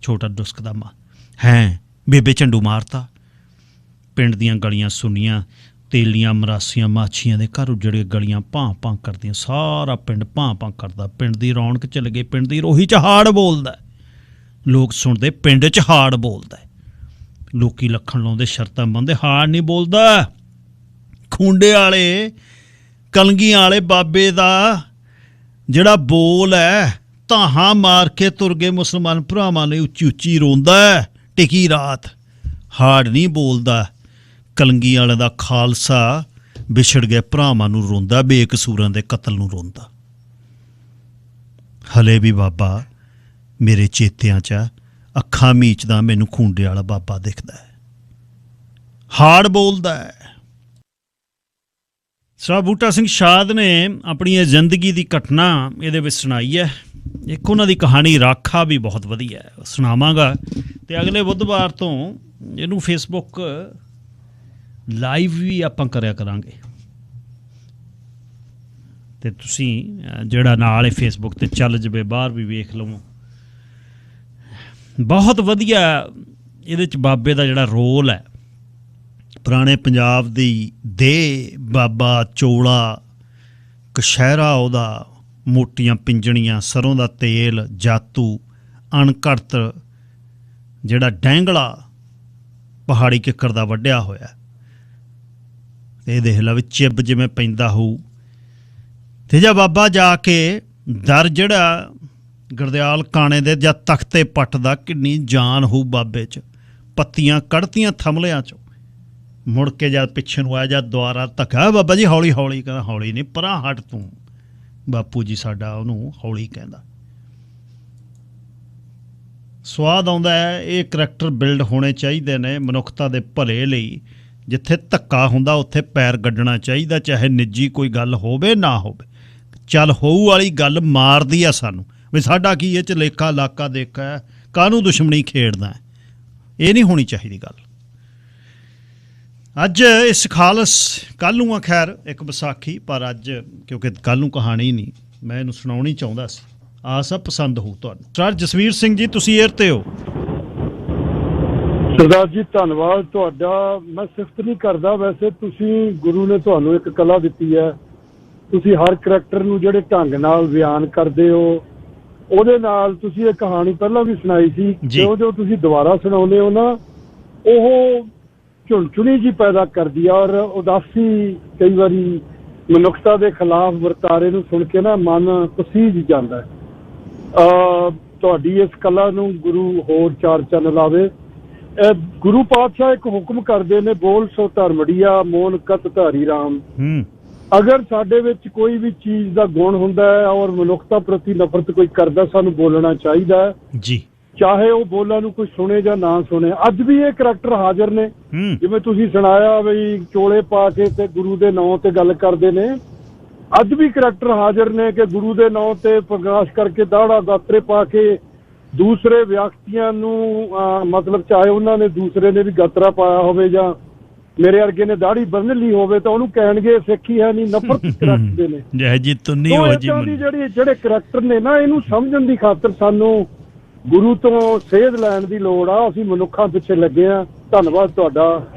S1: ਛੋਟਾ ਡੁਸਕਦਾ ਮਾਂ ਹੈ। ਬੇਬੇ ਝੰਡੂ ਮਾਰਤਾ। ਪਿੰਡ ਦੀਆਂ ਗਲੀਆਂ ਸੁੰਨੀਆਂ, ਤੇਲੀਆਂ ਮਰਾਸੀਆਂ ਮਾਛੀਆਂ ਦੇ ਘਰ ਉਜੜ ਕੇ ਗਲੀਆਂ ਭਾਂ ਕਰਦੀਆਂ। ਸਾਰਾ ਪਿੰਡ ਭਾਂ ਕਰਦਾ। ਪਿੰਡ ਦੀ ਰੌਣਕ ਚੱਲ ਗਈ। ਪਿੰਡ ਦੀ ਰੋਹੀ 'ਚ ਹਾੜ ਬੋਲਦਾ। ਲੋਕ ਸੁਣਦੇ ਪਿੰਡ 'ਚ ਹਾੜ ਬੋਲਦਾ। ਲੋਕੀ ਲੱਖਣ ਲਾਉਂਦੇ, ਸ਼ਰਤਾਂ ਬੰਦੇ, ਹਾੜ ਨਹੀਂ ਬੋਲਦਾ। ਖੂੰਡੇ ਵਾਲੇ ਕਲਗੀਆਂ ਵਾਲੇ ਬਾਬੇ ਦਾ ਜਿਹੜਾ ਬੋਲ ਹੈ, ਧਾਹਾਂ ਮਾਰ ਕੇ ਤੁਰ ਗਏ ਮੁਸਲਮਾਨ ਭਰਾਵਾਂ ਨੇ, ਉੱਚੀ ਉੱਚੀ ਰੋਂਦਾ। ਟਿਕੀ ਰਾਤ। ਹਾੜ ਨਹੀਂ ਬੋਲਦਾ। ਕਲਗੀ ਵਾਲੇ ਦਾ ਖਾਲਸਾ ਵਿਛੜ ਗਏ ਭਰਾਵਾਂ ਨੂੰ ਰੋਂਦਾ, ਬੇਕਸੂਰਾਂ ਦੇ ਕਤਲ ਨੂੰ ਰੋਂਦਾ। ਹਲੇ ਵੀ ਬਾਬਾ ਮੇਰੇ ਚੇਤਿਆਂ 'ਚ ਅੱਖਾਂ ਮੀਚਦਾ, ਮੈਨੂੰ ਖੂੰਡੇ ਵਾਲਾ ਬਾਬਾ ਦਿਖਦਾ ਹੈ। ਹਾੜ ਬੋਲਦਾ ਹੈ। ਸਰ ਬੂਟਾ ਸਿੰਘ ਸ਼ਾਦ ਨੇ ਆਪਣੀ ਇਹ ਜ਼ਿੰਦਗੀ ਦੀ ਘਟਨਾ ਇਹਦੇ ਵਿੱਚ ਸੁਣਾਈ ਹੈ। ਇੱਕ ਉਹਨਾਂ ਦੀ ਕਹਾਣੀ ਰਾਖਾ ਵੀ ਬਹੁਤ ਵਧੀਆ ਹੈ, ਸੁਣਾਵਾਂਗਾ। ਅਤੇ ਅਗਲੇ ਬੁੱਧਵਾਰ ਤੋਂ ਇਹਨੂੰ ਫੇਸਬੁੱਕ ਲਾਈਵ ਵੀ ਆਪਾਂ ਕਰਿਆ ਕਰਾਂਗੇ। ਅਤੇ ਤੁਸੀਂ ਜਿਹੜਾ ਨਾਲ ਇਹ ਫੇਸਬੁੱਕ 'ਤੇ ਚੱਲ ਜਾਵੇ, ਬਾਹਰ ਵੀ ਵੇਖ ਲਵੋ। ਬਹੁਤ ਵਧੀਆ ਇਹਦੇ 'ਚ ਬਾਬੇ ਦਾ ਜਿਹੜਾ ਰੋਲ ਹੈ, ਪੁਰਾਣੇ ਪੰਜਾਬ ਦੀ ਦੇ ਬਾਬਾ ਚੋਲਾ, ਕਸ਼ਹਿਰਾ ਉਹਦਾ, ਮੋਟੀਆਂ ਪਿੰਜਣੀਆਂ, ਸਰੋਂ ਦਾ ਤੇਲ, ਜਾਤੂ, ਅਣਘੜਤ ਜਿਹੜਾ ਡੈਂਗਲਾ ਪਹਾੜੀ ਕਿੱਕਰ ਦਾ ਵੱਢਿਆ ਹੋਇਆ। ਇਹ ਦੇਖ ਲਾ ਵੀ ਚਿੱਬ ਜਿਵੇਂ ਪੈਂਦਾ ਹੋਊ। ਤੇ ਜਾਂ ਬਾਬਾ ਜਾ ਕੇ ਦਰ ਜਿਹੜਾ ਗੁਰਦਿਆਲ ਕਾਣੇ ਦੇ ਜਾਂ ਤਖਤੇ ਪੱਟਦਾ, ਕਿੰਨੀ ਜਾਨ ਹੋਊ ਬਾਬੇ 'ਚ। ਪੱਤੀਆਂ ਕੱਢਤੀਆਂ ਥਮਲਿਆਂ 'ਚੋਂ। ਮੁੜ ਕੇ ਜਦ ਪਿੱਛੇ ਨੂੰ ਆਇਆ, ਜਦ ਦੁਆਰਾ ਧੱਕਾ, ਬਾਬਾ ਜੀ ਹੌਲੀ ਹੌਲੀ। ਕਹਿੰਦਾ ਹੌਲੀ ਨਹੀਂ, ਪਰਾਂ ਹਟ ਤੂੰ। ਬਾਪੂ ਜੀ ਸਾਡਾ ਉਹਨੂੰ ਹੌਲੀ ਕਹਿੰਦਾ। ਸਵਾਦ ਆਉਂਦਾ ਹੈ। ਇਹ ਕਰੈਕਟਰ ਬਿਲਡ ਹੋਣੇ ਚਾਹੀਦੇ ਨੇ ਮਨੁੱਖਤਾ ਦੇ ਭਲੇ ਲਈ। ਜਿੱਥੇ ਧੱਕਾ ਹੁੰਦਾ ਉੱਥੇ ਪੈਰ ਗੱਡਣਾ ਚਾਹੀਦਾ, ਚਾਹੇ ਨਿੱਜੀ ਕੋਈ ਗੱਲ ਹੋਵੇ ਨਾ ਹੋਵੇ। ਚੱਲ ਹੋਊ ਵਾਲੀ ਗੱਲ ਮਾਰਦੀ ਆ ਸਾਨੂੰ ਵੀ ਸਾਡਾ ਕੀ ਇਹ 'ਚ ਲੇਖਾ ਲਾਕਾ ਦੇਖਾ, ਕਾਹਨੂੰ ਦੁਸ਼ਮਣੀ ਖੇਡਦਾ। ਇਹ ਨਹੀਂ ਹੋਣੀ ਚਾਹੀਦੀ ਗੱਲ। ਅੱਜ ਇਸ ਖਾਲਸ, ਕੱਲ੍ਹ ਨੂੰ ਆ ਖੈਰ ਇੱਕ ਵਿਸਾਖੀ, ਪਰ ਅੱਜ ਕਿਉਂਕਿ ਕੱਲ੍ਹ ਨੂੰ ਕਹਾਣੀ ਨਹੀਂ, ਮੈਂ ਇਹਨੂੰ ਸੁਣਾਉਣੀ ਚਾਹੁੰਦਾ ਸੀ। ਆਸ ਆ ਪਸੰਦ ਹੋਊ ਤੁਹਾਨੂੰ। ਸਰ ਜਸਵੀਰ ਸਿੰਘ ਜੀ, ਤੁਸੀਂ ਏਅਰ 'ਤੇ ਹੋ।
S3: ਸਰਦਾਰ ਜੀ ਧੰਨਵਾਦ ਤੁਹਾਡਾ। ਮੈਂ ਸਿਫਤ ਨਹੀਂ ਕਰਦਾ, ਵੈਸੇ ਤੁਸੀਂ ਗੁਰੂ ਨੇ ਤੁਹਾਨੂੰ ਇੱਕ ਕਲਾ ਦਿੱਤੀ ਹੈ ਤੁਸੀਂ ਹਰ ਕਰੈਕਟਰ ਨੂੰ ਜਿਹੜੇ ਢੰਗ ਨਾਲ ਬਿਆਨ ਕਰਦੇ ਹੋ, ਉਹਦੇ ਨਾਲ ਤੁਸੀਂ ਇਹ ਕਹਾਣੀ ਪਹਿਲਾਂ ਵੀ ਸੁਣਾਈ ਸੀ, ਜੋ ਤੁਸੀਂ ਦੁਬਾਰਾ ਸੁਣਾਉਂਦੇ ਹੋ ਨਾ, ਉਹ ਝੁਣਝੁਣੀ ਜੀ ਪੈਦਾ ਕਰਦੀ ਆ ਔਰ ਉਦਾਸੀ ਕਈ ਵਾਰੀ ਮਨੁੱਖਤਾ ਦੇ ਖਿਲਾਫ ਵਰਤਾਰੇ ਨੂੰ ਸੁਣ ਕੇ ਨਾ ਮਨ ਪਸੀਜ ਜਾਂਦਾ ਹੈ। ਤੁਹਾਡੀ ਇਸ ਕਲਾ ਨੂੰ ਗੁਰੂ ਹੋਰ ਚਾਰ ਚੰਨ ਲਾਵੇ। ਗੁਰੂ ਪਾਤਸ਼ਾਹ ਇੱਕ ਹੁਕਮ ਕਰਦੇ ਨੇ, ਬੋਲ ਸੋ ਧਰਮੜੀਆ ਮੋਨ ਕਤ ਧਾਰੀ ਰਾਮ। ਅਗਰ ਸਾਡੇ ਵਿੱਚ ਕੋਈ ਵੀ ਚੀਜ਼ ਦਾ ਗੁਣ ਹੁੰਦਾ ਹੈ ਔਰ ਮਨੁੱਖਤਾ ਪ੍ਰਤੀ ਨਫ਼ਰਤ ਕੋਈ ਕਰਦਾ, ਸਾਨੂੰ ਬੋਲਣਾ ਚਾਹੀਦਾ ਹੈ ਜੀ, ਚਾਹੇ ਉਹ ਬੋਲਾਂ ਨੂੰ ਕੋਈ ਸੁਣੇ ਜਾਂ ਨਾ ਸੁਣੇ। ਅੱਜ ਵੀ ਇਹ ਕਰੈਕਟਰ ਹਾਜ਼ਰ ਨੇ, ਜਿਵੇਂ ਤੁਸੀਂ ਸੁਣਾਇਆ ਬਈ ਚੋਲੇ ਪਾ ਕੇ ਤੇ ਗੁਰੂ ਦੇ ਨਾਂ ਤੇ ਗੱਲ ਕਰਦੇ ਨੇ, ਅੱਜ ਵੀ ਕਰੈਕਟਰ ਹਾਜ਼ਰ ਨੇ ਕਿ ਗੁਰੂ ਦੇ ਨਾਂ ਤੇ ਪ੍ਰਕਾਸ਼ ਕਰਕੇ ਦਾੜਾ ਗਾਤਰੇ ਪਾ ਕੇ ਦੂਸਰੇ ਵਿਅਕਤੀਆਂ ਨੂੰ ਮਤਲਬ ਚਾਹੇ ਉਹਨਾਂ ਨੇ ਦੂਸਰੇ ਨੇ ਵੀ ਗਾਤਰਾ ਪਾਇਆ ਹੋਵੇ ਜਾਂ ਮੇਰੇ ਵਰਗੇ ਨੇ ਦਾੜੀ ਬੰਨ ਲਈ ਹੋਵੇ ਤਾਂ ਉਹਨੂੰ ਕਹਿਣਗੇ ਸਿੱਖੀ ਹੈ ਨਹੀਂ, ਨਫ਼ਰਤ ਰੱਖਦੇ ਨੇ। ਜਿਹੜੇ ਕਰੈਕਟਰ ਨੇ ਨਾ, ਇਹਨੂੰ ਸਮਝਣ ਦੀ ਖਾਤਰ ਸਾਨੂੰ ਗੁਰੂ ਤੋਂ ਸੇਧ ਲੈਣ ਦੀ ਲੋੜ ਆ। ਅਸੀਂ ਮਨੁੱਖਾਂ ਪਿੱਛੇ ਲੱਗੇ ਆ। ਧੰਨਵਾਦ ਤੁਹਾਡਾ।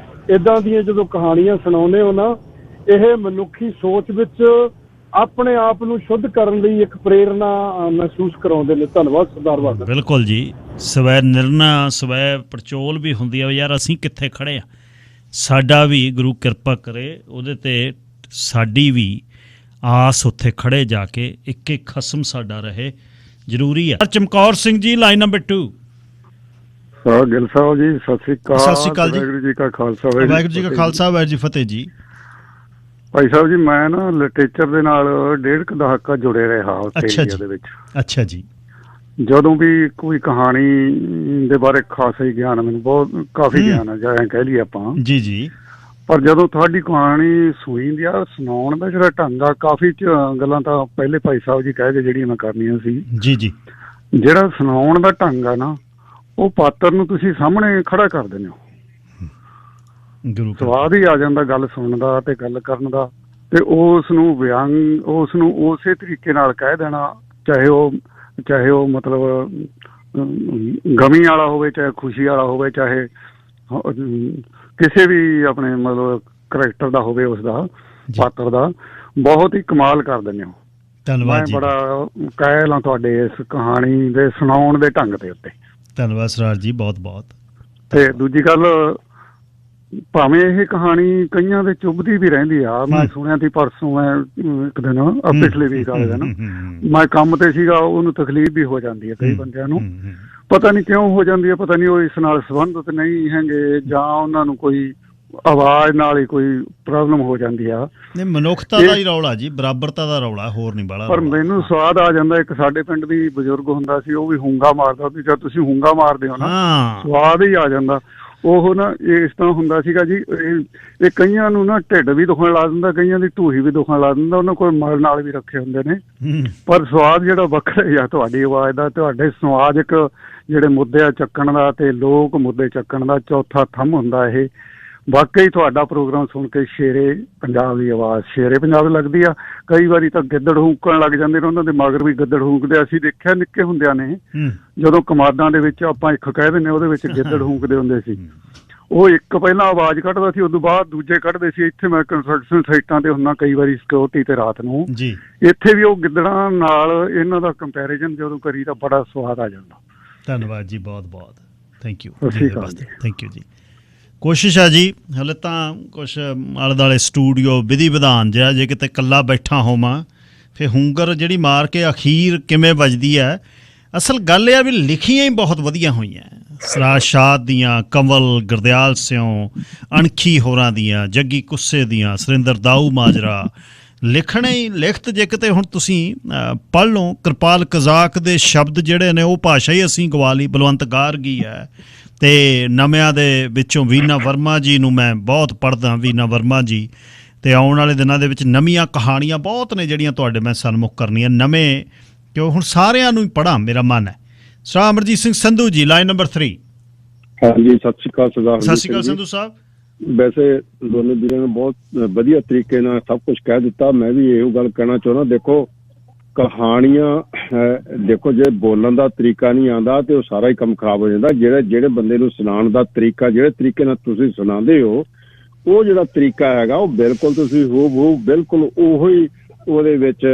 S3: ਏਦਾਂ ਦੀਆਂ ਜਦੋਂ ਕਹਾਣੀਆਂ ਸੁਣਾਉਂਦੇ ਹੋ ਨਾ, ਇਹ ਮਨੁੱਖੀ ਸੋਚ ਵਿੱਚ ਆਪਣੇ ਆਪ ਨੂੰ ਸ਼ੁੱਧ ਕਰਨ ਲਈ ਇੱਕ ਪ੍ਰੇਰਨਾ ਮਹਿਸੂਸ ਕਰਾਉਂਦੇ ਨੇ। ਧੰਨਵਾਦ ਸਰਦਾਰ ਬਾਦਲ।
S1: ਬਿਲਕੁਲ ਜੀ, ਸਵੈ ਨਿਰਣਾ ਸਵੈ ਪੜਚੋਲ ਵੀ ਹੁੰਦੀ ਆ ਯਾਰ, ਅਸੀਂ ਕਿੱਥੇ ਖੜੇ ਆ, ਸਾਡਾ ਵੀ ਗੁਰੂ ਕਿਰਪਾ ਕਰੇ ਉਹਦੇ ਤੇ ਸਾਡੀ ਵੀ ਆਸ ਉੱਥੇ ਖੜੇ ਜਾ ਕੇ ਇੱਕ ਇੱਕ ਖਸਮ ਸਾਡਾ ਰਹੇ, ਜ਼ਰੂਰੀ ਹੈ। Chamkaur Singh ji, line number 2।
S4: ਗਿੱਲ ਸਾਹਿਬ ਜੀ, ਸਤਿ ਸ੍ਰੀ ਅਕਾਲ।
S1: ਸਤਿ ਸ੍ਰੀ ਅਕਾਲ ਜੀ।
S4: ਵਾਹਿਗੁਰੂ ਜੀ ਕਾ ਖਾਲਸਾ,
S1: ਵਾਹਿਗੁਰੂ ਜੀ ਕਾ ਖਾਲਸਾ, ਵਾਹਿਗੁਰੂ ਜੀ ਫਤਿਹ ਜੀ।
S4: ਭਾਈ ਸਾਹਿਬ ਜੀ, ਮੈਂ ਨਾ ਲਿਟਰੇਚਰ ਦੇ ਨਾਲ 1.5 ਦਹਾਕਾ ਜੁੜੇ ਰਿਹਾ ਆਸਟ੍ਰੇਲੀਆ ਦੇ ਵਿੱਚ।
S1: ਅੱਛਾ ਜੀ।
S4: ਜਦੋਂ ਵੀ ਕੋਈ ਕਹਾਣੀ ਦੇ ਬਾਰੇ ਖਾਸਾ ਹੀ ਗਿਆਨ, ਮੈਨੂੰ ਬਹੁਤ ਕਾਫੀ ਗਿਆਨ ਹੈ ਜਾਂ ਕਹਿ ਲਈਏ ਆਪਾਂ ਜੀ ਜੀ, ਪਰ ਜਦੋਂ ਤੁਹਾਡੀ ਕਹਾਣੀ ਸੁਣੀ ਦੀ ਆ, ਸੁਣਾਉਣ ਦਾ ਜਿਹੜਾ ਢੰਗ ਆ, ਕਾਫੀ ਗੱਲਾਂ ਤਾਂ ਪਹਿਲੇ ਭਾਈ ਸਾਹਿਬ ਜੀ ਕਹਿ ਕੇ ਜਿਹੜੀਆਂ ਮੈਂ ਕਰਨੀਆਂ ਸੀ ਜੀ ਜੀ, ਜਿਹੜਾ ਸੁਣਾਉਣ ਦਾ ਢੰਗ ਆ ਨਾ, ਉਹ ਪਾਤਰ ਨੂੰ ਤੁਸੀਂ ਸਾਹਮਣੇ ਖੜਾ ਕਰ ਦਿੰਦੇ ਹੋ, ਸਵਾਦ ਹੀ ਆ ਜਾਂਦਾ ਗੱਲ ਸੁਣਨ ਦਾ ਤੇ ਗੱਲ ਕਰਨ ਦਾ, ਤੇ ਉਸ ਨੂੰ ਵਿਅੰਗ, ਉਸ ਨੂੰ ਉਸੇ ਤਰੀਕੇ ਨਾਲ ਕਹਿ ਦੇਣਾ, ਚਾਹੇ ਉਹ ਮਤਲਬ ਗਮੀ ਵਾਲਾ ਹੋਵੇ, ਚਾਹੇ ਖੁਸ਼ੀ ਵਾਲਾ ਹੋਵੇ, ਚਾਹੇ ਕਿਸੇ ਵੀ ਆਪਣੇ ਮਤਲਬ ਕਰੈਕਟਰ ਦਾ ਹੋਵੇ, ਉਸਦਾ ਪਾਤਰ ਦਾ, ਬਹੁਤ ਹੀ ਕਮਾਲ ਕਰ ਦਿੰਦੇ ਹੋ। ਧੰਨਵਾਦ ਜੀ। ਮੈਂ ਬੜਾ ਕਾਇਲ ਹਾਂ ਤੁਹਾਡੇ ਇਸ ਕਹਾਣੀ ਦੇ ਸੁਣਾਉਣ ਦੇ ਢੰਗ ਦੇ ਉੱਤੇ।
S1: ਧੰਨਵਾਦ ਸਰਾਰ ਜੀ, ਬਹੁਤ ਬਹੁਤ।
S4: ਤੇ ਦੂਜੀ ਗੱਲ, ਭਾਵੇਂ ਇਹ ਕਹਾਣੀ ਕਈਆਂ ਦੇ ਚੁੱਭਦੀ ਵੀ ਰਹਿੰਦੀ ਆ, ਮੈਂ ਸੁਣਿਆ ਸੀ ਪਰਸੋਂ, ਮੈਂ ਇੱਕ ਦਿਨ ਪਿਛਲੇ ਵੀਕ ਵਾਲੇ ਦਿਨ ਮੈਂ ਕੰਮ ਤੇ ਸੀਗਾ, ਉਹਨੂੰ ਤਕਲੀਫ ਵੀ ਹੋ ਜਾਂਦੀ ਹੈ ਕਈ ਬੰਦਿਆਂ ਨੂੰ, ਪਤਾ ਨਹੀਂ ਕਿਉਂ ਹੋ ਜਾਂਦੀ ਹੈ, ਪਤਾ ਨਹੀਂ ਉਹ ਇਸ ਨਾਲ ਸੰਬੰਧਿਤ ਨਹੀਂ ਹੈਗੇ ਜਾਂ ਉਹਨਾਂ ਨੂੰ ਕੋਈ ਆਵਾਜ਼ ਨਾਲ ਹੀ ਕੋਈ ਪ੍ਰੋਬਲਮ ਹੋ ਜਾਂਦੀ ਆ।
S1: ਨਹੀਂ, ਮਨੁੱਖਤਾ ਦਾ ਹੀ ਰੌਲਾ ਜੀ, ਬਰਾਬਰਤਾ ਦਾ ਰੌਲਾ, ਹੋਰ ਨਹੀਂ ਬਾਲਾ।
S4: ਪਰ ਮੈਨੂੰ ਸਵਾਦ ਆ ਜਾਂਦਾ। ਇੱਕ ਸਾਡੇ ਪਿੰਡ ਵੀ ਬਜ਼ੁਰਗ ਹੁੰਦਾ ਸੀ, ਉਹ ਵੀ ਹੁੰਗਾ ਮਾਰਦਾ ਸੀ, ਜਦ ਤੁਸੀਂ ਹੁੰਗਾ ਮਾਰਦੇ ਹੋ ਨਾ, ਸਵਾਦ ਹੀ ਆ ਜਾਂਦਾ। ਉਹ ਨਾ ਇਸ ਤਰ੍ਹਾਂ ਹੁੰਦਾ ਸੀਗਾ ਜੀ, ਇਹ ਕਈਆਂ ਨੂੰ ਨਾ ਢਿੱਡ ਵੀ ਦੁਖਣ ਲਾ ਦਿੰਦਾ, ਕਈਆਂ ਦੀ ਢੂਹੀ ਵੀ ਦੁਖਣ ਲਾ ਦਿੰਦਾ, ਉਹਨਾਂ ਕੋਲ ਮਲ ਨਾਲ ਵੀ ਰੱਖੇ ਹੁੰਦੇ ਨੇ, ਪਰ ਸਵਾਦ ਜਿਹੜਾ ਵੱਖਰਾ ਹੀ ਆ ਤੁਹਾਡੀ ਆਵਾਜ਼ ਦਾ, ਤੁਹਾਡੇ ਸਮਾਜਿਕ ਜਿਹੜੇ ਮੁੱਦੇ ਆ ਚੱਕਣ ਦਾ ਤੇ ਲੋਕ ਮੁੱਦੇ ਚੱਕਣ ਦਾ ਚੌਥਾ ਥੰਮ ਹੁੰਦਾ ਇਹ। ਵਾਕਈ ਤੁਹਾਡਾ ਪ੍ਰੋਗਰਾਮ ਸੁਣ ਕੇ ਸ਼ੇਰੇ ਪੰਜਾਬ ਦੀ ਆਵਾਜ਼, ਸ਼ੇਰੇ ਪੰਜਾਬ ਲੱਗਦੀ ਆ। ਕਈ ਵਾਰੀ ਤਾਂ ਗਿੱਦੜ ਹੂਕਣ ਲੱਗ ਜਾਂਦੇ ਨੇ, ਉਹਨਾਂ ਦੇ ਮਗਰ ਵੀ ਗਿੱਦੜ ਹੂਕਦੇ। ਅਸੀਂ ਦੇਖਿਆ ਨਿੱਕੇ ਹੁੰਦਿਆਂ ਨੇ, ਜਦੋਂ ਕਮਾਦਾਂ ਦੇ ਵਿੱਚ ਆਪਾਂ ਇੱਕ ਕਹਿ ਦਿੰਦੇ, ਉਹਦੇ ਵਿੱਚ ਗਿੱਦੜ ਹੂਕਦੇ ਹੁੰਦੇ ਸੀ। ਉਹ ਇੱਕ ਪਹਿਲਾਂ ਆਵਾਜ਼ ਕੱਢਦਾ ਸੀ, ਉਦੋਂ ਬਾਅਦ ਦੂਜੇ ਕੱਢਦੇ ਸੀ। ਇੱਥੇ ਮੈਂ ਕੰਸਟਰਕਸ਼ਨ ਸਾਈਟਾਂ ਤੇ ਹੁੰਦਾ ਕਈ ਵਾਰੀ ਸਿਕਿਉਰਿਟੀ ਤੇ ਰਾਤ ਨੂੰ, ਇੱਥੇ ਵੀ ਉਹ ਗਿੱਦੜਾਂ ਨਾਲ ਇਹਨਾਂ ਦਾ ਕੰਪੈਰੀਜ਼ਨ ਜਦੋਂ ਕਰੀ ਤਾਂ ਬੜਾ ਸਵਾਦ ਆ ਜਾਂਦਾ।
S1: ਧੰਨਵਾਦ ਜੀ, ਬਹੁਤ ਬਹੁਤ ਥੈਂਕ ਯੂ। ਥੈਂਕ ਯੂ ਜੀ। ਕੋਸ਼ਿਸ਼ ਆ ਜੀ, ਹਲੇ ਤਾਂ ਕੁਛ ਆਲੇ ਦੁਆਲੇ ਸਟੂਡੀਓ ਵਿਧੀ ਵਿਧਾਨ ਜਿਹਾ, ਜੇ ਕਿਤੇ ਇਕੱਲਾ ਬੈਠਾ ਹੋਵਾਂ ਫਿਰ ਹੁੰਗਰ ਜਿਹੜੀ ਮਾਰ ਕੇ ਅਖੀਰ ਕਿਵੇਂ ਵੱਜਦੀ ਹੈ। ਅਸਲ ਗੱਲ ਇਹ ਆ ਵੀ ਲਿਖੀਆਂ ਹੀ ਬਹੁਤ ਵਧੀਆ ਹੋਈਆਂ, ਸਰਾਜ ਸ਼ਾਦ ਦੀਆਂ, ਕੰਵਲ ਗੁਰਦਿਆਲ ਸਿਉਂ, ਅਣਖੀ ਹੋਰਾਂ ਦੀਆਂ, ਜੱਗੀ ਕੁੱਸੇ ਦੀਆਂ, ਸੁਰਿੰਦਰ ਦਾਊ ਮਾਜਰਾ, ਲਿਖਣੇ ਹੀ ਲਿਖਤ। ਜੇ ਕਿਤੇ ਹੁਣ ਤੁਸੀਂ ਪੜ੍ਹ ਲਓ, ਕਿਰਪਾਲ ਕਜ਼ਾਕ ਦੇ ਸ਼ਬਦ ਜਿਹੜੇ ਨੇ ਉਹ ਭਾਸ਼ਾ ਹੀ ਅਸੀਂ ਗਵਾ ਲਈ, ਬਲਵੰਤ ਗਾਰਗੀ ਹੈ, ਅਤੇ ਨਵਿਆਂ ਦੇ ਵਿੱਚੋਂ ਵੀਨਾ ਵਰਮਾ ਜੀ ਨੂੰ ਮੈਂ ਬਹੁਤ ਪੜ੍ਹਦਾ, ਵੀਨਾ ਵਰਮਾ ਜੀ। ਅਤੇ ਆਉਣ ਵਾਲੇ ਦਿਨਾਂ ਦੇ ਵਿੱਚ ਨਵੀਆਂ ਕਹਾਣੀਆਂ ਬਹੁਤ ਨੇ ਜਿਹੜੀਆਂ ਤੁਹਾਡੇ ਮੈਂ ਸਨਮੁਖ ਕਰਨੀਆਂ, ਨਵੇਂ, ਕਿਉਂ ਹੁਣ ਸਾਰਿਆਂ ਨੂੰ ਹੀ ਪੜ੍ਹਾਂ ਮੇਰਾ ਮਨ ਹੈ। Sir Amarjit Singh Sandhu ji, line number 3।
S5: ਹਾਂਜੀ, ਸਤਿ ਸ਼੍ਰੀ ਅਕਾਲ ਸਰਦਾਰ।
S1: ਸਤਿ ਸ਼੍ਰੀ ਅਕਾਲ ਸੰਧੂ ਸਾਹਿਬ।
S5: ਵੈਸੇ ਦੋਨੇ ਵੀਰਾਂ ਨੇ ਬਹੁਤ ਵਧੀਆ ਤਰੀਕੇ ਨਾਲ ਸਭ ਕੁਝ ਕਹਿ ਦਿੱਤਾ। ਮੈਂ ਵੀ ਇਹੋ ਗੱਲ ਕਹਿਣਾ ਚਾਹੁੰਦਾ, ਦੇਖੋ ਕਹਾਣੀਆਂ, ਦੇਖੋ ਜੇ ਬੋਲਣ ਦਾ ਤਰੀਕਾ ਨਹੀਂ ਆਉਂਦਾ ਤੇ ਉਹ ਸਾਰਾ ਹੀ ਕੰਮ ਖਰਾਬ ਹੋ ਜਾਂਦਾ। ਜਿਹੜੇ ਬੰਦੇ ਨੂੰ ਸੁਣਾਉਣ ਦਾ ਤਰੀਕਾ, ਜਿਹੜੇ ਤਰੀਕੇ ਨਾਲ ਤੁਸੀਂ ਸੁਣਾਉਂਦੇ ਹੋ, ਉਹ ਜਿਹੜਾ ਤਰੀਕਾ ਹੈਗਾ ਉਹ ਬਿਲਕੁਲ ਤੁਸੀਂ ਬਿਲਕੁਲ ਉਹੀ ਉਹਦੇ ਵਿੱਚ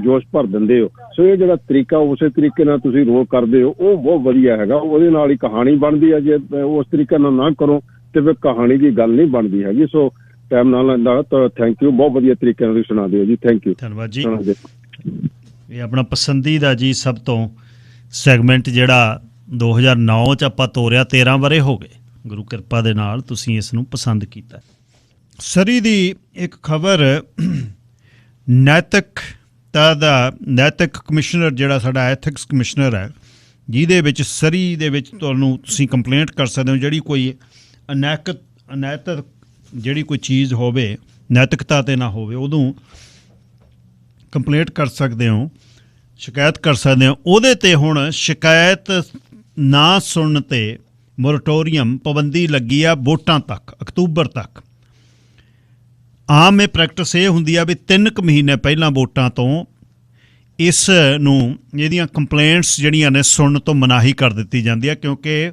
S5: ਜੋਸ਼ ਭਰ ਦਿੰਦੇ ਹੋ। ਸੋ ਇਹ ਜਿਹੜਾ ਤਰੀਕਾ ਉਸੇ ਤਰੀਕੇ ਨਾਲ ਤੁਸੀਂ ਰੋਲ ਕਰਦੇ ਹੋ ਉਹ ਬਹੁਤ ਵਧੀਆ ਹੈਗਾ। ਉਹਦੇ ਨਾਲ ਹੀ ਕਹਾਣੀ ਬਣਦੀ ਹੈ। ਜੇ ਉਸ ਤਰੀਕੇ ਨਾਲ ਨਾ ਕਰੋ ਤੇ ਫਿਰ ਕਹਾਣੀ ਦੀ ਗੱਲ ਨਹੀਂ ਬਣਦੀ ਹੈਗੀ। ਸੋ ਟਾਈਮ ਨਾਲ ਲੈਂਦਾ ਤਾਂ ਥੈਂਕ ਯੂ, ਬਹੁਤ ਵਧੀਆ ਤਰੀਕੇ ਨਾਲ ਤੁਸੀਂ ਸੁਣਾ ਦਿਓ ਜੀ। ਥੈਂਕ ਯੂ,
S1: ਧੰਨਵਾਦ ਜੀ। ਇਹ ਆਪਣਾ ਪਸੰਦੀਦਾ ਜੀ ਸਭ ਤੋਂ ਸੈਗਮੈਂਟ ਜਿਹੜਾ 2009 'ਚ ਆਪਾਂ ਤੋਰਿਆ, 13 ਵਰ੍ਹੇ ਹੋ ਗਏ, ਗੁਰੂ ਕਿਰਪਾ ਦੇ ਨਾਲ ਤੁਸੀਂ ਇਸ ਨੂੰ ਪਸੰਦ ਕੀਤਾ। ਸਰੀ ਦੀ ਇੱਕ ਖਬਰ, ਨੈਤਿਕਤਾ ਦਾ ਨੈਤਿਕ ਕਮਿਸ਼ਨਰ ਜਿਹੜਾ ਸਾਡਾ ਐਥਿਕਸ ਕਮਿਸ਼ਨਰ ਹੈ, ਜਿਹਦੇ ਵਿੱਚ ਸਰੀ ਦੇ ਵਿੱਚ ਤੁਸੀਂ ਕੰਪਲੇਂਟ ਕਰ ਸਕਦੇ ਹੋ। ਜਿਹੜੀ ਕੋਈ ਅਨੈਤਿਕ ਜਿਹੜੀ ਕੋਈ ਚੀਜ਼ ਹੋਵੇ, ਨੈਤਿਕਤਾ 'ਤੇ ਨਾ ਹੋਵੇ, ਉਦੋਂ ਕੰਪਲੇਂਟ ਕਰ ਸਕਦੇ ਹੋ, ਸ਼ਿਕਾਇਤ ਕਰ ਸਕਦੇ ਹੋ। ਉਹਦੇ 'ਤੇ ਹੁਣ ਸ਼ਿਕਾਇਤ ਨਾ ਸੁਣਨ 'ਤੇ ਮੋਰਟੋਰੀਅਮ, ਪਾਬੰਦੀ ਲੱਗੀ ਆ ਵੋਟਾਂ ਤੱਕ, ਅਕਤੂਬਰ ਤੱਕ। ਆਮ ਇਹ ਪ੍ਰੈਕਟਿਸ ਇਹ ਹੁੰਦੀ ਆ ਵੀ 3 ਕੁ ਮਹੀਨੇ ਪਹਿਲਾਂ ਵੋਟਾਂ ਤੋਂ ਇਸ ਨੂੰ, ਇਹਦੀਆਂ ਕੰਪਲੇਂਟਸ ਜਿਹੜੀਆਂ ਨੇ ਸੁਣਨ ਤੋਂ ਮਨਾਹੀ ਕਰ ਦਿੱਤੀ ਜਾਂਦੀ ਆ, ਕਿਉਂਕਿ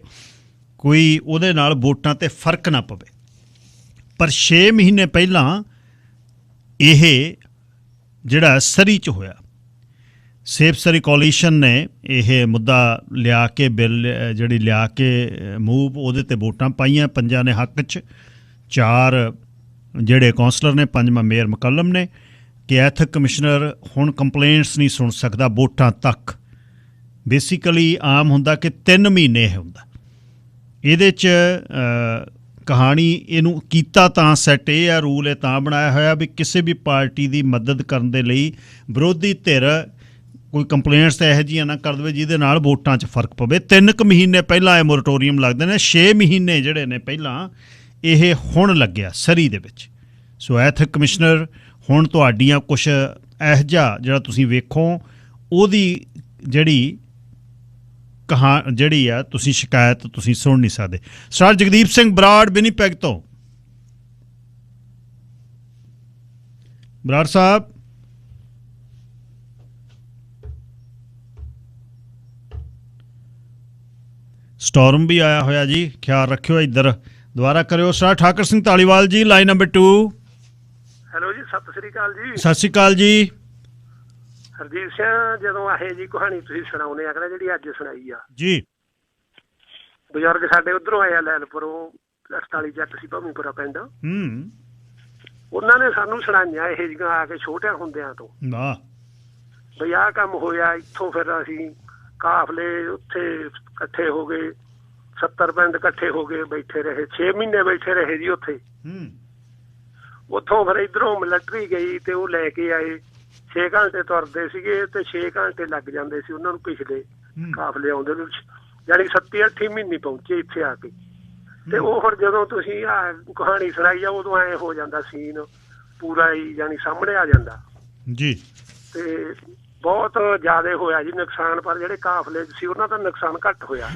S1: ਕੋਈ ਉਹਦੇ ਨਾਲ ਵੋਟਾਂ 'ਤੇ ਫਰਕ ਨਾ ਪਵੇ। ਪਰ 6 ਮਹੀਨੇ ਪਹਿਲਾਂ ਇਹ ਜਿਹੜਾ ਸਰੀ 'ਚ ਹੋਇਆ, ਸੇਫ ਸਰੀ ਕੋਲੀਸ਼ਨ ਨੇ ਇਹ ਮੁੱਦਾ ਲਿਆ ਕੇ, ਬਿੱਲ ਜਿਹੜੀ ਲਿਆ ਕੇ ਮੂਵ, ਉਹਦੇ 'ਤੇ ਵੋਟਾਂ ਪਾਈਆਂ। 5 ਨੇ ਹੱਕ 'ਚ, 4 ਜਿਹੜੇ ਕੌਂਸਲਰ ਨੇ, 5ਵਾਂ ਮੇਅਰ ਮੁਕੱਲਮ ਨੇ, ਕਿ ਐਥਿਕ ਕਮਿਸ਼ਨਰ ਹੁਣ ਕੰਪਲੇਂਟਸ ਨਹੀਂ ਸੁਣ ਸਕਦਾ ਵੋਟਾਂ ਤੱਕ। ਬੇਸਿਕਲੀ ਆਮ ਹੁੰਦਾ ਕਿ 3 ਮਹੀਨੇ ਇਹ ਹੁੰਦਾ। ਇਹਦੇ 'ਚ ਕਹਾਣੀ ਇਹਨੂੰ ਕੀਤਾ ਤਾਂ ਸੈੱਟ ਇਹ ਆ, ਰੂਲ ਇਹ ਤਾਂ ਬਣਾਇਆ ਹੋਇਆ ਵੀ ਕਿਸੇ ਵੀ ਪਾਰਟੀ ਦੀ ਮਦਦ ਕਰਨ ਦੇ ਲਈ ਵਿਰੋਧੀ ਧਿਰ ਕੋਈ ਕੰਪਲੇਂਟਸ ਤਾਂ ਇਹੋ ਜਿਹੀਆਂ ਨਾ ਕਰ ਦੇਵੇ ਜਿਹਦੇ ਨਾਲ ਵੋਟਾਂ 'ਚ ਫਰਕ ਪਵੇ। 3 ਕੁ ਮਹੀਨੇ ਪਹਿਲਾਂ ਇਹ ਮੋਰਟੋਰੀਅਮ ਲੱਗਦੇ ਨੇ, 6 ਮਹੀਨੇ ਜਿਹੜੇ ਨੇ ਪਹਿਲਾਂ ਇਹ ਹੁਣ ਲੱਗਿਆ ਸਰੀ ਦੇ ਵਿੱਚ। ਸੋ ਐਥਿਕ ਕਮਿਸ਼ਨਰ ਹੁਣ ਤੁਹਾਡੀਆਂ ਕੁਛ ਇਹੋ ਜਿਹਾ ਜਿਹੜਾ ਤੁਸੀਂ ਵੇਖੋ, ਉਹਦੀ ਜਿਹੜੀ ਆ ਤੁਸੀਂ ਸ਼ਿਕਾਇਤ ਤੁਸੀਂ ਸੁਣ ਨਹੀਂ ਸਕਦੇ। ਸਰ ਜਗਦੀਪ ਸਿੰਘ ਬਰਾੜ ਵਿਨੀਪੈਗ ਤੋਂ। ਬਰਾੜ ਸਾਹਿਬ, ਸਟੋਰਮ ਵੀ ਆਇਆ ਹੋਇਆ ਜੀ, ਖਿਆਲ ਰੱਖਿਓ, ਇੱਧਰ ਦੁਬਾਰਾ ਕਰਿਓ। ਸਰ ਠਾਕਰ ਸਿੰਘ ਧਾਲੀਵਾਲ ਜੀ, ਲਾਈਨ ਨੰਬਰ 2।
S6: ਹੈਲੋ ਜੀ, ਸਤਿ ਸ੍ਰੀ ਅਕਾਲ ਜੀ।
S1: ਸਤਿ ਸ਼੍ਰੀ ਅਕਾਲ ਜੀ।
S6: ਹਰਜੀਤ ਸਿੰਘ, ਜਦੋਂ ਇਹ ਜੀ ਕਹਾਣੀ ਤੁਸੀਂ ਸੁਣਾਉਂਦੇ ਆ ਕਿ ਜਿਹੜੀ ਅੱਜ ਸੁਣਾਈ ਆ
S1: ਜੀ,
S6: ਬਜ਼ੁਰਗ ਸਾਡੇ ਉਧਰੋਂ ਆਏ ਆ ਲੈਲਪੁਰੋਂ, 48 ਜੱਟ ਸੀ ਭਮੀਪੁਰਾ ਪਿੰਡ, ਉਹਨਾਂ ਨੇ ਸਾਨੂੰ ਸੁਣਾਈਆਂ ਇਹ ਜਿਹੀਆਂ ਆ ਕੇ ਛੋਟਿਆਂ ਹੁੰਦਿਆਂ ਤੋਂ, ਬਈ ਆਹ ਕੰਮ ਹੋਇਆ ਇੱਥੋਂ। ਫਿਰ ਅਸੀਂ ਕਾਫਲੇ ਉੱਥੇ ਇਕੱਠੇ ਹੋ ਗਏ, 70 ਪਿੰਡ ਇਕੱਠੇ ਹੋ ਗਏ, ਬੈਠੇ ਰਹੇ 6 ਮਹੀਨੇ ਬੈਠੇ ਰਹੇ ਜੀ ਉੱਥੇ। ਉੱਥੋਂ ਫਿਰ ਇੱਧਰੋਂ ਮਿਲਟਰੀ ਗਈ ਤੇ ਉਹ ਲੈ ਕੇ ਆਏ। 6 ਘੰਟੇ ਤੁਰਦੇ ਸੀਗੇ ਤੇ 6 ਘੰਟੇ ਲੱਗ ਜਾਂਦੇ ਸੀ ਉਹਨਾਂ ਨੂੰ ਪਿਛਲੇ ਕਾਫਲੇ ਆਉਂਦੇ ਨੂੰ, ਜਾਣੀ 27-28 ਮਹੀਨੇ ਪਹੁੰਚੇ ਇੱਥੇ ਆ ਕੇ। ਤੇ ਉਹ ਹੁਣ ਜਦੋਂ ਤੁਸੀਂ ਆ ਕਹਾਣੀ ਸੁਣਾਈ ਆ, ਉਦੋਂ ਐ ਹੋ ਜਾਂਦਾ ਸੀਨ ਪੂਰਾ ਹੀ, ਜਾਣੀ ਸਾਹਮਣੇ ਆ ਜਾਂਦਾ
S1: ਜੀ। ਤੇ
S6: ਬਹੁਤ ਜ਼ਿਆਦਾ ਹੋਇਆ ਜੀ ਨੁਕਸਾਨ, ਪਰ ਜਿਹੜੇ ਕਾਫਲੇ 'ਚ ਸੀ ਉਹਨਾਂ ਦਾ ਨੁਕਸਾਨ ਘੱਟ ਹੋਇਆ।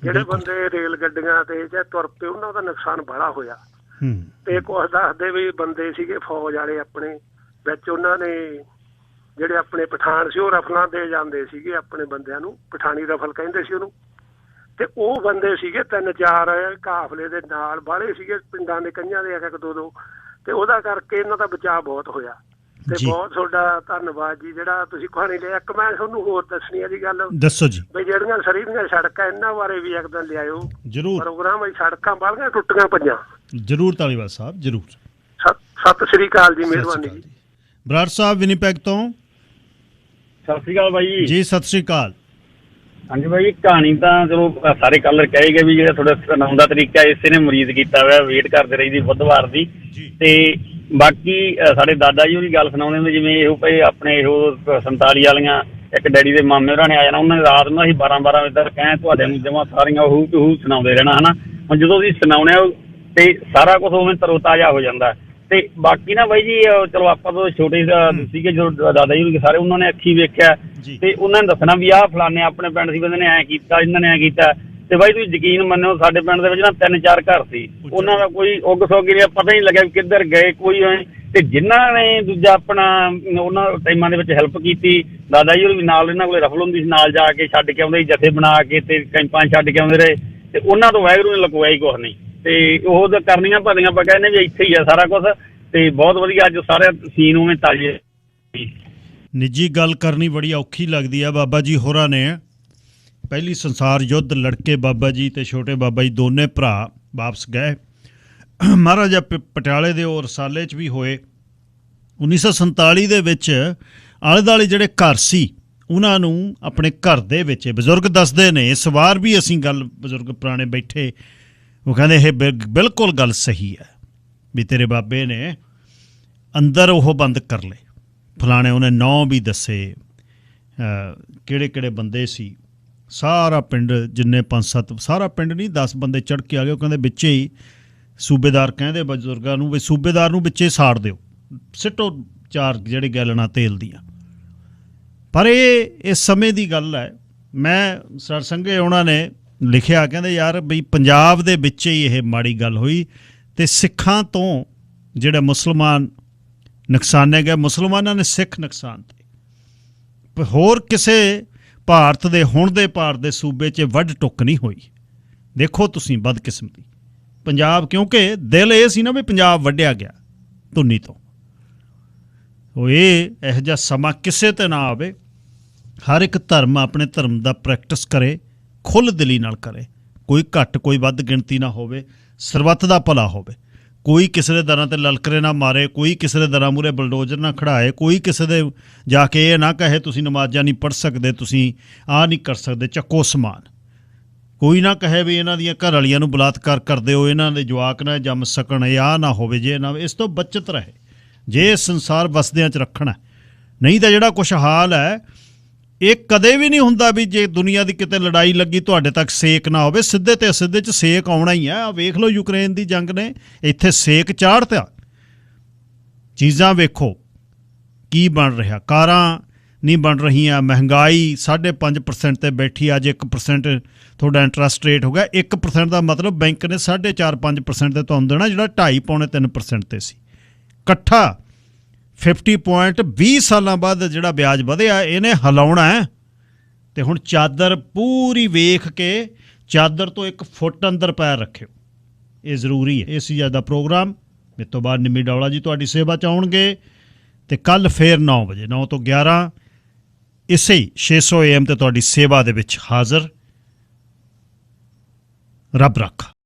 S6: ਜਿਹੜੇ ਬੰਦੇ ਰੇਲ ਗੱਡੀਆਂ ਤੇ ਜਾਂ ਤੁਰ ਪਏ ਉਹਨਾਂ ਦਾ ਨੁਕਸਾਨ ਬੜਾ ਹੋਇਆ। ਤੇ ਕੁਛ ਦੱਸਦੇ ਵੀ ਬੰਦੇ ਸੀਗੇ ਫੌਜ ਵਾਲੇ ਆਪਣੇ ਵਿੱਚ, ਉਹਨਾਂ ਨੇ ਜਿਹੜੇ ਆਪਣੇ ਪਠਾਨ ਸੀ ਉਹ ਰਫਲਾਂ ਦੇ ਜਾਂਦੇ ਸੀਗੇ ਆਪਣੇ ਬੰਦਿਆਂ ਨੂੰ, ਪਠਾਣੀ ਰਫਲ ਕਹਿੰਦੇ ਸੀ ਉਹਨੂੰ। ਤੇ ਉਹ ਬੰਦੇ ਸੀਗੇ 3-4 ਕਾਫਲੇ ਦੇ ਨਾਲ ਬਾਹਲੇ ਸੀਗੇ, ਪਿੰਡਾਂ ਦੇ ਕਈਆਂ ਦੇ 1-2 ਤੇ ਉਹਦਾ ਕਰਕੇ ਇਹਨਾਂ ਦਾ ਬਚਾਅ ਬਹੁਤ ਹੋਇਆ। ਤੇ ਬਹੁਤ ਤੁਹਾਡਾ ਧੰਨਵਾਦ ਜੀ ਜਿਹੜਾ ਤੁਸੀਂ ਕਹਾਣੀ ਲਿਆ। ਇੱਕ ਮੈਂ ਤੁਹਾਨੂੰ ਹੋਰ ਦੱਸਣੀ ਆ ਜੀ ਗੱਲ, ਦੱਸੋ ਜੀ। ਬਈ ਜਿਹੜੀਆਂ ਸਰੀ ਦੀਆਂ ਸੜਕਾਂ, ਇਹਨਾਂ ਬਾਰੇ ਵੀ ਇੱਕ ਦਿਨ ਲਿਆਇਓ ਜਰੂਰ ਪ੍ਰੋਗਰਾਮ। ਸੜਕਾਂ ਬਾਹਲੀਆਂ ਟੁੱਟੀਆਂ ਪਈਆਂ।
S1: ਜਰੂਰ ਧਾਲੀਵਾਲ ਸਾਹਿਬ, ਜਰੂਰ।
S6: ਸਤਿ ਸ੍ਰੀ ਅਕਾਲ ਜੀ, ਮਿਹਰਬਾਨੀ ਜੀ।
S1: ਬਰਾੜ ਸਾਹਿਬ ਵਿਨੀਪੈਗ ਤੋਂ।
S7: ਸਤਿ ਸ੍ਰੀ ਅਕਾਲ ਬਾਈ
S1: ਜੀ। ਸਤਿ ਸ੍ਰੀ ਅਕਾਲ।
S7: ਹਾਂਜੀ ਬਾਈ, ਕਹਾਣੀ ਤਾਂ ਚਲੋ ਸਾਰੇ ਕਲਰ ਕਹੇ ਗਏ ਵੀ ਜਿਹੜਾ ਤੁਹਾਡਾ ਸੁਣਾਉਣ ਦਾ ਤਰੀਕਾ ਇਸੇ ਨੇ ਮਰੀਜ਼ ਕੀਤਾ ਹੋਇਆ, ਵੇਟ ਕਰਦੇ ਰਹੀ ਦੀ ਬੁੱਧਵਾਰ ਦੀ। ਤੇ ਬਾਕੀ ਸਾਡੇ ਦਾਦਾ ਜੀ ਉਹਦੀ ਗੱਲ ਸੁਣਾਉਂਦੇ ਹੁੰਦੇ, ਜਿਵੇਂ ਇਹੋ ਪਏ ਆਪਣੇ ਇਹੋ 47 ਵਾਲੀਆਂ, ਇੱਕ ਡੈਡੀ ਦੇ ਮਾਮੇ ਹੋਰਾਂ ਨੇ ਆ ਜਾਣਾ, ਉਹਨਾਂ ਨੇ ਰਾਤ ਨੂੰ ਅਸੀਂ 12-12 ਵਜੇ ਤੱਕ ਕਹਿ ਤੁਹਾਡੇ ਨੂੰ ਜਮਾਂ ਸਾਰੀਆਂ ਹੂ ਸੁਣਾਉਂਦੇ ਰਹਿਣਾ ਹੈ ਨਾ। ਹੁਣ ਜਦੋਂ ਅਸੀਂ ਸੁਣਾਉਂਦੇ ਹਾਂ ਤੇ ਸਾਰਾ ਕੁਛ ਉਵੇਂ ਤਰੋਤਾਜ਼ਾ ਹੋ ਜਾਂਦਾ। ਤੇ ਬਾਕੀ ਨਾ ਬਾਈ ਜੀ, ਚਲੋ ਆਪਾਂ ਤੋਂ ਛੋਟੇ ਸੀਗੇ ਜਦੋਂ ਦਾਦਾ ਜੀ ਸਾਰੇ, ਉਹਨਾਂ ਨੇ ਅੱਖੀ ਵੇਖਿਆ ਤੇ ਉਹਨਾਂ ਨੇ ਦੱਸਣਾ ਵੀ ਆਹ ਫਲਾਨੇ ਆਪਣੇ ਪਿੰਡ ਸੀ, ਬੰਦੇ ਨੇ ਐਂ ਕੀਤਾ, ਇਹਨਾਂ ਨੇ ਐਂ ਕੀਤਾ। ਤੇ ਬਾਈ ਤੁਸੀਂ ਯਕੀਨ ਮੰਨੋ, ਸਾਡੇ ਪਿੰਡ ਦੇ ਵਿੱਚ ਨਾ 3-4 ਘਰ ਸੀ, ਉਹਨਾਂ ਦਾ ਕੋਈ ਉੱਗ ਸੋਗ ਰਿਹਾ ਪਤਾ ਹੀ ਨਹੀਂ ਲੱਗਿਆ ਕਿੱਧਰ ਗਏ ਕੋਈ। ਤੇ ਜਿਨ੍ਹਾਂ ਨੇ ਦੂਜਾ ਆਪਣਾ ਉਹਨਾਂ ਟਾਈਮਾਂ ਦੇ ਵਿੱਚ ਹੈਲਪ ਕੀਤੀ, ਦਾਦਾ ਜੀ ਵੀ ਨਾਲ, ਇਹਨਾਂ ਕੋਲ ਰਫਲ ਹੁੰਦੀ ਸੀ, ਨਾਲ ਜਾ ਕੇ ਛੱਡ ਕੇ ਆਉਂਦੇ ਸੀ, ਜਥੇ ਬਣਾ ਕੇ ਤੇ ਕੈਂਪਾਂ ਛੱਡ ਕੇ ਆਉਂਦੇ ਰਹੇ। ਤੇ ਉਹਨਾਂ ਤੋਂ ਵਾਹਿਗੁਰੂ ਨੇ ਲੁਕਵਾਇਆ ਹੀ ਕੁਛ ਨਹੀਂ। ਤੇ ਉਹ ਤਾਂ ਕਰਨੀਆਂ ਭਲੀਆਂ ਆਪਾਂ ਕਹਿੰਦੇ ਵੀ ਇੱਥੇ ਹੀ ਆ ਸਾਰਾ ਕੁਛ। ਤੇ ਬਹੁਤ ਵਧੀਆ ਅੱਜ ਸਾਰੇ ਸੀਨ ਉਵੇਂ ਤਾਜ਼ੇ
S1: ਨਿੱਜੀ ਗੱਲ ਕਰਨੀ ਬੜੀ ਔਖੀ ਲੱਗਦੀ ਆ। ਬਾਬਾ ਜੀ ਹੋਰਾਂ ਨੇ ਪਹਿਲੀ ਸੰਸਾਰ ਯੁੱਧ ਲੜਕੇ ਬਾਬਾ ਜੀ ਤੇ ਛੋਟੇ ਬਾਬਾ ਜੀ ਦੋਨੇ ਭਰਾ ਵਾਪਸ ਗਏ। ਮਹਾਰਾਜਾ ਪਟਿਆਲੇ ਦੇ ਉਹ ਰਸਾਲੇ 'ਚ ਵੀ ਹੋਏ। 1947 ਦੇ ਵਿੱਚ ਆਲੇ ਦੁਆਲੇ ਜਿਹੜੇ ਘਰ ਸੀ ਉਹਨਾਂ ਨੂੰ ਆਪਣੇ ਘਰ ਦੇ ਵਿੱਚ ਬਜ਼ੁਰਗ ਦੱਸਦੇ ਨੇ, ਇਸ ਵਾਰ ਵੀ ਅਸੀਂ ਗੱਲ ਬਜ਼ੁਰਗ ਪੁਰਾਣੇ ਬੈਠੇ, ਉਹ ਕਹਿੰਦੇ ਇਹ ਬਿਲਕੁਲ ਗੱਲ ਸਹੀ ਹੈ ਵੀ ਤੇਰੇ ਬਾਬੇ ਨੇ ਅੰਦਰ ਉਹ ਬੰਦ ਕਰ ਲਏ ਫਲਾਣੇ, ਉਹਨੇ ਨਾਂ ਵੀ ਦੱਸੇ ਕਿਹੜੇ ਕਿਹੜੇ ਬੰਦੇ ਸੀ। ਸਾਰਾ ਪਿੰਡ ਜਿੰਨੇ 5-7 ਸਾਰਾ ਪਿੰਡ ਨਹੀਂ 10 ਬੰਦੇ ਚੜ੍ਹ ਕੇ ਆ ਗਏ। ਉਹ ਕਹਿੰਦੇ ਵਿੱਚੇ ਹੀ ਸੂਬੇਦਾਰ ਕਹਿੰਦੇ ਬਜ਼ੁਰਗਾਂ ਨੂੰ ਵੀ ਸੂਬੇਦਾਰ ਨੂੰ ਵਿੱਚੇ ਸਾੜ ਦਿਓ, ਸਿੱਟੋ 4 ਜਿਹੜੇ ਗੈਲਨਾਂ ਤੇਲ ਦੀਆਂ। ਪਰ ਇਹ ਇਸ ਸਮੇਂ ਦੀ ਗੱਲ ਹੈ। ਮੈਂ ਸਰਸੰਘੇ ਉਹਨਾਂ ਨੇ ਲਿਖਿਆ, ਕਹਿੰਦੇ ਯਾਰ ਬਈ ਪੰਜਾਬ ਦੇ ਵਿੱਚ ਹੀ ਇਹ ਮਾੜੀ ਗੱਲ ਹੋਈ ਅਤੇ ਸਿੱਖਾਂ ਤੋਂ ਜਿਹੜੇ ਮੁਸਲਮਾਨ ਨੁਕਸਾਨੇ ਗਏ, ਮੁਸਲਮਾਨਾਂ ਨੇ ਸਿੱਖ ਨੁਕਸਾਨ ਤੇ ਹੋਰ ਕਿਸੇ ਭਾਰਤ ਦੇ ਹੁਣ ਦੇ ਭਾਰਤ ਦੇ ਸੂਬੇ 'ਚ ਵੱਢ ਟੁੱਕ ਨਹੀਂ ਹੋਈ। ਦੇਖੋ ਤੁਸੀਂ ਬਦਕਿਸਮਤੀ ਪੰਜਾਬ, ਕਿਉਂਕਿ ਦਿਲ ਇਹ ਸੀ ਨਾ ਵੀ ਪੰਜਾਬ ਵੱਢਿਆ ਗਿਆ ਧੁੰਨੀ ਤੋਂ। ਉਹ ਇਹੋ ਜਿਹਾ ਸਮਾਂ ਕਿਸੇ 'ਤੇ ਨਾ ਆਵੇ। ਹਰ ਇੱਕ ਧਰਮ ਆਪਣੇ ਧਰਮ ਦਾ ਪ੍ਰੈਕਟਿਸ ਕਰੇ, ਖੁੱਲ੍ਹ ਦਿਲੀ ਨਾਲ ਕਰੇ, ਕੋਈ ਘੱਟ ਕੋਈ ਵੱਧ ਗਿਣਤੀ ਨਾ ਹੋਵੇ, ਸਰਬੱਤ ਦਾ ਭਲਾ ਹੋਵੇ। ਕੋਈ ਕਿਸੇ ਦੇ ਦਰਾਂ 'ਤੇ ਲਲਕਰੇ ਨਾ ਮਾਰੇ, ਕੋਈ ਕਿਸੇ ਦੇ ਦਰਾਂ ਮੂਹਰੇ ਬਲਡੋਜ਼ਰ ਨਾ ਖੜਾਏ, ਕੋਈ ਕਿਸੇ ਦੇ ਜਾ ਕੇ ਇਹ ਨਾ ਕਹੇ ਤੁਸੀਂ ਨਮਾਜ਼ਾਂ ਨਹੀਂ ਪੜ੍ਹ ਸਕਦੇ, ਤੁਸੀਂ ਆਹ ਨਹੀਂ ਕਰ ਸਕਦੇ, ਚੱਕੋ ਸਮਾਨ। ਕੋਈ ਨਾ ਕਹੇ ਵੀ ਇਹਨਾਂ ਦੀਆਂ ਘਰ ਵਾਲੀਆਂ ਨੂੰ ਬਲਾਤਕਾਰ ਕਰਦੇ ਹੋ, ਇਹਨਾਂ ਦੇ ਜਵਾਕ ਨਾ ਜੰਮ ਸਕਣ, ਇਹ ਆਹ ਨਾ ਹੋਵੇ, ਜੇ ਨਾ। ਇਸ ਤੋਂ ਬਚਤ ਰਹੇ ਜੇ ਸੰਸਾਰ ਵਸਦਿਆਂ 'ਚ ਰੱਖਣਾ। ਨਹੀਂ ਤਾਂ ਜਿਹੜਾ ਕੁਛ ਹਾਲ ਹੈ ਇਹ ਕਦੇ ਵੀ ਨਹੀਂ ਹੁੰਦਾ ਵੀ ਜੇ ਦੁਨੀਆ ਦੀ ਕਿਤੇ ਲੜਾਈ ਲੱਗੀ ਤੁਹਾਡੇ ਤੱਕ ਸੇਕ ਨਾ ਹੋਵੇ। ਸਿੱਧੇ ਤੇ ਅਸਿੱਧੇ 'ਚ ਸੇਕ ਆਉਣਾ ਹੀ ਹੈ। ਵੇਖ ਲਓ ਯੂਕਰੇਨ ਦੀ ਜੰਗ ਨੇ ਇੱਥੇ ਸੇਕ ਚਾੜ੍ਹਤਾ। ਚੀਜ਼ਾਂ ਵੇਖੋ ਕੀ ਬਣ ਰਿਹਾ, ਕਾਰਾਂ ਨਹੀਂ ਬਣ ਰਹੀਆਂ, ਮਹਿੰਗਾਈ 5.5% 'ਤੇ ਬੈਠੀ। ਅੱਜ 1% ਤੁਹਾਡਾ ਇੰਟਰਸਟ ਰੇਟ ਹੋ ਗਿਆ। 1% ਦਾ ਮਤਲਬ ਬੈਂਕ ਨੇ 4.5-5% 'ਤੇ ਤੁਹਾਨੂੰ ਦੇਣਾ, ਜਿਹੜਾ 2.5-3% 'ਤੇ ਸੀ ਇਕੱਠਾ। 50 ਪੁਆਇੰਟ 20 ਸਾਲਾਂ ਬਾਅਦ ਜਿਹੜਾ ਵਿਆਜ ਵਧਿਆ ਇਹਨੇ ਹਿਲਾਉਣਾ ਹੈ। ਅਤੇ ਹੁਣ ਚਾਦਰ ਪੂਰੀ ਵੇਖ ਕੇ ਚਾਦਰ ਤੋਂ 1 ਫੁੱਟ ਅੰਦਰ ਪੈਰ ਰੱਖਿਓ, ਇਹ ਜ਼ਰੂਰੀ ਹੈ। ਇਹ ਸੀ ਅੱਜ ਦਾ ਪ੍ਰੋਗਰਾਮ। ਮੇਰੇ ਤੋਂ ਬਾਅਦ ਨਿੰਮੀ ਡੌਲਾ ਜੀ ਤੁਹਾਡੀ ਸੇਵਾ 'ਚ ਆਉਣਗੇ ਅਤੇ ਕੱਲ੍ਹ ਫੇਰ 9 ਵਜੇ 9 ਤੋਂ 11 ਇਸੇ ਹੀ 600 AM 'ਤੇ ਤੁਹਾਡੀ ਸੇਵਾ ਦੇ ਵਿੱਚ ਹਾਜ਼ਰ। ਰੱਬ ਰੱਖਾ।